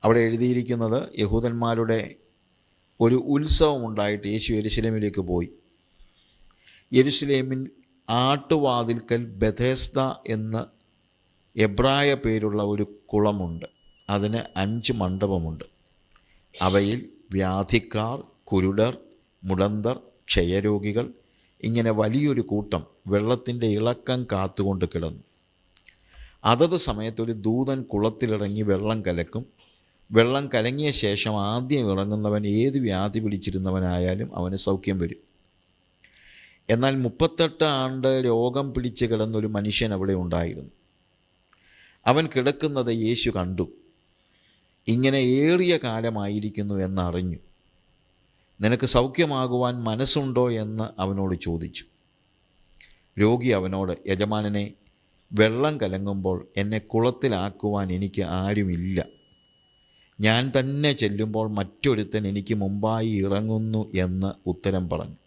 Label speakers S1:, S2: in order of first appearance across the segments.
S1: അവിടെ എഴുതിയിരിക്കുന്നത് യഹൂദന്മാരുടെ ഒരു ഉത്സവമുണ്ടായിട്ട് യേശു യെരുശലേമിലേക്ക് പോയി. യെരുശലേമിൽ ആട്ടുവാതിൽക്കൽ ബെഥെസ്ദ എന്ന് എബ്രായ പേരുള്ള ഒരു കുളമുണ്ട്. അതിന് 5 മണ്ഡപമുണ്ട്. അവയിൽ വ്യാധിക്കാർ, കുരുടർ, മുടന്തർ, ക്ഷയരോഗികൾ ഇങ്ങനെ വലിയൊരു കൂട്ടം വെള്ളത്തിൻ്റെ ഇളക്കം കാത്തുകൊണ്ട് കിടന്നു. അതത് സമയത്തൊരു ദൂതൻ കുളത്തിലിറങ്ങി വെള്ളം കലക്കും. വെള്ളം കലങ്ങിയ ശേഷം ആദ്യം ഇറങ്ങുന്നവൻ ഏത് വ്യാധി പിടിച്ചിരുന്നവനായാലും അവന് സൗഖ്യം വരും. എന്നാൽ 38 ആണ്ട് രോഗം പിടിച്ച് കിടന്നൊരു മനുഷ്യൻ അവിടെ ഉണ്ടായിരുന്നു. അവൻ കിടക്കുന്നത് യേശു കണ്ടു. ഇങ്ങനെ ഏറിയ കാലമായിരിക്കുന്നു എന്നറിഞ്ഞു. നിനക്ക് സൗഖ്യമാകുവാൻ മനസ്സുണ്ടോ എന്ന് അവനോട് ചോദിച്ചു. രോഗി അവനോട്, യജമാനനെ, വെള്ളം കലങ്ങുമ്പോൾ എന്നെ കുളത്തിലാക്കുവാൻ എനിക്ക് ആരുമില്ല. ഞാൻ തന്നെ ചെല്ലുമ്പോൾ മറ്റൊരുത്തൻ എനിക്ക് മുമ്പായി ഇറങ്ങുന്നു എന്ന് ഉത്തരം പറഞ്ഞു.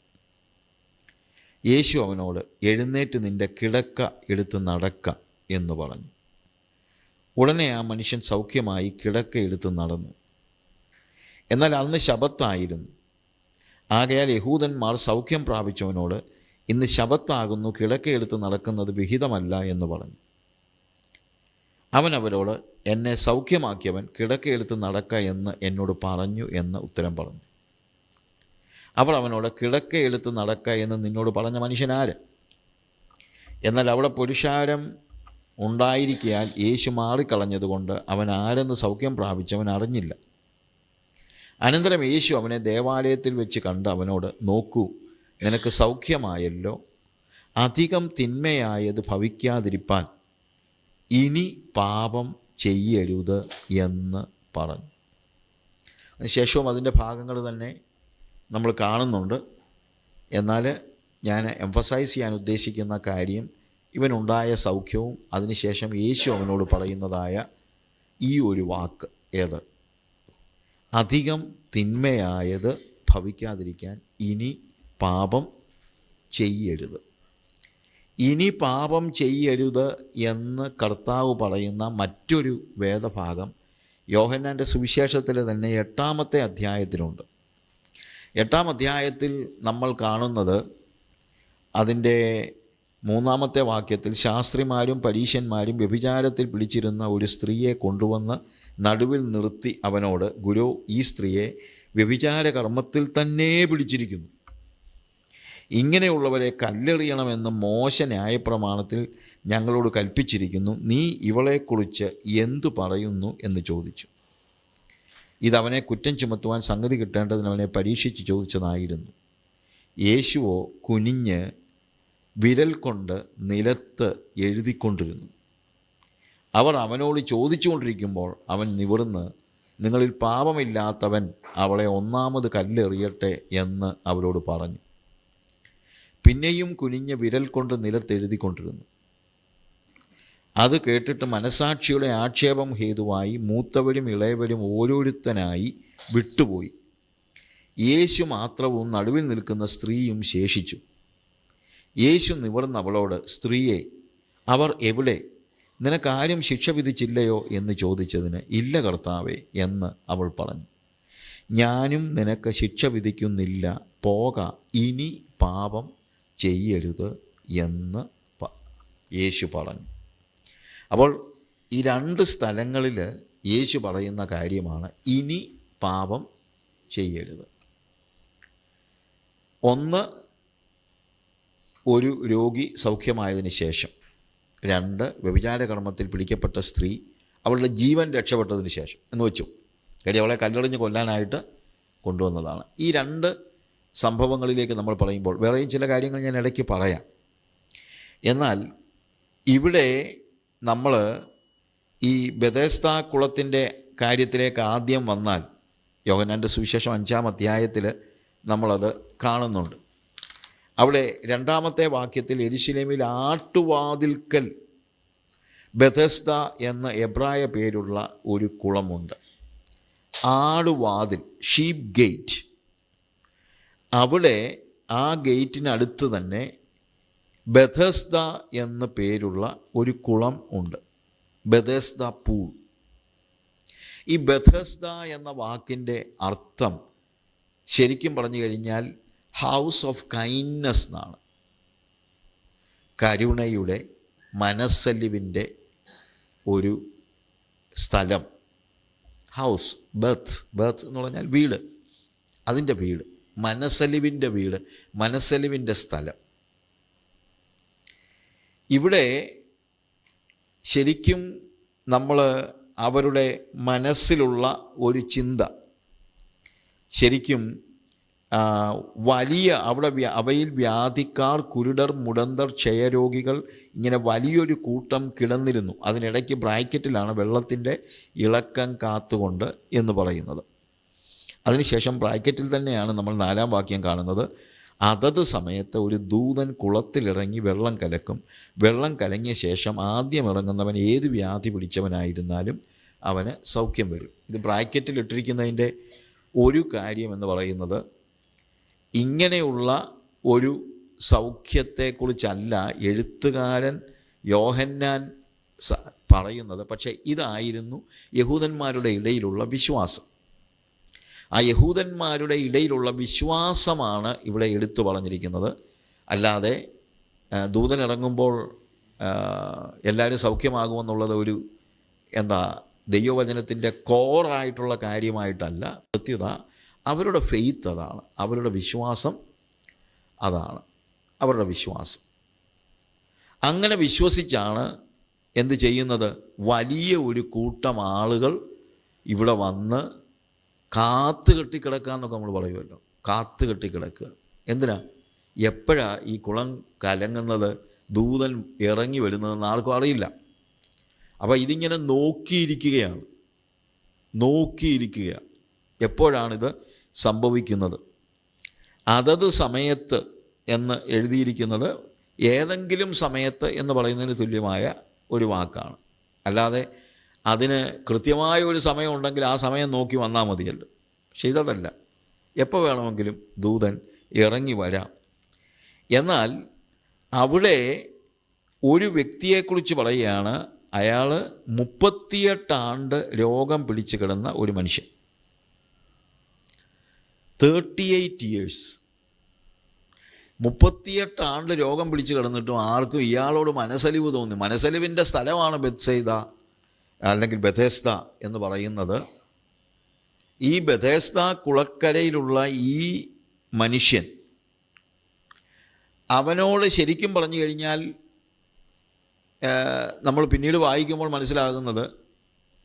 S1: യേശു അവനോട്, എഴുന്നേറ്റ് നിൻ്റെ കിടക്ക എടുത്ത് നടക്ക എന്ന് പറഞ്ഞു. ഉടനെ ആ മനുഷ്യൻ സൗഖ്യമായി കിടക്ക എടുത്ത് നടന്നു. എന്നാൽ അന്ന് ശബത്തായിരുന്നു. ആകയാൽ യഹൂദന്മാർ സൗഖ്യം പ്രാപിച്ചവനോട്, ഇന്ന് ശബത്താകുന്നു, കിടക്കയെടുത്ത് നടക്കുന്നത് വിഹിതമല്ല എന്ന് പറഞ്ഞു. അവൻ അവരോട്, എന്നെ സൗഖ്യമാക്കിയവൻ കിടക്കയെടുത്ത് നടക്ക എന്ന് എന്നോട് പറഞ്ഞു എന്ന് ഉത്തരം പറഞ്ഞു. അവർ അവനോട്, കിടക്കയെടുത്ത് നടക്ക എന്ന് നിന്നോട് പറഞ്ഞ മനുഷ്യനാര്? എന്നാൽ അവിടെ പുരുഷാരം ഉണ്ടായിരിക്കയാൽ യേശു മാറിക്കളഞ്ഞതുകൊണ്ട് അവൻ ആരെന്ന് സൗഖ്യം പ്രാപിച്ചവൻ അറിഞ്ഞില്ല. അനന്തരം യേശു അവനെ ദേവാലയത്തിൽ വെച്ച് കണ്ട് അവനോട്, നോക്കൂ, നിനക്ക് സൗഖ്യമായല്ലോ. അധികം തിന്മയായത് ഭവിക്കാതിരിപ്പാൻ ഇനി പാപം ചെയ്യരുത് എന്ന് പറഞ്ഞു. ശേഷവും അതിൻ്റെ ഭാഗങ്ങൾ തന്നെ നമ്മൾ കാണുന്നുണ്ട്. എന്നാൽ ഞാൻ എംഫസൈസ് ചെയ്യാൻ ഉദ്ദേശിക്കുന്ന കാര്യം ഇവനുണ്ടായ സൗഖ്യവും അതിനുശേഷം യേശു അവനോട് പറയുന്നതായ ഈ ഒരു വാക്ക്. ഏത്? അധികം തിന്മയായത് ഭവിക്കാതിരിക്കാൻ ഇനി പാപം ചെയ്യരുത്. ഇനി പാപം ചെയ്യരുത് എന്ന് കർത്താവ് പറയുന്ന മറ്റൊരു വേദഭാഗം യോഹന്നാൻ്റെ സുവിശേഷത്തിൽ തന്നെ 8-ാമത്തെ അധ്യായത്തിലുണ്ട്. 8-ാം അധ്യായത്തിൽ നമ്മൾ കാണുന്നത് അതിൻ്റെ 3-ാമത്തെ വാക്യത്തിൽ ശാസ്ത്രിമാരും പരീശന്മാരും വ്യഭിചാരത്തിൽ പിടിച്ചിരുന്ന ഒരു സ്ത്രീയെ കൊണ്ടുവന്ന് നടുവിൽ നിർത്തി അവനോട്, ഗുരു, ഈ സ്ത്രീയെ വ്യഭിചാര കർമ്മത്തിൽ തന്നെ പിടിച്ചിരിക്കുന്നു. ഇങ്ങനെയുള്ളവരെ കല്ലെറിയണമെന്ന് മോശ ന്യായപ്രമാണത്തിൽ ഞങ്ങളോട് കൽപ്പിച്ചിരിക്കുന്നു. നീ ഇവളെക്കുറിച്ച് എന്തു പറയുന്നു എന്ന് ചോദിച്ചു. ഇതവനെ കുറ്റം ചുമത്തുവാൻ സംഗതി കിട്ടേണ്ടതിന് അവനെ പരീക്ഷിച്ച് ചോദിച്ചതായിരുന്നു. യേശുവോ കുനിഞ്ഞ് വിരൽ കൊണ്ട് നിലത്ത് എഴുതിക്കൊണ്ടിരുന്നു. അവർ അവനോട് ചോദിച്ചുകൊണ്ടിരിക്കുമ്പോൾ അവൻ നിവർന്ന്, നിങ്ങളിൽ പാപമില്ലാത്തവൻ അവളെ 1-ാമത് കല്ലെറിയട്ടെ എന്ന് അവരോട് പറഞ്ഞു. പിന്നെയും കുനിഞ്ഞ് വിരൽ കൊണ്ട് നിലത്തെഴുതിക്കൊണ്ടിരുന്നു. അത് കേട്ടിട്ട് മനസാക്ഷിയുടെ ആക്ഷേപം ഹേതുവായി മൂത്തവരും ഇളയവരും ഓരോരുത്തനായി വിട്ടുപോയി. യേശു മാത്രവും നടുവിൽ നിൽക്കുന്ന സ്ത്രീയും ശേഷിച്ചു. യേശു നിവർന്ന് അവളോട്, സ്ത്രീയെ, അവർ എവിടെ? നിനക്കാരും ശിക്ഷ വിധിച്ചില്ലയോ എന്ന് ചോദിച്ചതിന്, ഇല്ല കർത്താവേ എന്ന് അവൾ പറഞ്ഞു. ഞാനും നിനക്ക് ശിക്ഷ വിധിക്കുന്നില്ല, പോക, ഇനി പാപം ചെയ്യരുത് എന്ന് യേശു പറഞ്ഞു. അപ്പോൾ ഈ 2 സ്ഥലങ്ങളിൽ യേശു പറയുന്ന കാര്യമാണ് ഇനി പാപം ചെയ്യരുത്. ഒന്ന്, ഒരു രോഗി സൗഖ്യമായതിന് ശേഷം. 2, വ്യഭിചാര കർമ്മത്തിൽ പിടിക്കപ്പെട്ട സ്ത്രീ അവളുടെ ജീവൻ രക്ഷപ്പെട്ടതിന് ശേഷം എന്ന് വെച്ചു. കാര്യം അവളെ കല്ലെറിഞ്ഞ് കൊല്ലാനായിട്ട് കൊണ്ടുവന്നതാണ്. ഈ 2 സംഭവങ്ങളിലേക്ക് നമ്മൾ പറയുമ്പോൾ വേറെയും ചില കാര്യങ്ങൾ ഞാൻ ഇടയ്ക്ക് പറയാം. എന്നാൽ ഇവിടെ നമ്മൾ ഈ ബെഥെസ്ദ കുളത്തിൻ്റെ കാര്യത്തിലേക്ക് ആദ്യം വന്നാൽ യോഹന്നാൻ്റെ സുവിശേഷം 5-ാം അധ്യായത്തിൽ നമ്മളത് കാണുന്നുണ്ട്. അവിടെ 2-ാമത്തെ വാക്യത്തിൽ യെരുശലേമിൽ ആട്ടുവാതിൽക്കൽ ബെഥെസ്ദ എന്ന എബ്രായ പേരുള്ള ഒരു കുളമുണ്ട്. ആടുവാതിൽ, ഷീപ്പ് ഗേറ്റ്. അവിടെ ആ ഗേറ്റിനടുത്ത് തന്നെ ബെഥെസ്ദ എന്ന പേരുള്ള ഒരു കുളം ഉണ്ട്, ബെഥെസ്ദ പൂൾ. ഈ ബെഥസ്ദ എന്ന വാക്കിൻ്റെ അർത്ഥം ശരിക്കും പറഞ്ഞു കഴിഞ്ഞാൽ ഹൗസ് ഓഫ് കൈൻഡ്നസ് എന്നാണ്. കരുണയുടെ, മനസ്സലിവിൻ്റെ ഒരു സ്ഥലം. ഹൗസ്, ബർത്ത് എന്ന് പറഞ്ഞാൽ വീട്, അതിൻ്റെ വീട്, മനസ്സലിവിൻ്റെ വീട്, മനസ്സലിവിൻ്റെ സ്ഥലം. ഇവിടെ ശരിക്കും നമ്മൾ അവരുടെ മനസ്സിലുള്ള ഒരു ചിന്ത ശരിക്കും വലിയ അവയിൽ വ്യാധിക്കാർ, കുരുടർ, മുടന്തർ, ക്ഷയരോഗികൾ ഇങ്ങനെ വലിയൊരു കൂട്ടം കിടന്നിരുന്നു. അതിനിടയ്ക്ക് ബ്രാക്കറ്റിലാണ് വെള്ളത്തിൻ്റെ ഇളക്കം കാത്തുകൊണ്ട് എന്ന് പറയുന്നത്. അതിനുശേഷം ബ്രാക്കറ്റിൽ തന്നെയാണ് നമ്മൾ 4-ാം വാക്യം കാണുന്നത്. അതത് സമയത്ത് ഒരു ദൂതൻ കുളത്തിലിറങ്ങി വെള്ളം കലക്കും. വെള്ളം കലങ്ങിയ ശേഷം ആദ്യം ഇറങ്ങുന്നവൻ ഏത് വ്യാധി പിടിച്ചവനായിരുന്നാലും അവന് സൗഖ്യം വരും. ഇത് ബ്രാക്കറ്റിൽ ഇട്ടിരിക്കുന്നതിൻ്റെ ഒരു കാര്യം എന്ന് പറയുന്നത് ഇങ്ങനെയുള്ള ഒരു സൗഖ്യത്തെക്കുറിച്ചല്ല എഴുത്തുകാരൻ യോഹന്നാൻ പറയുന്നത്. പക്ഷേ ഇതായിരുന്നു യഹൂദന്മാരുടെ ഇടയിലുള്ള വിശ്വാസം. ആ യഹൂദന്മാരുടെ ഇടയിലുള്ള വിശ്വാസമാണ് ഇവിടെ എടുത്തു പറഞ്ഞിരിക്കുന്നത്. അല്ലാതെ ദൂതൻ ഇറങ്ങുമ്പോൾ എല്ലാവരും സൗഖ്യമാകുമെന്നുള്ളത് ഒരു ദൈവവചനത്തിൻ്റെ കോറായിട്ടുള്ള കാര്യമായിട്ടല്ല. കൃത്യത അവരുടെ ഫെയ്ത്ത് അതാണ്, അവരുടെ വിശ്വാസം അതാണ്, അവരുടെ വിശ്വാസം. അങ്ങനെ വിശ്വസിച്ചാണ് എന്ത് ചെയ്യുന്നത്? വലിയ ഒരു കൂട്ടം ആളുകൾ ഇവിടെ വന്ന് കാത്തു കെട്ടിക്കിടക്കുക എന്നൊക്കെ നമ്മൾ പറയുമല്ലോ. കാത്തു കെട്ടിക്കിടക്കുക എന്തിനാ? എപ്പോഴാണ് ഈ കുളം കലങ്ങുന്നത്, ദൂതൻ ഇറങ്ങി വരുന്നതെന്ന് ആർക്കും അറിയില്ല. അപ്പോൾ ഇതിങ്ങനെ നോക്കിയിരിക്കുകയാണ്. എപ്പോഴാണിത് സംഭവിക്കുന്നത്? അതത് സമയത്ത് എന്ന് എഴുതിയിരിക്കുന്നത് ഏതെങ്കിലും സമയത്ത് എന്ന് പറയുന്നതിന് തുല്യമായ ഒരു വാക്കാണ്. അല്ലാതെ അതിന് കൃത്യമായ ഒരു സമയമുണ്ടെങ്കിൽ ആ സമയം നോക്കി വന്നാൽ മതിയല്ലോ. പക്ഷെ ഇതല്ല, എപ്പോൾ വേണമെങ്കിലും ദൂതൻ ഇറങ്ങി വരാം. എന്നാൽ അവിടെ ഒരു വ്യക്തിയെക്കുറിച്ച് പറയുകയാണ്. അയാൾ 38 ആണ്ട് രോഗം പിടിച്ച് കിടന്ന ഒരു മനുഷ്യൻ. 38 ഇയേഴ്സ്, 38 ആണ്ട് രോഗം പിടിച്ച് കിടന്നിട്ടും ആർക്കും ഇയാളോട് മനസ്സലിവ് തോന്നി. മനസ്സലിവിൻ്റെ സ്ഥലമാണ് ബെത്സൈദ അല്ലെങ്കിൽ ബെഥെസ്ദ എന്ന് പറയുന്നത്. ഈ ബെഥെസ്ദ കുളക്കരയിലുള്ള ഈ മനുഷ്യൻ, അവനോട് ശരിക്കും പറഞ്ഞു കഴിഞ്ഞാൽ നമ്മൾ പിന്നീട് വായിക്കുമ്പോൾ മനസ്സിലാകുന്നത്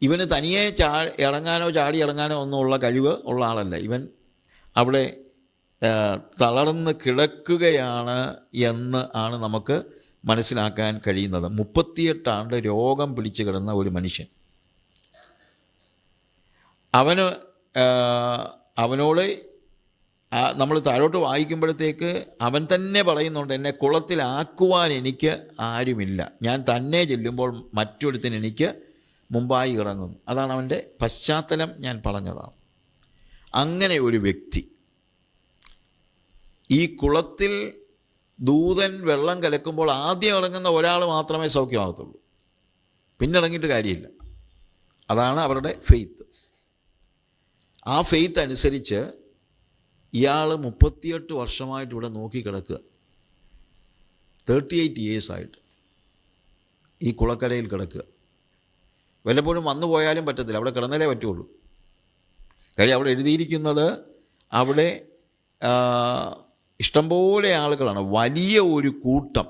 S1: ഇവന് തനിയെ ഇറങ്ങാനോ ചാടി ഇറങ്ങാനോ ഒന്നുമുള്ള കഴിവ് ഉള്ള ആളല്ല. ഇവൻ അവിടെ തളർന്ന് കിടക്കുകയാണ് എന്ന് ആണ് നമുക്ക് മനസ്സിലാക്കാൻ കഴിയുന്നത്. 38 ആണ്ട് രോഗം പിടിച്ച് കിടന്ന ഒരു മനുഷ്യൻ. അവനോട് നമ്മൾ താഴോട്ട് വായിക്കുമ്പോഴത്തേക്ക് അവൻ തന്നെ പറയുന്നുണ്ട്, എന്നെ കുളത്തിലാക്കുവാൻ എനിക്ക് ആരുമില്ല, ഞാൻ തന്നെ ചെല്ലുമ്പോൾ മറ്റൊരുത്തിന് എനിക്ക് മുമ്പായി ഇറങ്ങും. അതാണ് അവൻ്റെ പശ്ചാത്തലം, ഞാൻ പറഞ്ഞതാണ്. അങ്ങനെ ഒരു വ്യക്തി ഈ കുളത്തിൽ ദൂതൻ വെള്ളം കലക്കുമ്പോൾ ആദ്യം ഇറങ്ങുന്ന ഒരാൾ മാത്രമേ സൗഖ്യമാകത്തുള്ളൂ, പിന്നെ ഇറങ്ങിയിട്ട് കാര്യമില്ല. അതാണ് അവരുടെ ഫെയ്ത്ത്. ആ ഫെയ്ത്ത് അനുസരിച്ച് ഇയാൾ 38 വർഷമായിട്ട് ഇവിടെ നോക്കിക്കിടക്കുക. 38 ഇയേഴ്സായിട്ട് ഈ കുളക്കരയിൽ കിടക്കുക. വല്ലപ്പോഴും വന്നു പോയാലും പറ്റത്തില്ല, അവിടെ കിടന്നാലേ പറ്റുള്ളൂ. കാര്യം അവിടെ എഴുതിയിരിക്കുന്നത് അവിടെ ഇഷ്ടംപോലെ ആളുകളാണ്, വലിയ ഒരു കൂട്ടം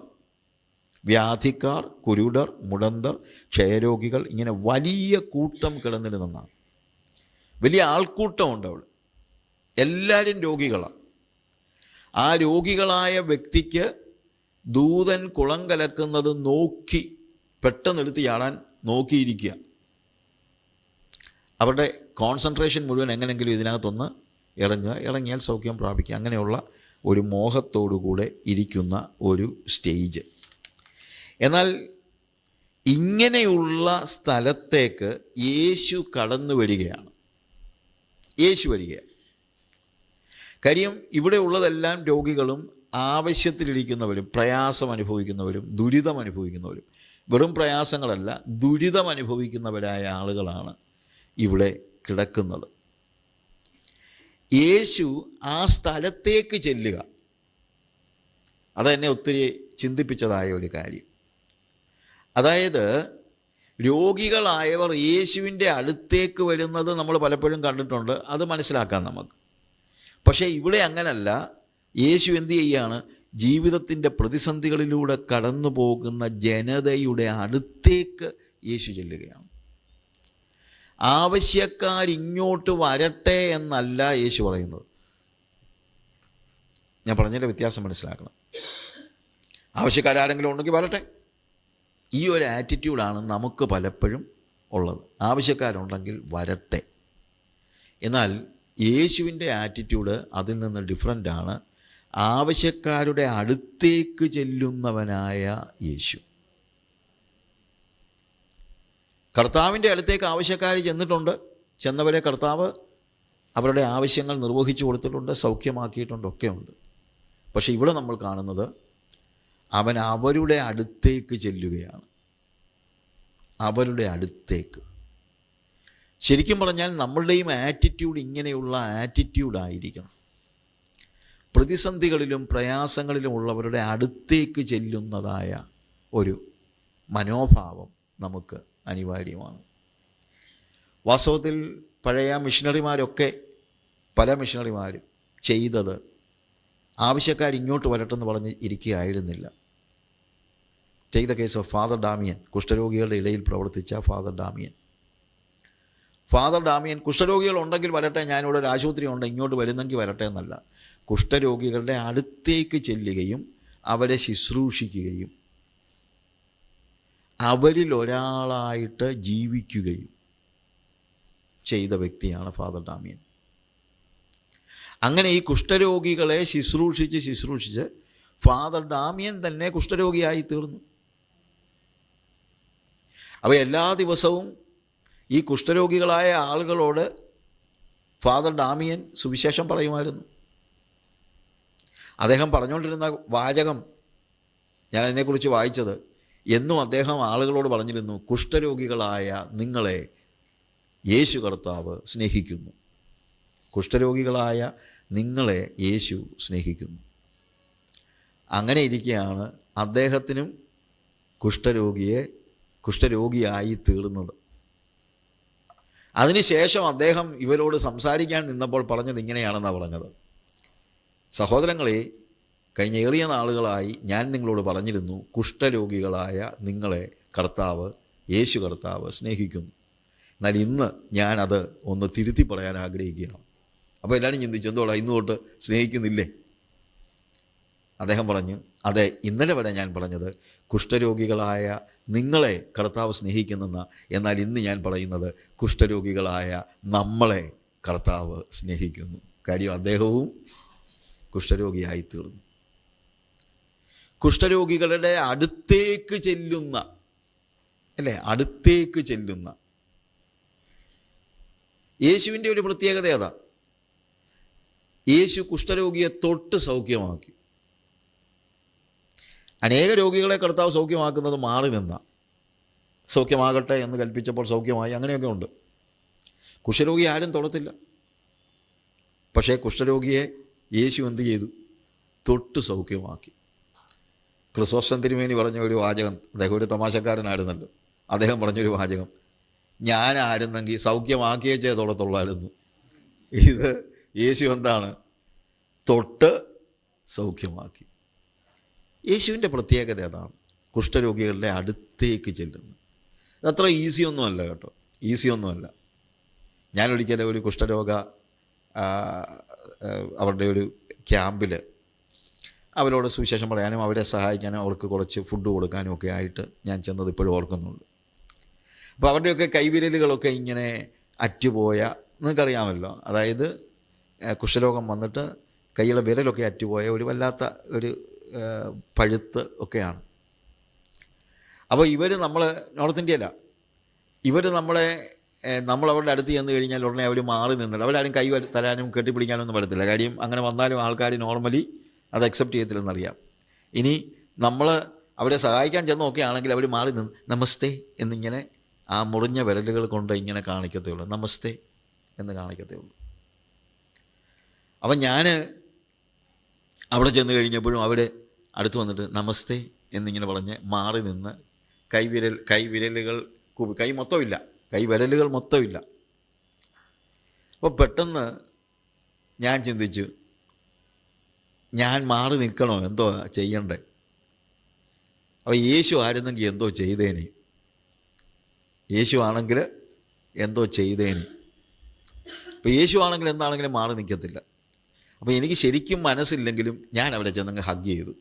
S1: വ്യാധിക്കാർ, കുരുടർ, മുടന്തർ, ക്ഷയരോഗികൾ, ഇങ്ങനെ വലിയ കൂട്ടം കിടന്നിരുന്നെന്നാണ്. വലിയ ആൾക്കൂട്ടമുണ്ട് അവിടെ, എല്ലാവരും രോഗികളാണ്. ആ രോഗികളായ വ്യക്തിക്ക് ദൂതൻ കുളം കലക്കുന്നത് നോക്കി പെട്ടെന്നെടുത്ത് ചാടാൻ നോക്കിയിരിക്കുക. അവരുടെ കോൺസെൻട്രേഷൻ മുഴുവൻ എങ്ങനെയെങ്കിലും ഇതിനകത്തൊന്ന് ഇറങ്ങിയാൽ സൗഖ്യം പ്രാപിക്കുക. അങ്ങനെയുള്ള ഒരു മോഹത്തോടുകൂടെ ഇരിക്കുന്ന ഒരു സ്റ്റേജ്. എന്നാൽ ഇങ്ങനെയുള്ള സ്ഥലത്തേക്ക് യേശു കടന്നു വരികയാണ്. കാര്യം ഇവിടെ ഉള്ളതെല്ലാം രോഗികളും ആവശ്യത്തിലിരിക്കുന്നവരും പ്രയാസം അനുഭവിക്കുന്നവരും ദുരിതം അനുഭവിക്കുന്നവരും, വെറും പ്രയാസങ്ങളല്ല ദുരിതം അനുഭവിക്കുന്നവരായ ആളുകളാണ് ഇവിടെ കിടക്കുന്നത്. യേശു ആ സ്ഥലത്തേക്ക് ചെല്ലുക, അതെന്നെ ഒത്തിരി ചിന്തിപ്പിച്ചതായ ഒരു കാര്യം. അതായത് രോഗികളായവർ യേശുവിൻ്റെ അടുത്തേക്ക് വരുന്നത് നമ്മൾ പലപ്പോഴും കണ്ടിട്ടുണ്ട്, അത് മനസ്സിലാക്കാം നമുക്ക്. പക്ഷേ ഇവിടെ അങ്ങനല്ല. യേശു എന്തു ചെയ്യുകയാണ്? ജീവിതത്തിൻ്റെ പ്രതിസന്ധികളിലൂടെ കടന്നു പോകുന്ന ജനതയുടെ അടുത്തേക്ക് യേശു ചെല്ലുകയാണ്. ആവശ്യക്കാരിങ്ങോട്ട് വരട്ടെ എന്നല്ല യേശു പറയുന്നത്. ഞാൻ പറഞ്ഞതിൻ്റെ വ്യത്യാസം മനസ്സിലാക്കണം. ആവശ്യക്കാരെങ്കിലും ഉണ്ടെങ്കിൽ വരട്ടെ, ഈ ഒരു ആറ്റിറ്റ്യൂഡാണ് നമുക്ക് പലപ്പോഴും ഉള്ളത്. ആവശ്യക്കാരുണ്ടെങ്കിൽ വരട്ടെ. എന്നാൽ യേശുവിൻ്റെ ആറ്റിറ്റ്യൂഡ് അതിൽ നിന്ന് ഡിഫറൻ്റാണ്. ആവശ്യക്കാരുടെ അടുത്തേക്ക് ചെല്ലുന്നവനായ യേശു. കർത്താവിൻ്റെ അടുത്തേക്ക് ആവശ്യക്കാർ ചെന്നിട്ടുണ്ട്. ചെന്നവരെ കർത്താവ് അവരുടെ ആവശ്യങ്ങൾ നിർവഹിച്ചു കൊടുത്തിട്ടുണ്ട്, സൗഖ്യമാക്കിയിട്ടുണ്ട്, ഒക്കെ ഉണ്ട്. പക്ഷേ ഇവിടെ നമ്മൾ കാണുന്നത് അവൻ അവരുടെ അടുത്തേക്ക് ചെല്ലുകയാണ്. അവരുടെ അടുത്തേക്ക്. ശരിക്കും പറഞ്ഞാൽ നമ്മളുടെയും ആറ്റിറ്റ്യൂഡ് ഇങ്ങനെയുള്ള ആറ്റിറ്റ്യൂഡായിരിക്കണം. പ്രതിസന്ധികളിലും പ്രയാസങ്ങളിലും ഉള്ളവരുടെ അടുത്തേക്ക് ചെല്ലുന്നതായ ഒരു മനോഭാവം നമുക്ക് അനിവാര്യമാണ്. വാസ്തവത്തിൽ പഴയ മിഷണറിമാരൊക്കെ, പല മിഷണറിമാരും ചെയ്തത് ആവശ്യക്കാരിങ്ങോട്ട് വരട്ടെന്ന് പറഞ്ഞ് ഇരിക്കുകയായിരുന്നില്ല. Take the case of father Damien, കുഷ്ഠരോഗികളുടെ ഇടയിൽ പ്രവർത്തിച്ച ഫാദർ ഡാമിയൻ. കുഷ്ഠരോഗികളുണ്ടെങ്കിൽ വരട്ടെ, ഞാനിവിടെ ഒരു ആശുപത്രി ഉണ്ട്, ഇങ്ങോട്ട് വരുന്നെങ്കിൽ വരട്ടെ എന്നല്ല. കുഷ്ഠരോഗികളുടെ അടുത്തേക്ക് ചെല്ലുകയും അവരെ ശുശ്രൂഷിക്കുകയും അവരിൽ ഒരാളായിട്ട് ജീവിക്കുകയും ചെയ്ത വ്യക്തിയാണ് ഫാദർ ഡാമിയൻ. അങ്ങനെ ഈ കുഷ്ഠരോഗികളെ ശുശ്രൂഷിച്ച് ഫാദർ ഡാമിയൻ തന്നെ കുഷ്ഠരോഗിയായി തീർന്നു. അപ്പോൾ എല്ലാ ദിവസവും ഈ കുഷ്ഠരോഗികളായ ആളുകളോട് ഫാദർ ഡാമിയൻ സുവിശേഷം പറയുമായിരുന്നു. അദ്ദേഹം പറഞ്ഞുകൊണ്ടിരുന്ന വാചകം, ഞാൻ അതിനെക്കുറിച്ച് വായിച്ചത്, എന്നും അദ്ദേഹം ആളുകളോട് പറഞ്ഞിരുന്നു, കുഷ്ഠരോഗികളായ നിങ്ങളെ യേശു കർത്താവ് സ്നേഹിക്കുന്നു. കുഷ്ഠരോഗികളായ നിങ്ങളെ യേശു സ്നേഹിക്കുന്നു. അങ്ങനെ ഇരിക്കെയാണ് അദ്ദേഹത്തിനും കുഷ്ഠരോഗിയായി തീർന്നത്. അതിനുശേഷം അദ്ദേഹം ഇവരോട് സംസാരിക്കാൻ നിന്നപ്പോൾ പറഞ്ഞത് ഇങ്ങനെയാണെന്നാണ് പറഞ്ഞത്: സഹോദരങ്ങളെ, കഴിഞ്ഞ ഏറിയ നാളുകളായി ഞാൻ നിങ്ങളോട് പറഞ്ഞിരുന്നു, കുഷ്ഠരോഗികളായ നിങ്ങളെ യേശു കർത്താവ് സ്നേഹിക്കുന്നു. എന്നാൽ ഇന്ന് ഞാനത് ഒന്ന് തിരുത്തി പറയാൻ ആഗ്രഹിക്കുകയാണ്. അപ്പോൾ എല്ലാവരും ചിന്തിച്ചു, എന്തോടാ ഇന്ന് തൊട്ട് സ്നേഹിക്കുന്നില്ലേ? അദ്ദേഹം പറഞ്ഞു, അതെ, ഇന്നലെ വരെ ഞാൻ പറഞ്ഞത് കുഷ്ഠരോഗികളായ നിങ്ങളെ കർത്താവ് സ്നേഹിക്കുന്നെന്ന. എന്നാൽ ഇന്ന് ഞാൻ പറയുന്നത് കുഷ്ഠരോഗികളായ നമ്മളെ കർത്താവ് സ്നേഹിക്കുന്നു. കാര്യം അദ്ദേഹവും കുഷ്ഠരോഗിയായി തീർന്നു. കുഷ്ഠരോഗികളുടെ അടുത്തേക്ക് ചെല്ലുന്ന, അല്ലേ, അടുത്തേക്ക് ചെല്ലുന്ന യേശുവിൻ്റെ ഒരു പ്രത്യേകത അതാ. യേശു കുഷ്ഠരോഗിയെ തൊട്ട് സൗഖ്യമാക്കി. അനേക രോഗികളെ കർത്താവ് സൗഖ്യമാക്കുന്നത് മാറി നിന്ന, സൗഖ്യമാകട്ടെ എന്ന് കൽപ്പിച്ചപ്പോൾ സൗഖ്യമായി, അങ്ങനെയൊക്കെ ഉണ്ട്. കുഷ്ഠരോഗി ആരും തൊടത്തില്ല. പക്ഷേ കുഷ്ഠരോഗിയെ യേശു എന്ത് ചെയ്തു? തൊട്ട് സൗഖ്യമാക്കി. ക്രിസോസ്റ്റം തിരുമേനി പറഞ്ഞ ഒരു വാചകം, അദ്ദേഹം ഒരു തമാശക്കാരനായിരുന്നല്ലോ, അദ്ദേഹം പറഞ്ഞൊരു വാചകം, ഞാനായിരുന്നെങ്കിൽ സൗഖ്യമാക്കിയേ തൊടത്തുള്ളായിരുന്നു. ഇത് യേശു എന്താണ്? തൊട്ട് സൗഖ്യമാക്കി. യേശുവിൻ്റെ പ്രത്യേകത അതാണ്, കുഷ്ഠരോഗികളുടെ അടുത്തേക്ക് ചെല്ലുന്നത്. അതത്ര ഈസിയൊന്നുമല്ല കേട്ടോ, ഈസിയൊന്നുമല്ല. ഞാനൊരിക്കലും ഒരു കുഷ്ഠരോഗ അവരുടെ ഒരു ക്യാമ്പിൽ അവരോട് സുവിശേഷം പറയാനും അവരെ സഹായിക്കാനും അവർക്ക് കുറച്ച് ഫുഡ് കൊടുക്കാനും ഒക്കെ ആയിട്ട് ഞാൻ ചെന്നത് ഇപ്പോഴും ഓർക്കുന്നുണ്ട്. അപ്പോൾ അവരുടെയൊക്കെ കൈവിരലുകളൊക്കെ ഇങ്ങനെ അറ്റുപോയ, നിങ്ങൾക്കറിയാമല്ലോ, അതായത് കുഷ്ഠരോഗം വന്നിട്ട് കൈയുടെ വിരലൊക്കെ അറ്റുപോയ ഒരു വല്ലാത്ത ഒരു പഴുത്ത് ഒക്കെയാണ്. അപ്പോൾ ഇവർ നോർത്ത് ഇന്ത്യയില, ഇവർ നമ്മളവരുടെ അടുത്ത് ചെന്ന് കഴിഞ്ഞാൽ ഉടനെ അവർ മാറി നിന്നില്ല. അവരാരും കൈ തരാനും കെട്ടിപ്പിടിക്കാനൊന്നും പറ്റത്തില്ല. കാര്യം അങ്ങനെ വന്നാലും ആൾക്കാർ നോർമലി അത് അക്സെപ്റ്റ് ചെയ്യത്തില്ലെന്നറിയാം. ഇനി നമ്മൾ അവരെ സഹായിക്കാൻ ചെന്ന് നോക്കുകയാണെങ്കിൽ അവർ മാറി നിന്ന് നമസ്തേ എന്നിങ്ങനെ ആ മുറിഞ്ഞ വിരലുകൾ കൊണ്ട് ഇങ്ങനെ കാണിക്കത്തേ ഉള്ളൂ, നമസ്തേ എന്ന് കാണിക്കത്തേ ഉള്ളൂ. അപ്പം ഞാൻ അവിടെ കഴിഞ്ഞപ്പോഴും അവിടെ അടുത്ത് വന്നിട്ട് നമസ്തേ എന്നിങ്ങനെ പറഞ്ഞ് മാറി നിന്ന് കൈവിരലുകൾ കൈ മൊത്തമില്ല, കൈവിരലുകൾ മൊത്തമില്ല. അപ്പോൾ പെട്ടെന്ന് ഞാൻ ചിന്തിച്ചു, ഞാൻ മാറി നിൽക്കണോ, എന്തോ ചെയ്യണ്ടേ? അപ്പോൾ യേശു ആയിരുന്നെങ്കിൽ എന്തോ ചെയ്തേനെ, യേശു ആണെങ്കിൽ എന്തോ ചെയ്തേനെ. അപ്പോൾ യേശു ആണെങ്കിൽ എന്താണെങ്കിലും മാറി നിൽക്കത്തില്ല. അപ്പോൾ എനിക്ക് ശരിക്കും മനസ്സില്ലെങ്കിലും ഞാൻ അവിടെ ചെന്നങ്ങ് ഹഗ് ചെയ്തു.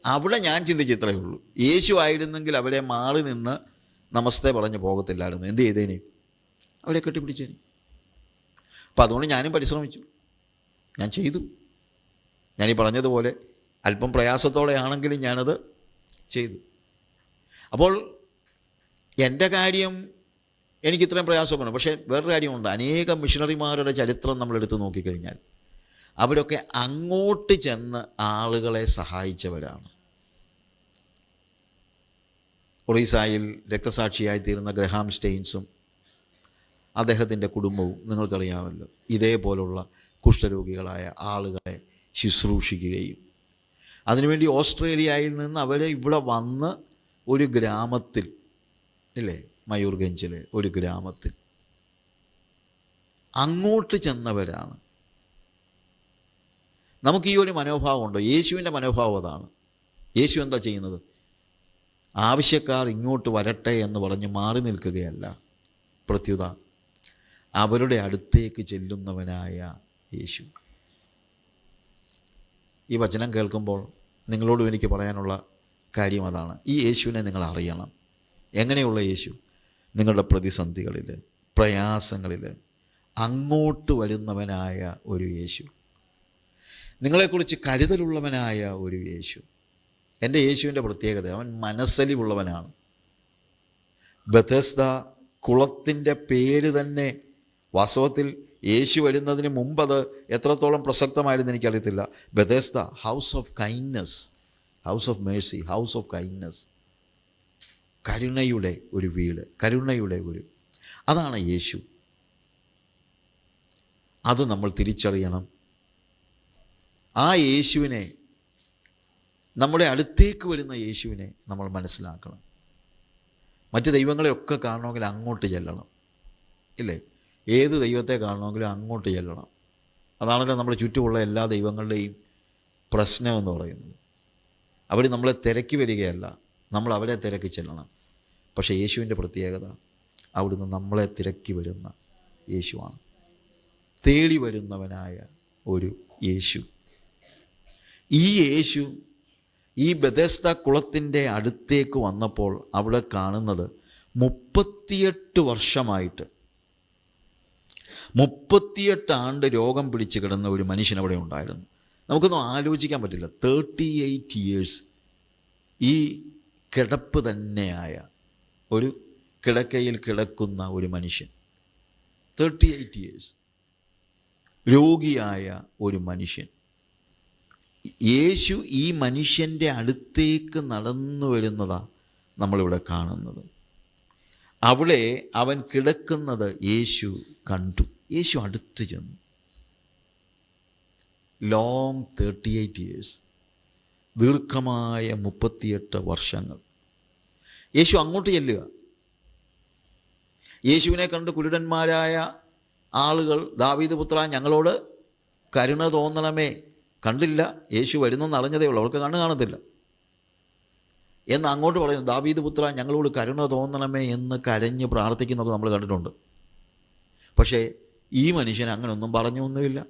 S1: അവിടെ ഞാൻ ചിന്തിച്ചിത്രയേ ഉള്ളൂ, യേശു ആയിരുന്നെങ്കിൽ അവിടെ മാറി നിന്ന് നമസ്തേ പറഞ്ഞ് പോകത്തില്ലായിരുന്നു. എന്ത് ചെയ്തേനെ? അവരെ കെട്ടിപ്പിടിച്ചേനെ. അപ്പോൾ അതുകൊണ്ട് ഞാനും പരിശ്രമിച്ചു, ഞാൻ ചെയ്തു. ഞാനീ പറഞ്ഞതുപോലെ അല്പം പ്രയാസത്തോടെയാണെങ്കിലും ഞാനത് ചെയ്തു. അപ്പോൾ എൻ്റെ കാര്യം എനിക്കിത്രയും പ്രയാസമാണ്. പക്ഷേ വേറൊരു കാര്യമുണ്ട്, അനേകം മിഷണറിമാരുടെ ചരിത്രം നമ്മളെടുത്ത് നോക്കിക്കഴിഞ്ഞാൽ അവരൊക്കെ അങ്ങോട്ട് ചെന്ന് ആളുകളെ സഹായിച്ചവരാണ്. ഒറീസായിൽ രക്തസാക്ഷിയായിത്തീർന്ന ഗ്രഹാം സ്റ്റെയിൻസും അദ്ദേഹത്തിൻ്റെ കുടുംബവും നിങ്ങൾക്കറിയാമല്ലോ, ഇതേപോലുള്ള കുഷ്ഠരോഗികളായ ആളുകളെ ശുശ്രൂഷിക്കുകയും അതിനുവേണ്ടി ഓസ്ട്രേലിയയിൽ നിന്ന് അവർ ഇവിടെ വന്ന് ഒരു ഗ്രാമത്തിൽ, ഇല്ലേ, മയൂർഗഞ്ചിലെ ഒരു ഗ്രാമത്തിൽ അങ്ങോട്ട് ചെന്നവരാണ്. നമുക്ക് ഈ ഒരു മനോഭാവമുണ്ടോ? യേശുവിൻ്റെ മനോഭാവം അതാണ്. യേശു എന്താ ചെയ്യുന്നത്? ആവശ്യക്കാർ ഇങ്ങോട്ട് വരട്ടെ എന്ന് പറഞ്ഞ് മാറി നിൽക്കുകയല്ല, പ്രത്യുത അവരുടെ അടുത്തേക്ക് ചെല്ലുന്നവനായ യേശു. ഈ വചനം കേൾക്കുമ്പോൾ നിങ്ങളോടും എനിക്ക് പറയാനുള്ള കാര്യം അതാണ്. ഈ യേശുവിനെ നിങ്ങൾ അറിയണം. എങ്ങനെയുള്ള യേശു? നിങ്ങളുടെ പ്രതിസന്ധികളിൽ, പ്രയാസങ്ങളിൽ അങ്ങോട്ട് വരുന്നവനായ ഒരു യേശു, നിങ്ങളെക്കുറിച്ച് കരുതലുള്ളവനായ ഒരു യേശു. എൻ്റെ യേശുവിൻ്റെ പ്രത്യേകത, അവൻ മനസ്സലിവുള്ളവനാണ്. ബെഥസ്ദ കുളത്തിൻ്റെ പേര് തന്നെ വാസ്തവത്തിൽ യേശു വരുന്നതിന് മുമ്പ് അത് എത്രത്തോളം പ്രസക്തമായിരുന്നു എനിക്കറിയത്തില്ല. Bethesda, house of kindness, house of mercy, house of kindness, കരുണയുടെ ഒരു വീട്, കരുണയുടെ ഒരു, അതാണ് യേശു. അത് നമ്മൾ തിരിച്ചറിയണം. ആ യേശുവിനെ, നമ്മുടെ അടുത്തേക്ക് വരുന്ന യേശുവിനെ നമ്മൾ മനസ്സിലാക്കണം. മറ്റ് ദൈവങ്ങളെയൊക്കെ കാണണമെങ്കിൽ അങ്ങോട്ട് ചെല്ലണം, ഇല്ലേ? ഏത് ദൈവത്തെ കാണണമെങ്കിലും അങ്ങോട്ട് ചെല്ലണം. അതാണല്ലോ നമ്മുടെ ചുറ്റുമുള്ള എല്ലാ ദൈവങ്ങളുടെയും പ്രശ്നമെന്ന് പറയുന്നത്. അവർ നമ്മളെ തിരക്കി വരികയല്ല, നമ്മൾ അവരെ തിരക്കി ചെല്ലണം. പക്ഷേ യേശുവിൻ്റെ പ്രത്യേകത, അവിടുന്ന് നമ്മളെ തിരക്കി വരുന്ന യേശുവാണ്, തേടി വരുന്നവനായ ഒരു യേശു. ഈ യേശു ഈ ബെഥസ്ദ കുളത്തിൻ്റെ അടുത്തേക്ക് വന്നപ്പോൾ അവിടെ കാണുന്നത് 38 വർഷമായിട്ട് 38 ആണ്ട് രോഗം പിടിച്ച് കിടന്ന ഒരു മനുഷ്യൻ അവിടെ ഉണ്ടായിരുന്നു. നമുക്കൊന്നും ആലോചിക്കാൻ പറ്റില്ല. 38 years ഈ കിടപ്പ് തന്നെയായ ഒരു കിടക്കയിൽ കിടക്കുന്ന ഒരു മനുഷ്യൻ, 38 years രോഗിയായ ഒരു മനുഷ്യൻ. യേശു ഈ മനുഷ്യൻ്റെ അടുത്തേക്ക് നടന്നു വരുന്നതാണ് നമ്മളിവിടെ കാണുന്നത്. അവിടെ അവൻ കിടക്കുന്നത് യേശു കണ്ടു. യേശു അടുത്ത് ചെന്നു. ലോങ് 38 years, ദീർഘമായ 38 വർഷങ്ങൾ യേശു അങ്ങോട്ട് ചെല്ലുക. യേശുവിനെ കണ്ട് കുരുടന്മാരായ ആളുകൾ, ദാവീദ് പുത്ര ഞങ്ങളോട് കരുണ തോന്നണമേ, കണ്ടില്ല, യേശു വരുന്നെന്ന് അറിഞ്ഞതേ ഉള്ളൂ, അവർക്ക് കണ്ണ് കാണത്തില്ല എന്ന് അങ്ങോട്ട് പറയുന്നു. ദാവീദ് പുത്ര ഞങ്ങളോട് കരുണ തോന്നണമേ എന്ന് കരഞ്ഞ് പ്രാർത്ഥിക്കുന്നതൊക്കെ നമ്മൾ കണ്ടിട്ടുണ്ട്. പക്ഷേ ഈ മനുഷ്യൻ അങ്ങനെയൊന്നും പറഞ്ഞൊന്നുമില്ല.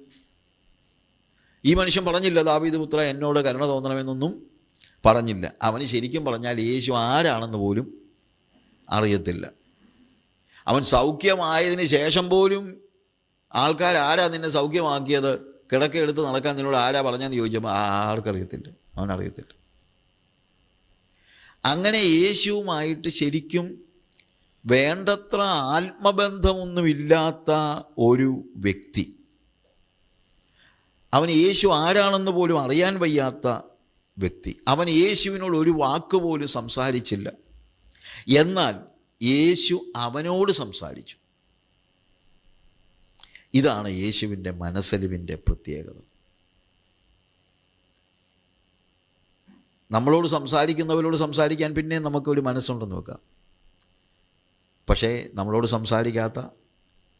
S1: ഈ മനുഷ്യൻ പറഞ്ഞില്ല, ദാവീദ് പുത്ര എന്നോട് കരുണ തോന്നണമെന്നൊന്നും പറഞ്ഞില്ല. അവന് ശരിക്കും പറഞ്ഞാൽ യേശു ആരാണെന്ന് പോലും അറിയത്തില്ല. അവൻ സൗഖ്യമായതിന് ശേഷം പോലും ആൾക്കാർ ആരാ നിന്നെ സൗഖ്യമാക്കിയത്, കിടക്കെടുത്ത് നടക്കാൻ നിന്നോട് ആരാ പറഞ്ഞതെന്ന് ചോദിച്ചപ്പോൾ ആർക്കറിയത്തില്ല, അവനറിയത്തില്ല. അങ്ങനെ യേശുവുമായിട്ട് ശരിക്കും വേണ്ടത്ര ആത്മബന്ധമൊന്നുമില്ലാത്ത ഒരു വ്യക്തി, അവന് യേശു ആരാണെന്ന് പോലും അറിയാൻ വയ്യാത്ത വ്യക്തി, അവൻ യേശുവിനോട് ഒരു വാക്ക് പോലും സംസാരിച്ചില്ല. എന്നാൽ യേശു അവനോട് സംസാരിച്ചു. ഇതാണ് യേശുവിൻ്റെ മനസ്സലിവിൻ്റെ പ്രത്യേകത. നമ്മളോട് സംസാരിക്കുന്നവരോട് സംസാരിക്കാൻ പിന്നെ നമുക്കൊരു മനസ്സുണ്ടെന്ന് വെക്കാം. പക്ഷേ നമ്മളോട് സംസാരിക്കാത്ത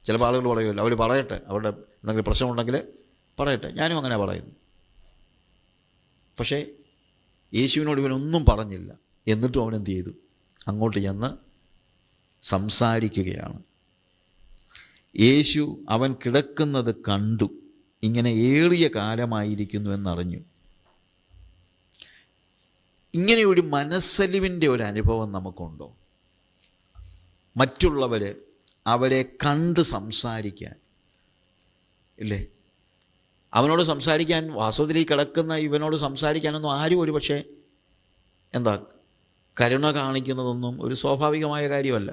S1: ചിലപ്പോൾ ആളുകൾ പറയുമല്ലോ, അവർ പറയട്ടെ, അവരുടെ എന്തെങ്കിലും പ്രശ്നമുണ്ടെങ്കിൽ പറയട്ടെ, ഞാനും അങ്ങനെ പറയുന്നു. പക്ഷേ യേശുവിനോട് ഇവനൊന്നും പറഞ്ഞില്ല. എന്നിട്ടും അവൻ എന്ത് ചെയ്തു? അങ്ങോട്ട് ചെന്ന് സംസാരിക്കുകയാണ്. യേശു അവൻ കിടക്കുന്നത് കണ്ടു, ഇങ്ങനെ ഏറിയ കാലമായിരിക്കുന്നു എന്നറിഞ്ഞു. ഇങ്ങനെ ഒരു മനസ്സലിവിൻ്റെ ഒരു അനുഭവം നമുക്കുണ്ടോ? അവരെ കണ്ട് സംസാരിക്കാൻ ഇല്ലേ? അവനോട് സംസാരിക്കാൻ, വാസ്തവത്തിൽ ഈ കിടക്കുന്ന ഇവനോട് സംസാരിക്കാനൊന്നും ആരും ഒരു പക്ഷേ കരുണ കാണിക്കുന്നതൊന്നും ഒരു സ്വാഭാവികമായ കാര്യമല്ല.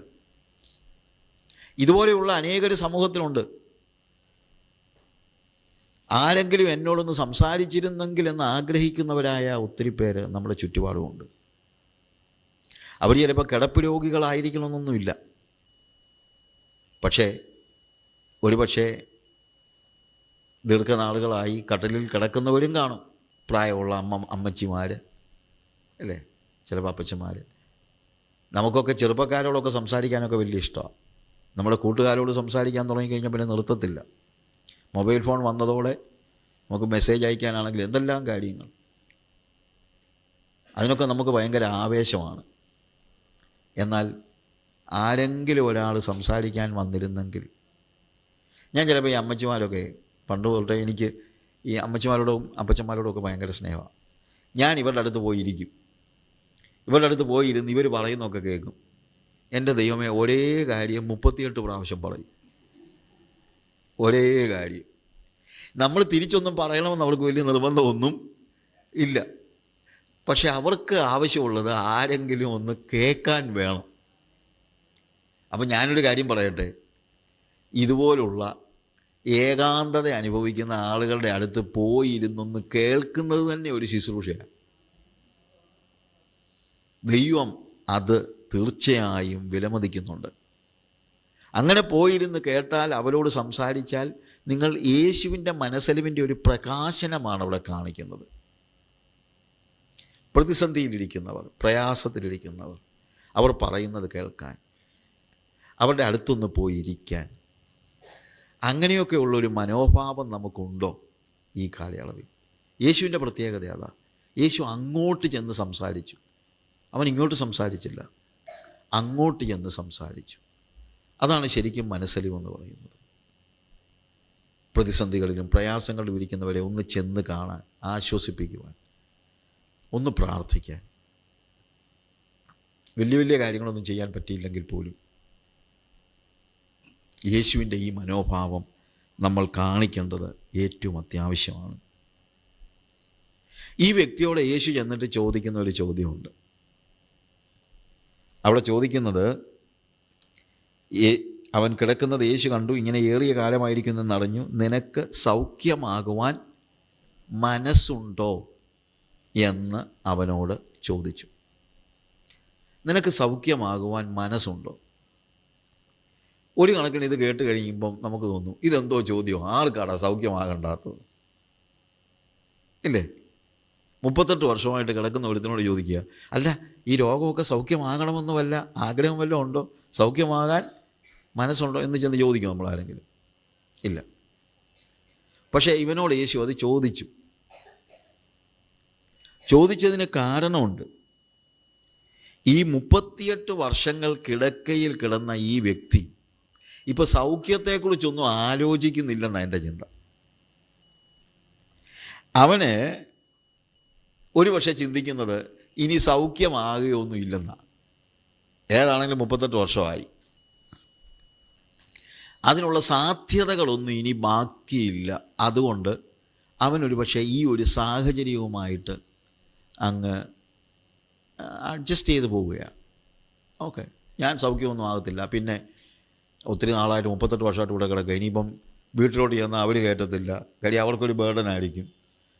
S1: ഇതുപോലെയുള്ള അനേകർ സമൂഹത്തിലുണ്ട്. ആരെങ്കിലും എന്നോടൊന്ന് സംസാരിച്ചിരുന്നെങ്കിൽ എന്ന് ആഗ്രഹിക്കുന്നവരായ ഒത്തിരി പേര് നമ്മുടെ ചുറ്റുപാടുമുണ്ട്. അവർ ചിലപ്പോൾ കിടപ്പ് രോഗികളായിരിക്കണമെന്നൊന്നുമില്ല. പക്ഷേ ഒരുപക്ഷെ ദീർഘനാളുകളായി കട്ടിലിൽ കിടക്കുന്നവരും കാണും. പ്രായമുള്ള അമ്മച്ചിമാർ അല്ലേ, ചിലപ്പോൾ അപ്പച്ചന്മാർ. നമുക്കൊക്കെ ചെറുപ്പക്കാരോടൊക്കെ സംസാരിക്കാനൊക്കെ വലിയ ഇഷ്ടമാണ്. നമ്മുടെ കൂട്ടുകാരോട് സംസാരിക്കാൻ തുടങ്ങിക്കഴിഞ്ഞാൽ പിന്നെ നിർത്തത്തില്ല. മൊബൈൽ ഫോൺ വന്നതോടെ നമുക്ക് മെസ്സേജ് അയക്കാനാണെങ്കിൽ എന്തെല്ലാം കാര്യങ്ങൾ, അതിനൊക്കെ നമുക്ക് ഭയങ്കര ആവേശമാണ്. എന്നാൽ ആരെങ്കിലും ഒരാൾ സംസാരിക്കാൻ വന്നിരുന്നെങ്കിൽ, ഞാൻ ചിലപ്പോൾ ഈ അമ്മച്ചിമാരൊക്കെ പണ്ട് തൊട്ടേ എനിക്ക് ഈ അമ്മച്ചിമാരോടും അപ്പച്ചന്മാരോടും ഒക്കെ ഭയങ്കര സ്നേഹമാണ്. ഞാൻ ഇവരുടെ അടുത്ത് പോയിരിക്കും. ഇവരുടെ അടുത്ത് പോയിരുന്ന് ഇവർ പറയുന്നതൊക്കെ കേൾക്കും. എൻ്റെ ദൈവമേ, ഒരേ കാര്യം 38 പ്രാവശ്യം പറയും. ഒരേ കാര്യം. നമ്മൾ തിരിച്ചൊന്നും പറയണമെന്ന് അവർക്ക് വലിയ നിർബന്ധമൊന്നും ഇല്ല. പക്ഷെ അവർക്ക് ആവശ്യമുള്ളത് ആരെങ്കിലും ഒന്ന് കേൾക്കാൻ വേണം. അപ്പം ഞാനൊരു കാര്യം പറയട്ടെ, ഇതുപോലുള്ള ഏകാന്തത അനുഭവിക്കുന്ന ആളുകളുടെ അടുത്ത് പോയിരുന്നൊന്ന് കേൾക്കുന്നത് തന്നെ ഒരു ശുശ്രൂഷയാണ്. ദൈവം അത് തീർച്ചയായും വിലമതിക്കുന്നുണ്ട്. അങ്ങനെ പോയിരുന്ന് കേട്ടാൽ, അവരോട് സംസാരിച്ചാൽ, നിങ്ങൾ യേശുവിൻ്റെ മനസ്സലിവിൻ്റെ ഒരു പ്രകാശനമാണ് അവിടെ കാണിക്കുന്നത്. പ്രതിസന്ധിയിലിരിക്കുന്നവർ, പ്രയാസത്തിലിരിക്കുന്നവർ, അവർ പറയുന്നത് കേൾക്കാൻ, അവരുടെ അടുത്തൊന്ന് പോയിരിക്കാൻ, അങ്ങനെയൊക്കെ ഉള്ളൊരു മനോഭാവം നമുക്കുണ്ടോ ഈ കാലയളവിൽ? യേശുവിൻ്റെ പ്രത്യേകത അതാ. യേശു അങ്ങോട്ട് ചെന്ന് സംസാരിച്ചു. അവൻ ഇങ്ങോട്ട് സംസാരിച്ചില്ല, അങ്ങോട്ട് ചെന്ന് സംസാരിച്ചു. അതാണ് ശരിക്കും മനസ്സലിവെന്ന് പറയുന്നത്. പ്രതിസന്ധികളിലും പ്രയാസങ്ങളിലും ഇരിക്കുന്നവരെ ഒന്ന് ചെന്ന് കാണാൻ, ആശ്വസിപ്പിക്കുവാൻ, ഒന്ന് പ്രാർത്ഥിക്കാൻ. വലിയ വലിയ കാര്യങ്ങളൊന്നും ചെയ്യാൻ പറ്റിയില്ലെങ്കിൽ പോലും യേശുവിൻ്റെ ഈ മനോഭാവം നമ്മൾ കാണിക്കേണ്ടത് ഏറ്റവും അത്യാവശ്യമാണ്. ഈ വ്യക്തിയോട് യേശു ചെന്നിട്ട് ചോദിക്കുന്ന ഒരു ചോദ്യമുണ്ട്. അവിടെ ചോദിക്കുന്നത്, അവൻ കിടക്കുന്നത് യേശു കണ്ടു, ഇങ്ങനെ ഏറിയ കാലമായിരിക്കുന്നെന്നറിഞ്ഞു, നിനക്ക് സൗഖ്യമാകുവാൻ മനസ്സുണ്ടോ എന്ന് അവനോട് ചോദിച്ചു. നിനക്ക് സൗഖ്യമാകുവാൻ മനസ്സുണ്ടോ? ഒരു കണക്കിന് ഇത് കേട്ട് കഴിയുമ്പം നമുക്ക് തോന്നും, ഇതെന്തോ ചോദ്യം, ആർക്കാടാ സൗഖ്യമാകണ്ടാത്തത് ഇല്ലേ? 38 വർഷമായിട്ട് കിടക്കുന്ന ഒരുത്തിനോട് ചോദിക്കുക, അല്ല ഈ രോഗമൊക്കെ സൗഖ്യമാകണമെന്ന് വല്ല ആഗ്രഹം വല്ലതും ഉണ്ടോ? സൗഖ്യമാകാൻ മനസ്സുണ്ടോ എന്ന് ചെന്ന് ചോദിക്കും നമ്മൾ ആരെങ്കിലും? ഇല്ല. പക്ഷേ ഇവനോട് യേശു അത് ചോദിച്ചു. ചോദിച്ചതിന് കാരണമുണ്ട്. ഈ 38 വർഷങ്ങൾ കിടക്കയിൽ കിടന്ന ഈ വ്യക്തി ഇപ്പോൾ സൗഖ്യത്തെക്കുറിച്ചൊന്നും ആലോചിക്കുന്നില്ലെന്നാണ് എൻ്റെ ചിന്ത. അവന് ഒരു പക്ഷേ ചിന്തിക്കുന്നത് ഇനി സൗഖ്യമാകുകയൊന്നും ഇല്ലെന്നാണ്. ഏതാണെങ്കിലും 38 വർഷമായി, അതിനുള്ള സാധ്യതകളൊന്നും ഇനി ബാക്കിയില്ല. അതുകൊണ്ട് അവനൊരു പക്ഷേ ഈ ഒരു സാഹചര്യവുമായിട്ട് അങ്ങ് അഡ്ജസ്റ്റ് ചെയ്ത് പോവുകയാണ്. ഓക്കെ, ഞാൻ സൗഖ്യമൊന്നും ആകത്തില്ല, പിന്നെ ഒത്തിരി നാളായിട്ട് 38 വർഷമായിട്ട് ഇവിടെ കിടക്കുക, ഇനിയിപ്പം വീട്ടിലോട്ട് ചെന്നാൽ അവർ കയറ്റത്തില്ല, കാര്യം അവർക്കൊരു ബേർഡനായിരിക്കും,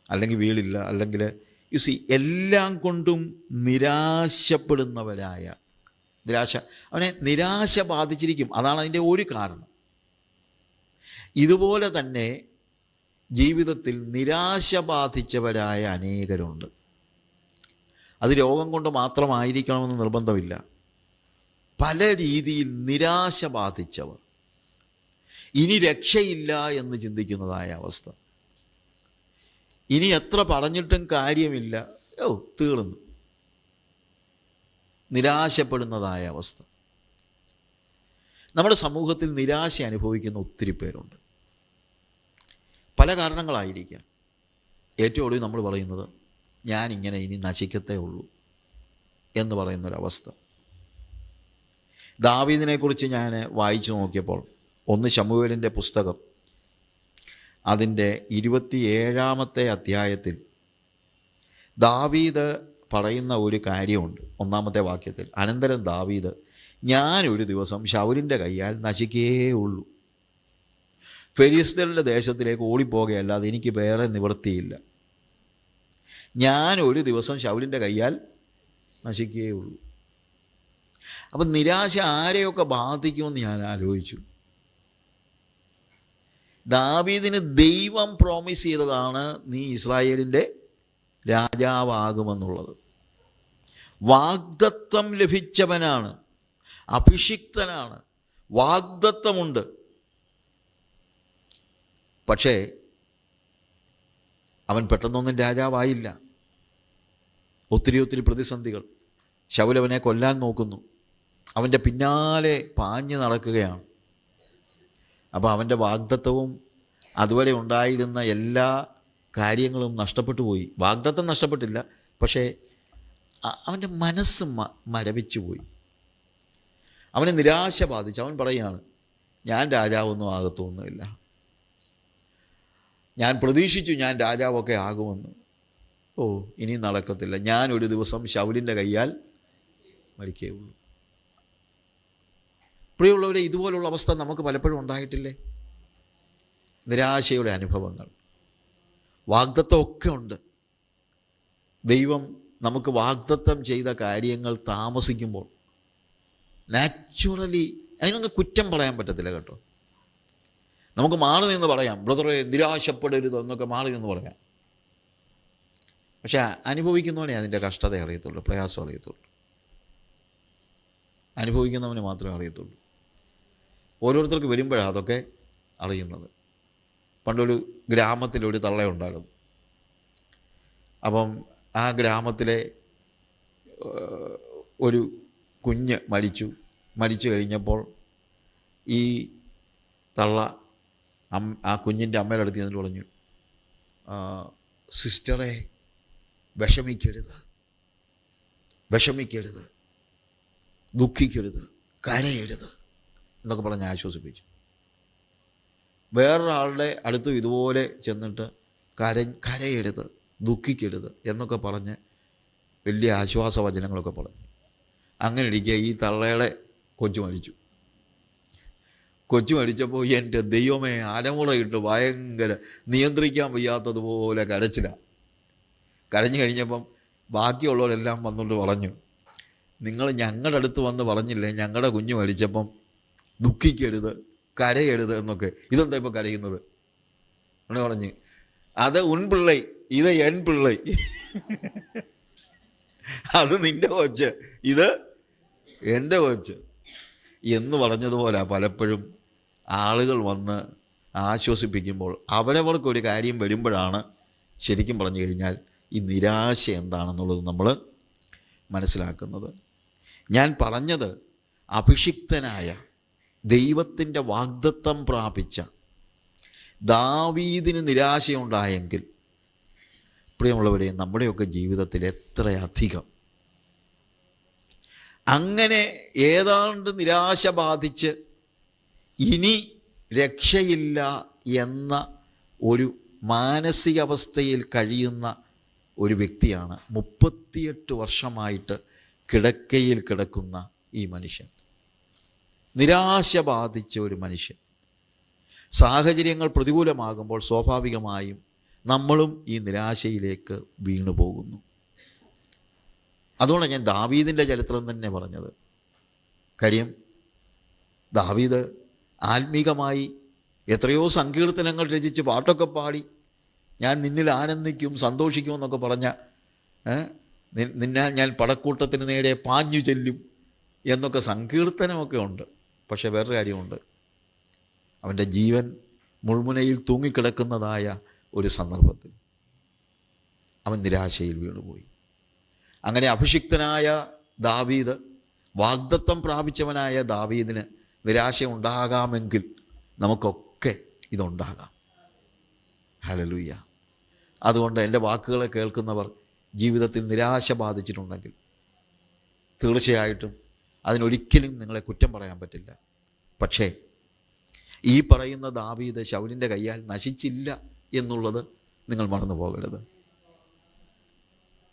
S1: അല്ലെങ്കിൽ വീടില്ല, അല്ലെങ്കിൽ എല്ലാം കൊണ്ടും നിരാശപ്പെടുന്നവരായ അവനെ നിരാശ ബാധിച്ചിരിക്കും. അതാണ് അതിൻ്റെ ഒരു കാരണം. ഇതുപോലെ തന്നെ ജീവിതത്തിൽ നിരാശ ബാധിച്ചവരായ അനേകരുണ്ട്. അത് രോഗം കൊണ്ട് മാത്രമായിരിക്കണമെന്ന് നിർബന്ധമില്ല. പല രീതിയിൽ നിരാശ ബാധിച്ചവർ, ഇനി രക്ഷയില്ല എന്ന് ചിന്തിക്കുന്നതായ അവസ്ഥ, ഇനി എത്ര പറഞ്ഞിട്ടും കാര്യമില്ല, തീർന്നു, നിരാശപ്പെടുന്നതായ അവസ്ഥ. നമ്മുടെ സമൂഹത്തിൽ നിരാശ അനുഭവിക്കുന്ന ഒത്തിരി പേരുണ്ട്. പല കാരണങ്ങളായിരിക്കാം. ഏറ്റവും ഒടുവിൽ നമ്മൾ പറയുന്നത് ഞാനിങ്ങനെ ഇനി നശിക്കത്തേ ഉള്ളൂ എന്ന് പറയുന്നൊരവസ്ഥ. ദാവീദിനെക്കുറിച്ച് ഞാൻ വായിച്ചു നോക്കിയപ്പോൾ 1 ശമൂവേലിൻ്റെ പുസ്തകം അതിൻ്റെ 27-ാമത്തെ അധ്യായത്തിൽ ദാവീദ് പറയുന്ന ഒരു കാര്യമുണ്ട്. 1-ാമത്തെ വാക്യത്തിൽ, അനന്തരം ദാവീദ്, ഞാനൊരു ദിവസം ശൗലിൻ്റെ കയ്യാൽ നശിക്കുകയേ ഉള്ളൂ, ഫെലിസ്ത്യരുടെ ദേശത്തിലേക്ക് ഓടിപ്പോകുകയല്ലാതെ എനിക്ക് വേറെ നിവൃത്തിയില്ല, ഞാൻ ഒരു ദിവസം ശൗലിൻ്റെ കയ്യാൽ നശിക്കുകയേ ഉള്ളൂ. അപ്പം നിരാശ ആരെയൊക്കെ ബാധിക്കുമെന്ന് ഞാൻ ആലോചിച്ചു. ദാവീദിന് ദൈവം പ്രോമിസ് ചെയ്തതാണ്, നീ ഇസ്രായേലിൻ്റെ രാജാവാകുമെന്നുള്ളത്. വാഗ്ദത്തം ലഭിച്ചവനാണ്, അഭിഷിക്തനാണ്, വാഗ്ദത്തമുണ്ട്. പക്ഷേ അവൻ പെട്ടെന്നൊന്നും രാജാവായില്ല. ഒത്തിരി പ്രതിസന്ധികൾ. ശൗൽ അവനെ കൊല്ലാൻ നോക്കുന്നു, അവൻ്റെ പിന്നാലെ പാഞ്ഞു നടക്കുകയാണ്. അപ്പോൾ അവൻ്റെ വാഗ്ദത്തവും അതുവരെ ഉണ്ടായിരുന്ന എല്ലാ കാര്യങ്ങളും നഷ്ടപ്പെട്ടു പോയി. വാഗ്ദത്തം നഷ്ടപ്പെട്ടില്ല, പക്ഷേ അവൻ്റെ മനസ്സ് മരവിച്ചു പോയി. അവനെ നിരാശ ബാധിച്ചു. അവൻ പറയുകയാണ്, ഞാൻ രാജാവൊന്നും ആകത്തൊന്നുമില്ല, ഞാൻ പ്രതീക്ഷിച്ചു ഞാൻ രാജാവൊക്കെ ആകുമെന്ന്, ഇനി നടക്കത്തില്ല, ഞാൻ ഒരു ദിവസം ശൗലിൻ്റെ കയ്യാൽ മരിക്കുകയുള്ളൂ. പ്രിയമുള്ളവരെ, ഇതുപോലുള്ള അവസ്ഥ നമുക്ക് പലപ്പോഴും ഉണ്ടായിട്ടില്ലേ? നിരാശയുടെ അനുഭവങ്ങൾ. വാഗ്ദത്തമൊക്കെ ഉണ്ട്. ദൈവം നമുക്ക് വാഗ്ദത്തം ചെയ്ത കാര്യങ്ങൾ താമസിക്കുമ്പോൾ നാച്ചുറലി അതിനൊന്നും കുറ്റം പറയാൻ പറ്റത്തില്ല കേട്ടോ. നമുക്ക് മാറി നിന്ന് പറയാം, ബ്രദറെ നിരാശപ്പെടരുത് എന്നൊക്കെ മാറി നിന്ന് പറയാം. പക്ഷെ അനുഭവിക്കുന്നവനെ അതിൻ്റെ കഷ്ടത അറിയത്തുള്ളൂ, പ്രയാസം അറിയത്തുള്ളൂ. അനുഭവിക്കുന്നവന് മാത്രമേ അറിയത്തുള്ളൂ. ഓരോരുത്തർക്ക് വരുമ്പോഴാണ് അതൊക്കെ അറിയുന്നത്. പണ്ടൊരു ഗ്രാമത്തിലൊരു തള്ളയുണ്ടായിരുന്നു. അപ്പം ആ ഗ്രാമത്തിലെ ഒരു കുഞ്ഞ് മരിച്ചു കഴിഞ്ഞപ്പോൾ ഈ തള്ള ആ കുഞ്ഞിൻ്റെ അമ്മയുടെ അടുത്ത് ചെന്നിട്ട് പറഞ്ഞു, സിസ്റ്ററെ വിഷമിക്കരുത്, ദുഃഖിക്കരുത്, കരയരുത് എന്നൊക്കെ പറഞ്ഞ് ആശ്വസിപ്പിച്ചു. വേറൊരാളുടെ അടുത്തും ഇതുപോലെ ചെന്നിട്ട് കരയരുത്, ദുഃഖിക്കരുത് എന്നൊക്കെ പറഞ്ഞ് വലിയ ആശ്വാസവചനങ്ങളൊക്കെ പറഞ്ഞു. അങ്ങനെ ഇരിക്കുക ഈ തള്ളയുടെ കൊച്ചു മരിച്ചപ്പോൾ എൻ്റെ ദൈവമേ അലമുറയിട്ട് ഭയങ്കര നിയന്ത്രിക്കാൻ വയ്യാത്തതുപോലെ കരഞ്ഞു കഴിഞ്ഞപ്പം ബാക്കിയുള്ളവരെല്ലാം വന്നുകൊണ്ട് പറഞ്ഞു, നിങ്ങൾ ഞങ്ങളുടെ അടുത്ത് വന്ന് പറഞ്ഞില്ലേ ഞങ്ങളുടെ കുഞ്ഞ് മരിച്ചപ്പം ദുഃഖിക്കരുത്, കരയരുത് എന്നൊക്കെ, ഇതെന്താ ഇപ്പോൾ കരയുന്നത്? അങ്ങനെ പറഞ്ഞ്, അത് ഉൻ പിള്ളൈ, ഇത് എൻ പിള്ളൈ, അത് നിൻ്റെ കൊച്ച്, ഇത് എൻ്റെ കൊച്ച് എന്ന് പറഞ്ഞതുപോലെ പലപ്പോഴും ആളുകൾ വന്ന് ആശ്വസിപ്പിക്കുമ്പോൾ അവരവർക്കൊരു കാര്യം വരുമ്പോഴാണ് ശരിക്കും പറഞ്ഞു കഴിഞ്ഞാൽ ഈ നിരാശ എന്താണെന്നുള്ളത് നമ്മൾ മനസ്സിലാക്കുന്നത്. ഞാൻ പറഞ്ഞത് അഭിഷിക്തനായ ദൈവത്തിൻ്റെ വാഗ്ദത്തം പ്രാപിച്ച ദാവീദിന് നിരാശയുണ്ടായെങ്കിൽ പ്രിയമുള്ളവരെ, നമ്മുടെയൊക്കെ ജീവിതത്തിൽ എത്രയധികം അങ്ങനെ ഏതാണ്ട് നിരാശ ബാധിച്ച് ഇനി രക്ഷയില്ല എന്ന ഒരു മാനസികാവസ്ഥയിൽ കഴിയുന്ന ഒരു വ്യക്തിയാണ് 38 വർഷമായിട്ട് കിടക്കയിൽ കിടക്കുന്ന ഈ മനുഷ്യൻ. നിരാശ ബാധിച്ച ഒരു മനുഷ്യൻ. സാഹചര്യങ്ങൾ പ്രതികൂലമാകുമ്പോൾ സ്വാഭാവികമായും നമ്മളും ഈ നിരാശയിലേക്ക് വീണു പോകുന്നു. അതുകൊണ്ടാണ് ഞാൻ ദാവീദിൻ്റെ ചരിത്രം തന്നെ പറഞ്ഞത്. കാര്യം ദാവീദ് ആത്മീകമായി എത്രയോ സങ്കീർത്തനങ്ങൾ രചിച്ച് പാട്ടൊക്കെ പാടി ഞാൻ നിന്നിൽ ആനന്ദിക്കും സന്തോഷിക്കും എന്നൊക്കെ പറഞ്ഞ നിന്നാൽ ഞാൻ പടക്കൂട്ടത്തിന് നേരെ പാഞ്ഞു ചെല്ലും എന്നൊക്കെ സങ്കീർത്തനമൊക്കെ ഉണ്ട്. പക്ഷേ വേറൊരു കാര്യമുണ്ട്, അവൻ്റെ ജീവൻ മുൾമുനയിൽ തൂങ്ങിക്കിടക്കുന്നതായ ഒരു സന്ദർഭത്തിൽ അവൻ നിരാശയിൽ വീണുപോയി. അങ്ങനെ അഭിഷിക്തനായ ദാവീദ്, വാഗ്ദത്തം പ്രാപിച്ചവനായ ദാവീദിന് നിരാശ ഉണ്ടാകാമെങ്കിൽ നമുക്കൊക്കെ ഇതുണ്ടാകാം. ഹല്ലേലൂയ. അതുകൊണ്ട് എൻ്റെ വാക്കുകളെ കേൾക്കുന്നവർ ജീവിതത്തിൽ നിരാശ ബാധിച്ചിട്ടുണ്ടെങ്കിൽ തീർച്ചയായിട്ടും അതിനൊരിക്കലും നിങ്ങളെ കുറ്റം പറയാൻ പറ്റില്ല. പക്ഷേ ഈ പറയുന്ന ദാവീദ് ശൗലിൻ്റെ കയ്യാൽ നശിച്ചില്ല എന്നുള്ളത് നിങ്ങൾ മറന്നു പോകരുത്.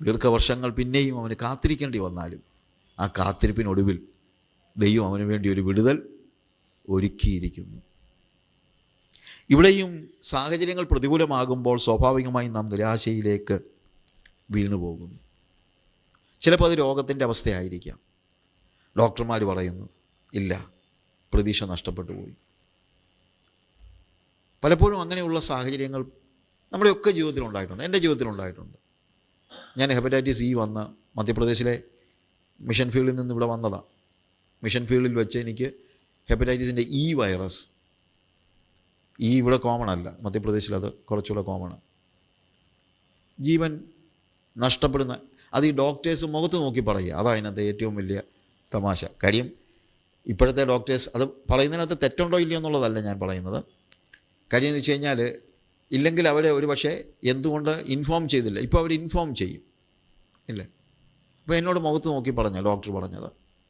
S1: ദീർഘവർഷങ്ങൾ പിന്നെയും അവന് കാത്തിരിക്കേണ്ടി വന്നാലും ആ കാത്തിരിപ്പിനൊടുവിൽ ദൈവം അവന് വേണ്ടി ഒരു വിടുതൽ ഒരുക്കിയിരിക്കുന്നു. ഇവിടെയും സാഹചര്യങ്ങൾ പ്രതികൂലമാകുമ്പോൾ സ്വാഭാവികമായും നാം നിരാശയിലേക്ക് വീണുപോകുന്നു. ചിലപ്പോൾ അത് രോഗത്തിൻ്റെ അവസ്ഥയായിരിക്കാം. ഡോക്ടർമാർ പറയുന്നു ഇല്ല, പ്രതീക്ഷ നഷ്ടപ്പെട്ടു പോയി. പലപ്പോഴും അങ്ങനെയുള്ള സാഹചര്യങ്ങൾ നമ്മുടെയൊക്കെ ജീവിതത്തിലുണ്ടായിട്ടുണ്ട്, എൻ്റെ ജീവിതത്തിലുണ്ടായിട്ടുണ്ട്. ഞാൻ ഹെപ്പറ്റൈറ്റിസ് ഇ വന്ന മധ്യപ്രദേശിലെ മിഷൻ ഫീൽഡിൽ നിന്ന് ഇവിടെ വന്നതാണ്. മിഷൻ ഫീൽഡിൽ വെച്ച് എനിക്ക് ഹെപ്പറ്റൈറ്റിസിൻ്റെ ഇ വൈറസ്, ഈ ഇവിടെ കോമൺ അല്ല, മധ്യപ്രദേശിൽ അത് കുറച്ചുകൂടെ കോമണാണ്. ജീവൻ നഷ്ടപ്പെടുന്ന അത് ഈ ഡോക്ടേഴ്സ് മുഖത്ത് നോക്കി പറയുക, അതാണ് അതിനകത്ത് ഏറ്റവും വലിയ തമാശ. കാര്യം ഇപ്പോഴത്തെ ഡോക്ടേഴ്സ് അത് പറയുന്നതിനകത്ത് തെറ്റുണ്ടോ ഇല്ലയോ എന്നുള്ളതല്ല ഞാൻ പറയുന്നത്. കാര്യം എന്ന് വെച്ച് കഴിഞ്ഞാൽ ഇല്ലെങ്കിൽ അവരെ ഒരു പക്ഷേ എന്തുകൊണ്ട് ഇൻഫോം ചെയ്തില്ല, ഇപ്പോൾ അവർ ഇൻഫോം ചെയ്യും ഇല്ലേ. അപ്പോൾ എന്നോട് മുഖത്ത് നോക്കി പറഞ്ഞ ഡോക്ടർ പറഞ്ഞത്,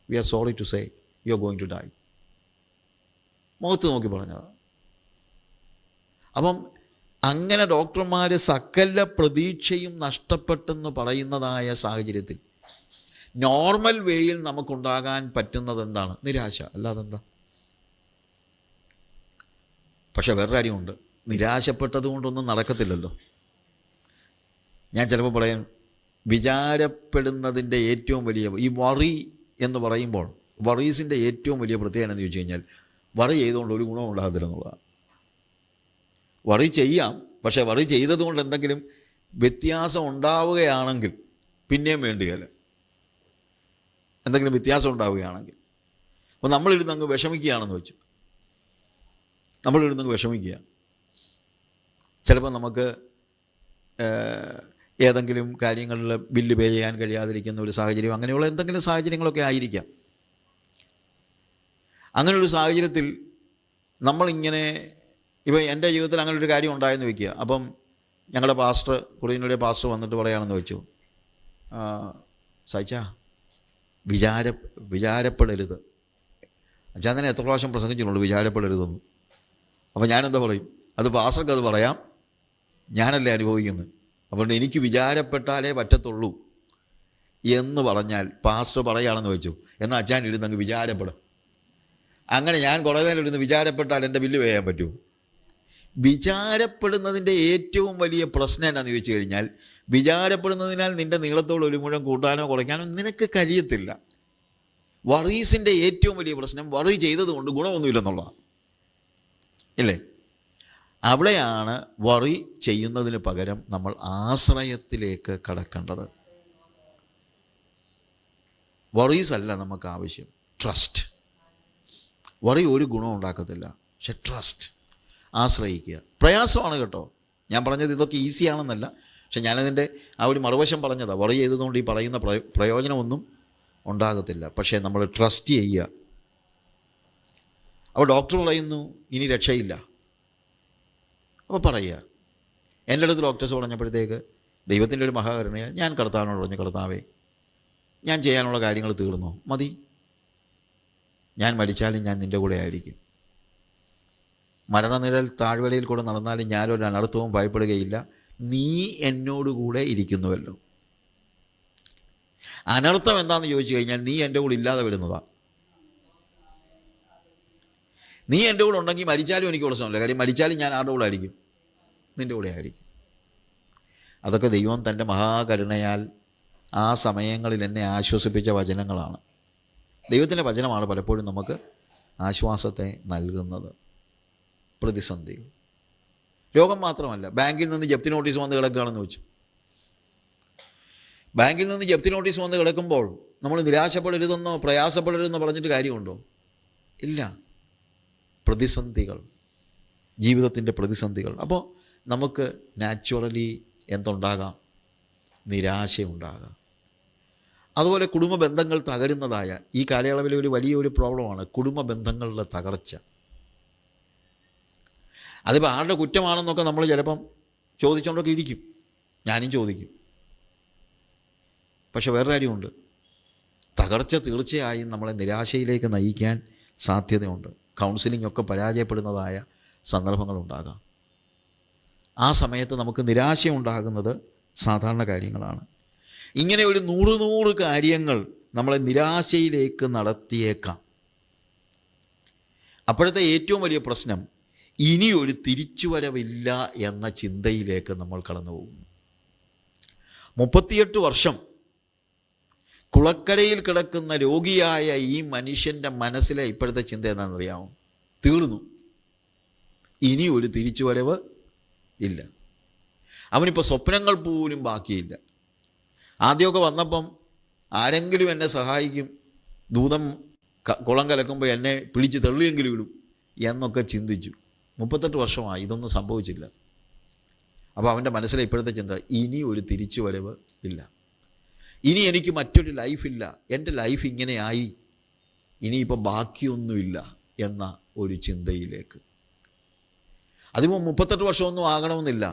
S1: we are sorry to say you are going to die. മുഖത്ത് നോക്കി പറഞ്ഞതാണ്. അപ്പം അങ്ങനെ ഡോക്ടർമാർ സകല പ്രതീക്ഷയും നഷ്ടപ്പെട്ടെന്ന് പറയുന്നതായ സാഹചര്യത്തിൽ നോർമൽ വേയിൽ നമുക്കുണ്ടാകാൻ പറ്റുന്നത് എന്താണ്? നിരാശ, അല്ലാതെ എന്താ. പക്ഷെ വേറൊരു കാര്യമുണ്ട്, നിരാശപ്പെട്ടത് കൊണ്ടൊന്നും നടക്കത്തില്ലല്ലോ. ഞാൻ ചിലപ്പോൾ പറയാം, വിചാരപ്പെടുന്നതിൻ്റെ ഏറ്റവും വലിയ ഈ വറി എന്ന് പറയുമ്പോൾ വറീസിൻ്റെ ഏറ്റവും വലിയ പ്രത്യേകത എന്ന് ചോദിച്ചു കഴിഞ്ഞാൽ വറി ചെയ്തുകൊണ്ട് ഒരു ഗുണം ഉണ്ടാകത്തില്ലെന്നുള്ളതാണ്. വറി ചെയ്യാം, പക്ഷേ വറി ചെയ്തതുകൊണ്ട് എന്തെങ്കിലും വ്യത്യാസം ഉണ്ടാവുകയാണെങ്കിൽ പിന്നെയും വേണ്ടിയല്ല, എന്തെങ്കിലും വ്യത്യാസം ഉണ്ടാവുകയാണെങ്കിൽ. അപ്പോൾ നമ്മളിരുന്ന് അങ്ങ് വിഷമിക്കുകയാണെന്ന് വെച്ചു, നമ്മളിരുന്ന് അങ്ങ് വിഷമിക്കുക. ചിലപ്പോൾ നമുക്ക് ഏതെങ്കിലും കാര്യങ്ങളിൽ ബില്ല് പേ ചെയ്യാൻ കഴിയാതിരിക്കുന്ന ഒരു സാഹചര്യം, അങ്ങനെയുള്ള എന്തെങ്കിലും സാഹചര്യങ്ങളൊക്കെ ആയിരിക്കാം. അങ്ങനെയൊരു സാഹചര്യത്തിൽ നമ്മളിങ്ങനെ, ഇപ്പോൾ എൻ്റെ ജീവിതത്തിൽ അങ്ങനെ ഒരു കാര്യം ഉണ്ടായെന്ന് വയ്ക്കുക. അപ്പം ഞങ്ങളുടെ പാസ്റ്റർ, കുറിയനുடைய പാസ്റ്റർ വന്നിട്ട് പറയുകയാണെന്ന് വെച്ചു, സഹിച്ചാ വിചാരപ്പെടരുത്. അച്ഛാ തന്നെ എത്ര പ്രാവശ്യം പ്രസംഗിച്ചിട്ടുള്ളൂ വിചാരപ്പെടരുതെന്ന്. അപ്പോൾ ഞാനെന്താ പറയും, അത് പാസ്റ്റർക്ക് അത് പറയാം, ഞാനല്ലേ അനുഭവിക്കുന്നത്, അതുകൊണ്ട് എനിക്ക് വിചാരപ്പെട്ടാലേ പറ്റത്തുള്ളൂ എന്ന് പറഞ്ഞാൽ പാസ്റ്റർ പറയുകയാണെന്ന് വെച്ചു, എന്നാൽ അച്ഛൻ ഇരുന്ന് അങ്ങ് വിചാരപ്പെടും. അങ്ങനെ ഞാൻ കുറേ നേരം ഇരുന്ന് വിചാരപ്പെട്ടാൽ എൻ്റെ ബില്ല് ചെയ്യാൻ പറ്റുമോ? വിചാരപ്പെടുന്നതിൻ്റെ ഏറ്റവും വലിയ പ്രശ്നം എന്നാന്ന് ചോദിച്ചു കഴിഞ്ഞാൽ, വിചാരപ്പെടുന്നതിനാൽ നിൻ്റെ നീളത്തോട് ഒരു മുഴം കൂട്ടാനോ കുറയ്ക്കാനോ നിനക്ക് കഴിയത്തില്ല. വറീസിൻ്റെ ഏറ്റവും വലിയ പ്രശ്നം വറി ചെയ്തതുകൊണ്ട് ഗുണമൊന്നുമില്ലെന്നുള്ളതാണ്, ഇല്ലേ? അവിടെയാണ് വറി ചെയ്യുന്നതിന് പകരം നമ്മൾ ആശ്രയത്തിലേക്ക് കടക്കേണ്ടത്. വറീസ് അല്ല നമുക്ക് ആവശ്യം, ട്രസ്റ്റ്. വറി ഒരു ഗുണം ഉണ്ടാക്കത്തില്ല, പക്ഷെ ട്രസ്റ്റ്, ആശ്രയിക്കുക. പ്രയാസമാണ് കേട്ടോ, ഞാൻ പറഞ്ഞത് ഇതൊക്കെ ഈസിയാണെന്നല്ല, പക്ഷെ ഞാനതിൻ്റെ ആ ഒരു മറുവശം പറഞ്ഞതാണ്. വറി ചെയ്തതുകൊണ്ട് ഈ പറയുന്ന പ്രയോജനമൊന്നും ഉണ്ടാകത്തില്ല, പക്ഷേ നമ്മൾ ട്രസ്റ്റ് ചെയ്യുക. അപ്പോൾ ഡോക്ടർ പറയുന്നു ഇനി രക്ഷയില്ല. അപ്പോൾ പറയുക, എൻ്റെ അടുത്ത് ഡോക്ടേഴ്സ് പറഞ്ഞപ്പോഴത്തേക്ക് ദൈവത്തിൻ്റെ ഒരു മഹാകരുണയാണ്, ഞാൻ കർത്താവിനോട് പറഞ്ഞു, കർത്താവേ ഞാൻ ചെയ്യാനുള്ള കാര്യങ്ങൾ തീർന്നോ, മതി, ഞാൻ മരിച്ചാലും ഞാൻ നിൻ്റെ കൂടെ ആയിരിക്കും. മരണനിഴൽ താഴ്വരയിൽ കൂടെ നടന്നാലും ഞാനൊരു അനർത്ഥവും ഭയപ്പെടുകയില്ല, നീ എന്നോടുകൂടെ ഇരിക്കുന്നുവല്ലോ. അനർത്ഥം എന്താണെന്ന് ചോദിച്ചു കഴിഞ്ഞാൽ നീ എൻ്റെ കൂടെ ഇല്ലാതെ വരുന്നതാണ്. നീ എൻ്റെ കൂടെ ഉണ്ടെങ്കിൽ മരിച്ചാലും എനിക്ക് പ്രശ്നമില്ല, കാര്യം മരിച്ചാലും ഞാൻ ആരുടെ കൂടെ ആയിരിക്കും? നിൻ്റെ കൂടെ ആയിരിക്കും. അതൊക്കെ ദൈവം തൻ്റെ മഹാകരുണയാൽ ആ സമയങ്ങളിൽ എന്നെ ആശ്വസിപ്പിച്ച വചനങ്ങളാണ്. ദൈവത്തിൻ്റെ വചനമാണ് പലപ്പോഴും നമുക്ക് ആശ്വാസത്തെ നൽകുന്നത്. പ്രതിസന്ധികൾ രോഗം മാത്രമല്ല, ബാങ്കിൽ നിന്ന് ജപ്തി നോട്ടീസ് വന്ന് കിടക്കുകയാണെന്ന് വെച്ചു. ബാങ്കിൽ നിന്ന് ജപ്തി നോട്ടീസ് വന്ന് കിടക്കുമ്പോൾ നമ്മൾ നിരാശപ്പെടരുതെന്നോ പ്രയാസപ്പെടരുതെന്നോ പറഞ്ഞിട്ട് കാര്യമുണ്ടോ? ഇല്ല. പ്രതിസന്ധികൾ, ജീവിതത്തിൻ്റെ പ്രതിസന്ധികൾ. അപ്പോൾ നമുക്ക് നാച്ചുറലി എന്തുണ്ടാകാം? നിരാശയുണ്ടാകാം. അതുപോലെ കുടുംബ ബന്ധങ്ങൾ തകരുന്നതായ ഈ കാലയളവിലെ ഒരു വലിയൊരു പ്രോബ്ലമാണ് കുടുംബ ബന്ധങ്ങളുടെ തകർച്ച. അതിപ്പോൾ ആരുടെ കുറ്റമാണെന്നൊക്കെ നമ്മൾ ചിലപ്പം ചോദിച്ചുകൊണ്ടൊക്കെ ഇരിക്കും, ഞാനും ചോദിക്കും. പക്ഷെ വേറെ കാര്യമുണ്ട്, തകർച്ച തീർച്ചയായും നമ്മളെ നിരാശയിലേക്ക് നയിക്കാൻ സാധ്യതയുണ്ട്. കൗൺസിലിംഗ് ഒക്കെ പരാജയപ്പെടുന്നതായ സന്ദർഭങ്ങളുണ്ടാകാം. ആ സമയത്ത് നമുക്ക് നിരാശയുണ്ടാകുന്നത് സാധാരണ കാര്യങ്ങളാണ്. ഇങ്ങനെ ഒരു 100 കാര്യങ്ങൾ നമ്മളെ നിരാശയിലേക്ക് നടത്തിയേക്കാം. അപ്പോഴത്തെ ഏറ്റവും വലിയ പ്രശ്നം ഇനി ഒരു തിരിച്ചുവരവില്ല എന്ന ചിന്തയിലേക്ക് നമ്മൾ കടന്നു പോകുന്നു. 38 വർഷം കുളക്കരയിൽ കിടക്കുന്ന രോഗിയായ ഈ മനുഷ്യൻ്റെ മനസ്സിലെ ഇപ്പോഴത്തെ ചിന്ത എന്താണെന്നറിയാമോ? തീർന്നു, ഇനി ഒരു തിരിച്ചുവരവ് ഇല്ല. അവനിപ്പോൾ സ്വപ്നങ്ങൾ പോലും ബാക്കിയില്ല. ആദ്യമൊക്കെ വന്നപ്പം ആരെങ്കിലും എന്നെ സഹായിക്കും, ദൂതം കുളം കലക്കുമ്പോൾ എന്നെ പിടിച്ച് തള്ളിയെങ്കിലും ഇടും എന്നൊക്കെ ചിന്തിച്ചു. 38 വർഷമായി ഇതൊന്നും സംഭവിച്ചില്ല. അപ്പോൾ അവൻ്റെ മനസ്സിലെ ഇപ്പോഴത്തെ ചിന്ത ഇനി ഒരു തിരിച്ചുവരവ് ഇല്ല, ഇനി എനിക്ക് മറ്റൊരു ലൈഫില്ല, എൻ്റെ ലൈഫ് ഇങ്ങനെയായി, ഇനിയിപ്പോൾ ബാക്കിയൊന്നുമില്ല എന്ന ഒരു ചിന്തയിലേക്ക്. അതിപ്പോൾ 38 വർഷമൊന്നും ആകണമെന്നില്ല.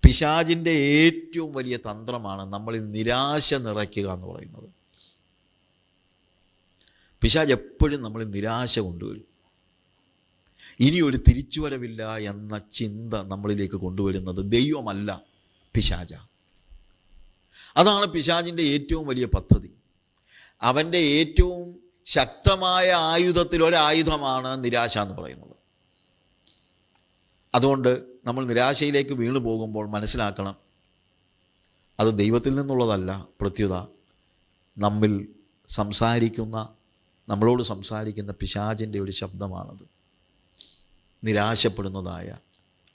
S1: പിശാചിൻ്റെ ഏറ്റവും വലിയ തന്ത്രമാണ് നമ്മളിൽ നിരാശ നിറയ്ക്കുക എന്ന് പറയുന്നത്. പിശാച് എപ്പോഴും നമ്മളിൽ നിരാശ കൊണ്ടുവരും. ഇനി ഒരു തിരിച്ചുവരവില്ല എന്ന ചിന്ത നമ്മളിലേക്ക് കൊണ്ടുവരുന്നത് ദൈവമല്ല, പിശാച. അതാണ് പിശാചിൻ്റെ ഏറ്റവും വലിയ പദ്ധതി. അവൻ്റെ ഏറ്റവും ശക്തമായ ആയുധത്തിലൊരായുധമാണ് നിരാശ എന്ന് പറയുന്നത്. അതുകൊണ്ട് നമ്മൾ നിരാശയിലേക്ക് വീണു പോകുമ്പോൾ മനസ്സിലാക്കണം, അത് ദൈവത്തിൽ നിന്നുള്ളതല്ല, പ്രത്യുത നമ്മിൽ നമ്മളോട് സംസാരിക്കുന്ന പിശാചിൻ്റെ ഒരു ശബ്ദമാണത്. നിരാശപ്പെടുന്നതായ